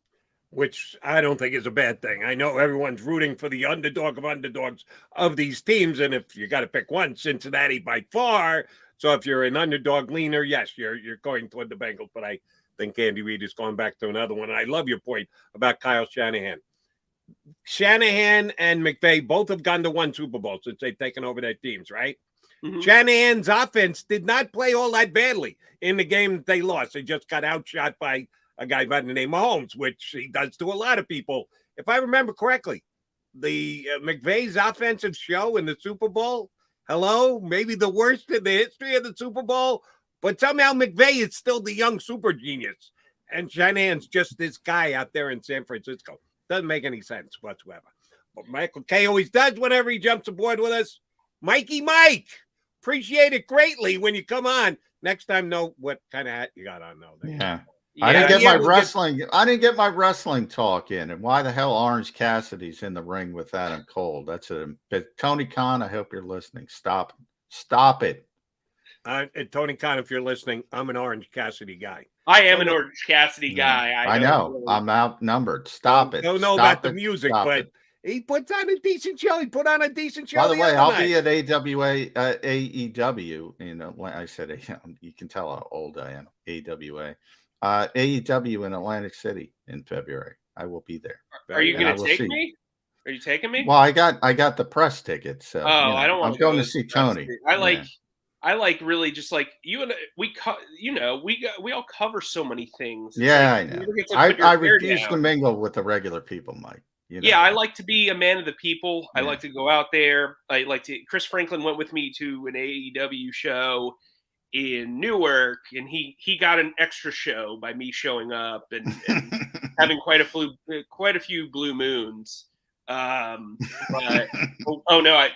Speaker 1: Which I don't think is a bad thing. I know everyone's rooting for the underdog of underdogs of these teams, and if you got to pick one, Cincinnati by far. So if you're an underdog leaner, yes, you're going toward the Bengals. But I think Andy Reid is going back to another one. And I love your point about Kyle Shanahan. Shanahan and McVay both have gone to 1 Super Bowl since they've taken over their teams, right? Mm-hmm. Shanahan's offense did not play all that badly in the game that they lost. They just got outshot by a guy by the name of Mahomes, which he does to a lot of people. If I remember correctly, the McVay's offensive show in the Super Bowl, maybe the worst in the history of the Super Bowl, but somehow McVay is still the young super genius, and Shanahan's just this guy out there in San Francisco. Doesn't make any sense whatsoever. But Michael Kaye always does whenever he jumps aboard with us. Mikey Mike, appreciate it greatly when you come on. Next time, know what kind of hat you got on, though.
Speaker 2: Yeah. I didn't get my wrestling. I didn't get my wrestling talk in, and why the hell Orange Cassidy's in the ring with Adam Cole? That's a Tony Khan. I hope you're listening. Stop it.
Speaker 1: And Tony Khan, if you're listening, I'm an Orange Cassidy guy.
Speaker 10: I am an Orange Cassidy guy.
Speaker 2: I know. Really, I'm outnumbered. Stop it.
Speaker 1: Don't know about the music, but he puts on a decent show. He put on a decent show.
Speaker 2: By the way, I'll be at AEW. You know, when I said you can tell how old I am. AWA. AEW in Atlantic City in February. I will be there.
Speaker 10: Are you going to take me? Are you taking me?
Speaker 2: Well, I got the press ticket, so
Speaker 10: I don't want.
Speaker 2: I'm going to see Tony.
Speaker 10: I like really just like you and we all cover so many things.
Speaker 2: It's I know. I refuse to mingle with the regular people, Mike.
Speaker 10: Yeah, I like to be a man of the people. I like to go out there. I like to. Chris Franklin went with me to an AEW show in Newark, and he got an extra show by me showing up and having quite a few blue moons. But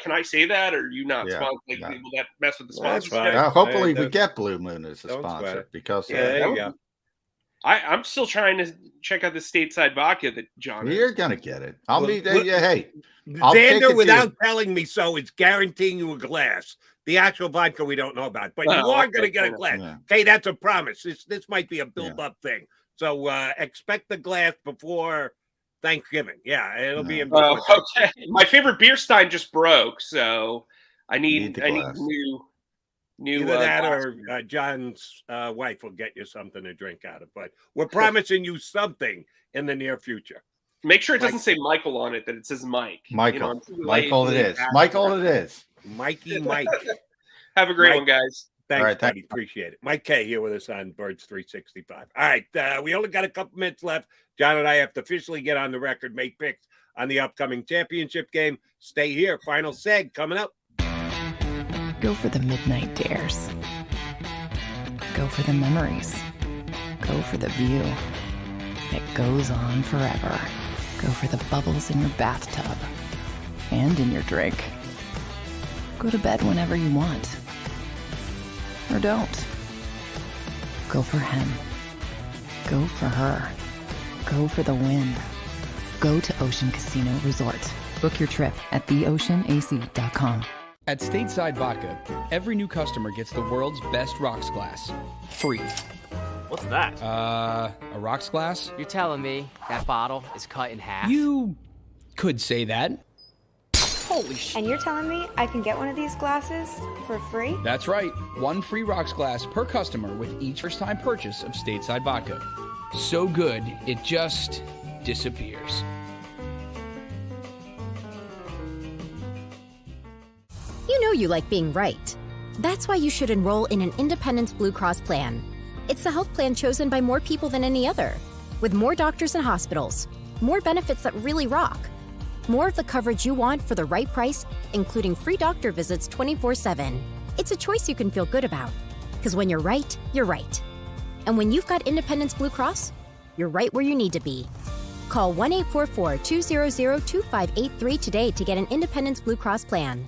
Speaker 10: can I say that, or are you not sponsored? Will that mess with the sponsorship?
Speaker 2: Hopefully we get Blue Moon as a sponsor because
Speaker 1: there you go.
Speaker 10: I'm still trying to check out the stateside vodka that John.
Speaker 2: You're gonna get it. I'll be there. Hey,
Speaker 1: Xander, without telling me so, it's guaranteeing you a glass. The actual vodka we don't know about, but you are going to get a glass. Yeah. Okay, that's a promise. This might be a build-up thing. So expect the glass before Thanksgiving. Yeah, it'll be.
Speaker 10: Okay. My favorite beer stein just broke, so I need new.
Speaker 1: Either that or John's wife will get you something to drink out of. But we're promising you something in the near future.
Speaker 10: Make sure it doesn't say Michael on it; that it says Mike.
Speaker 2: Michael it is. Michael it is.
Speaker 1: Mikey Mike.
Speaker 10: Have a great one, guys.
Speaker 1: Thanks,
Speaker 2: All right,
Speaker 1: buddy. Appreciate it. Mike Kaye here with us on Birds 365. All right, we only got a couple minutes left. John and I have to officially get on the record, make picks on the upcoming championship game. Stay here. Final seg coming up.
Speaker 3: Go for the midnight dares. Go for the memories. Go for the view that goes on forever. Go for the bubbles in your bathtub and in your drink. Go to bed whenever you want. Or don't. Go for him. Go for her. Go for the win. Go to Ocean Casino Resort. Book your trip at theoceanac.com.
Speaker 4: At Stateside Vodka, every new customer gets the world's best rocks glass. Free.
Speaker 5: What's that?
Speaker 4: A rocks glass?
Speaker 5: You're telling me that bottle is cut in half?
Speaker 4: You could say that. Holy shit.
Speaker 6: And you're telling me I can get one of these glasses for free?
Speaker 4: That's right. One free rocks glass per customer with each first-time purchase of Stateside Vodka. So good, it just disappears.
Speaker 7: You know you like being right. That's why you should enroll in an Independence Blue Cross plan. It's the health plan chosen by more people than any other, with more doctors and hospitals, more benefits that really rock, more of the coverage you want for the right price, including free doctor visits 24/7. It's a choice you can feel good about, because when you're right, you're right. And when you've got Independence Blue Cross, you're right where you need to be. Call 1-844-200-2583 today to get an Independence Blue Cross plan.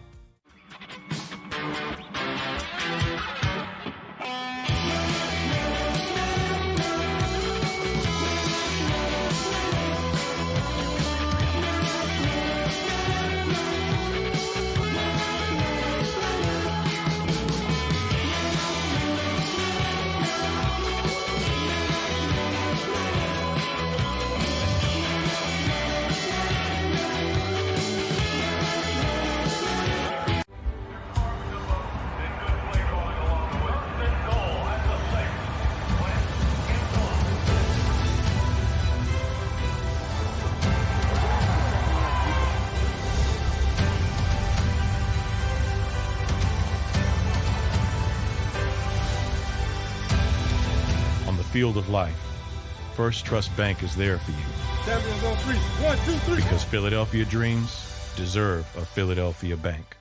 Speaker 8: Field of life, First Trust Bank is there for you.
Speaker 1: Champions on three. 1, 2, 3.
Speaker 8: Because Philadelphia dreams deserve a Philadelphia bank.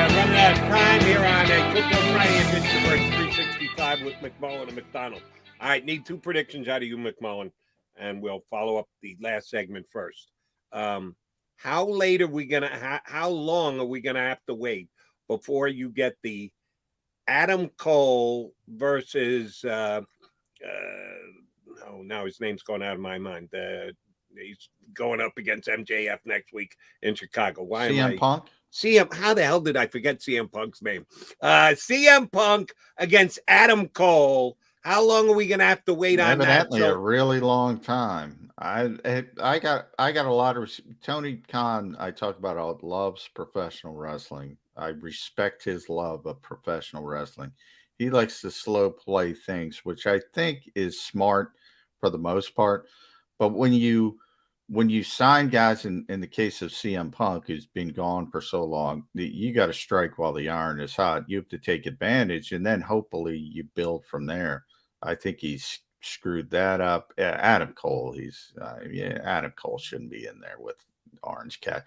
Speaker 1: Running out of time here on a Football Friday edition of Birds 365 with McMullen and McDonald. All right, need two predictions out of you, McMullen, and we'll follow up the last segment first. How late are we gonna? How long are we gonna have to wait before you get the Adam Cole versus? Oh, now his name's going out of my mind. He's going up against MJF next week in Chicago. Why
Speaker 2: CM Punk?
Speaker 1: CM, how the hell did I forget CM Punk's name? CM Punk against Adam Cole. How long are we going to have to wait on that?
Speaker 2: Evidently, a really long time. I got a lot of Tony Khan. I talk about loves professional wrestling. I respect his love of professional wrestling. He likes to slow play things, which I think is smart for the most part. But when you sign guys, in the case of CM Punk, who's been gone for so long, you got to strike while the iron is hot. You have to take advantage, and then hopefully you build from there. I think he's screwed that up. Adam Cole, Adam Cole shouldn't be in there with Orange Cat.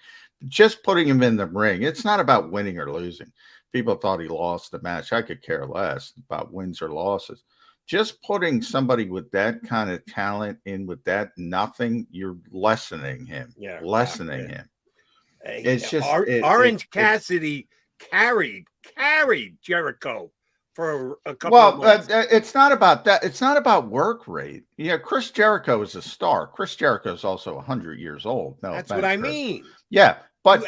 Speaker 2: Just putting him in the ring, it's not about winning or losing. People thought he lost the match. I could care less about wins or losses. Just putting somebody with that kind of talent in with that nothing, you're lessening him.
Speaker 1: Yeah,
Speaker 2: lessening him. It's just
Speaker 1: Orange Cassidy carried Jericho for a couple of months.
Speaker 2: It's not about that. It's not about work rate. Yeah, Chris Jericho is a star. Chris Jericho is also 100 years old. No,
Speaker 1: that's what I mean.
Speaker 2: Yeah, but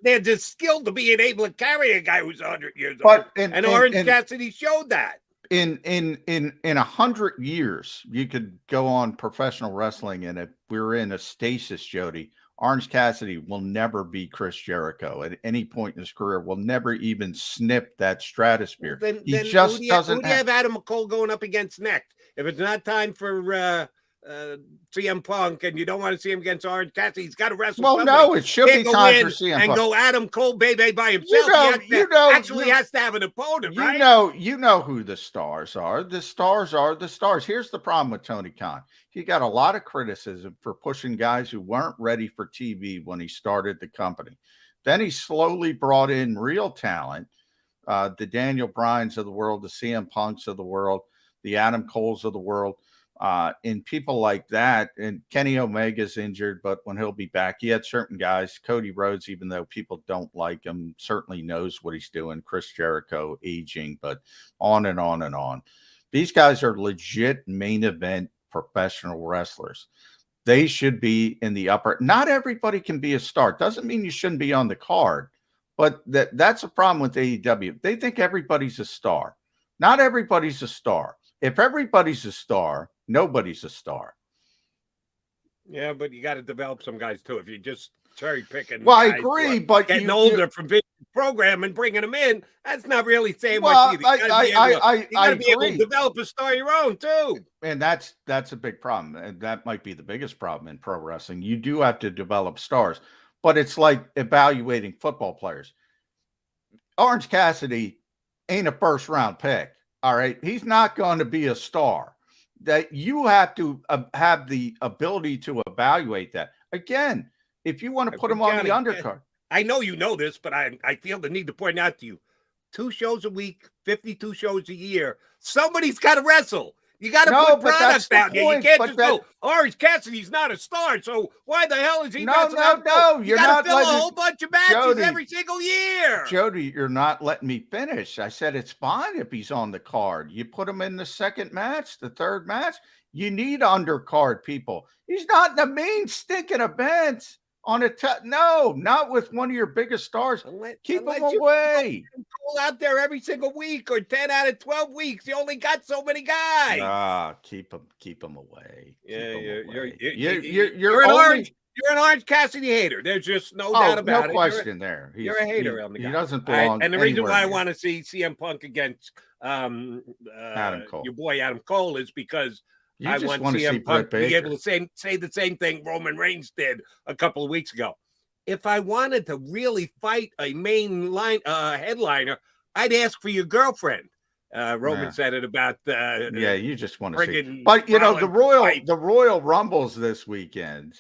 Speaker 1: they're just skilled to being able to carry a guy who's 100 years old. And Orange Cassidy showed that.
Speaker 2: in 100 years, you could go on professional wrestling, and if we're in a stasis, Jody, Orange Cassidy will never be Chris Jericho at any point in his career. Will never even snip that stratosphere.
Speaker 1: Then
Speaker 2: He just doesn't.
Speaker 1: Who do you have Adam McColl going up against next? If it's not time for CM Punk, and you don't want to see him against Orange Cassidy, he's got to wrestle.
Speaker 2: Well,
Speaker 1: somebody.
Speaker 2: no, it should be time for CM Punk.
Speaker 1: And go Adam Cole Bebe by himself. He has to have an opponent, right?
Speaker 2: You know who the stars are. The stars are the stars. Here's the problem with Tony Khan. He got a lot of criticism for pushing guys who weren't ready for TV when he started the company. Then he slowly brought in real talent, the Daniel Bryans of the world, the CM Punks of the world, the Adam Coles of the world. And people like that, and Kenny Omega's injured, but when he'll be back, he had certain guys. Cody Rhodes, even though people don't like him, certainly knows what he's doing. Chris Jericho aging, but on and on and on. These guys are legit main event professional wrestlers. They should be in the upper. Not everybody can be a star. Doesn't mean you shouldn't be on the card, but that's a problem with AEW. They think everybody's a star. Not everybody's a star. If everybody's a star, nobody's a star.
Speaker 1: Yeah, but you got to develop some guys too. If you're just cherry picking,
Speaker 2: well, I agree, but
Speaker 1: getting older from video program and bringing them in, that's not really saying much either. You got to be able to develop a star of your own too.
Speaker 2: And that's a big problem, and that might be the biggest problem in pro wrestling. You do have to develop stars, but it's like evaluating football players. Orange Cassidy ain't a first round pick. All right. He's not going to be a star. That you have to have the ability to evaluate that. Again, if you want to put him on the undercard.
Speaker 1: I know you know this, but I feel the need to point out to you. 2 shows a week, 52 shows a year. Somebody's got to wrestle. You got to put product out there. You can't just go, Orange Cassidy's not a star, so why the hell is he not?
Speaker 2: No.
Speaker 1: You got to fill a whole bunch of matches every single year.
Speaker 2: Jody, you're not letting me finish. I said it's fine if he's on the card. You put him in the second match, the third match. You need undercard people. He's not in the main stinking events. On no, not with one of your biggest stars. Keep him away.
Speaker 1: Pull out there every single week or 10 out of 12 weeks. You only got so many guys.
Speaker 2: Keep him away.
Speaker 1: You're an Orange Cassidy hater. There's just no doubt about it.
Speaker 2: No question there.
Speaker 1: You're a hater on the guy.
Speaker 2: He doesn't belong.
Speaker 1: And the reason why I want to see CM Punk against
Speaker 2: Adam Cole,
Speaker 1: your boy Adam Cole, is because I want
Speaker 2: CM
Speaker 1: Punk to be able to say the same thing Roman Reigns did a couple of weeks ago. If I wanted to really fight a main line headliner, I'd ask for your girlfriend. Roman said it about
Speaker 2: you just want to see. But the Royal Rumbles this weekend,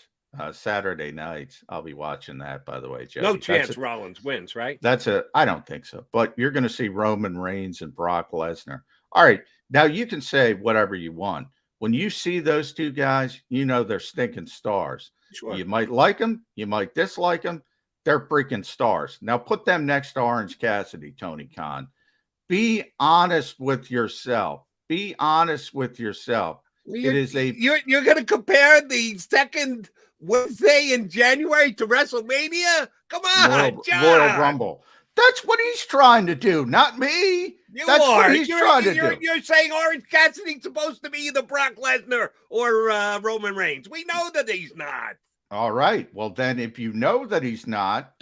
Speaker 2: Saturday nights. I'll be watching that, by the way, Jody.
Speaker 1: No chance Rollins wins, right?
Speaker 2: I don't think so. But you're going to see Roman Reigns and Brock Lesnar. All right, now you can say whatever you want. When you see those two guys, you know they're stinking stars.
Speaker 1: Sure.
Speaker 2: You might like them. You might dislike them. They're freaking stars. Now put them next to Orange Cassidy, Tony Khan. Be honest with yourself. Be honest with yourself.
Speaker 1: You're going to compare the second Wednesday in January to WrestleMania? Come on, John.
Speaker 2: Royal Rumble. That's what he's trying to do, not me. That's what he's trying to do.
Speaker 1: You're saying Orange Cassidy's supposed to be either Brock Lesnar or Roman Reigns. We know that he's not.
Speaker 2: All right. Well, then if you know that he's not,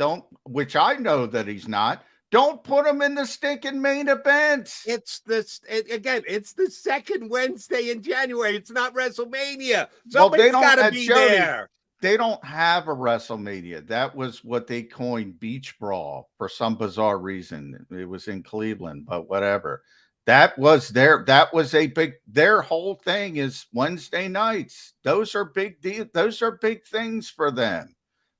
Speaker 2: which I know that he's not, don't put him in the stinking main events.
Speaker 1: It's the second Wednesday in January. It's not WrestleMania. Somebody's got to be there.
Speaker 2: They don't have a WrestleMania. That was what they coined Beach Brawl for some bizarre reason. It was in Cleveland, but whatever. Their whole thing is Wednesday nights. Those are big deals. Those are big things for them.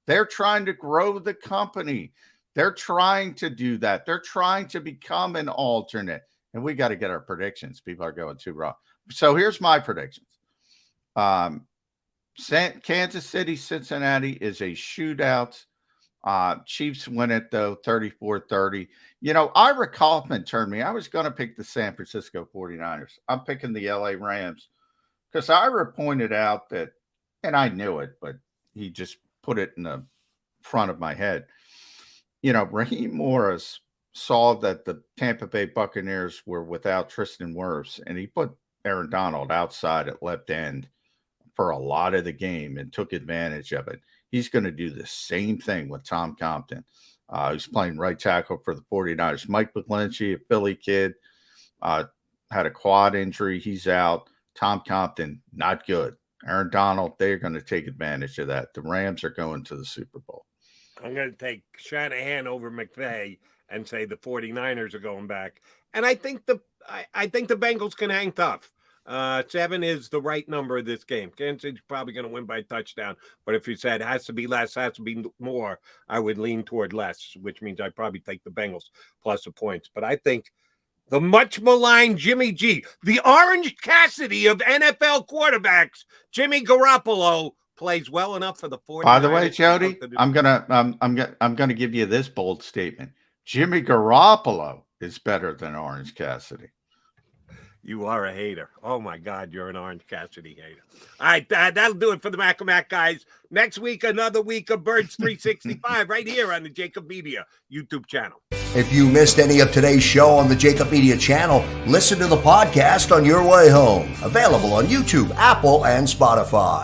Speaker 2: They're trying to grow the company. They're trying to do that. They're trying to become an alternate. And we got to get our predictions. People are going too wrong. So here's my predictions. Kansas City, Cincinnati is a shootout. Chiefs win it, though, 34-30. Ira Kaufman turned me. I was going to pick the San Francisco 49ers. I'm picking the LA Rams because Ira pointed out that, and I knew it, but he just put it in the front of my head. Raheem Morris saw that the Tampa Bay Buccaneers were without Tristan Wirfs, and he put Aaron Donald outside at left end for a lot of the game and took advantage of it. He's going to do the same thing with Tom Compton. He's playing right tackle for the 49ers. Mike McGlinchey, a Philly kid, had a quad injury. He's out. Tom Compton, not good. Aaron Donald, they're going to take advantage of that. The Rams are going to the Super Bowl.
Speaker 1: I'm going to take Shanahan over McVay and say the 49ers are going back. And I think the Bengals can hang tough. 7 is the right number of this game. Kansas City's probably going to win by a touchdown. But if you said has to be less, has to be more, I would lean toward less, which means I'd probably take the Bengals plus the points. But I think the much maligned Jimmy G, the Orange Cassidy of NFL quarterbacks, Jimmy Garoppolo, plays well enough for the 49ers.
Speaker 2: By the way, Jody, I'm gonna give you this bold statement. Jimmy Garoppolo is better than Orange Cassidy.
Speaker 1: You are a hater. Oh, my God, you're an Orange Cassidy hater. All right, that'll do it for the Mac and Mac guys. Next week, another week of Birds 365 right here on the JAKIB Media YouTube channel.
Speaker 11: If you missed any of today's show on the JAKIB Media channel, listen to the podcast on your way home. Available on YouTube, Apple, and Spotify.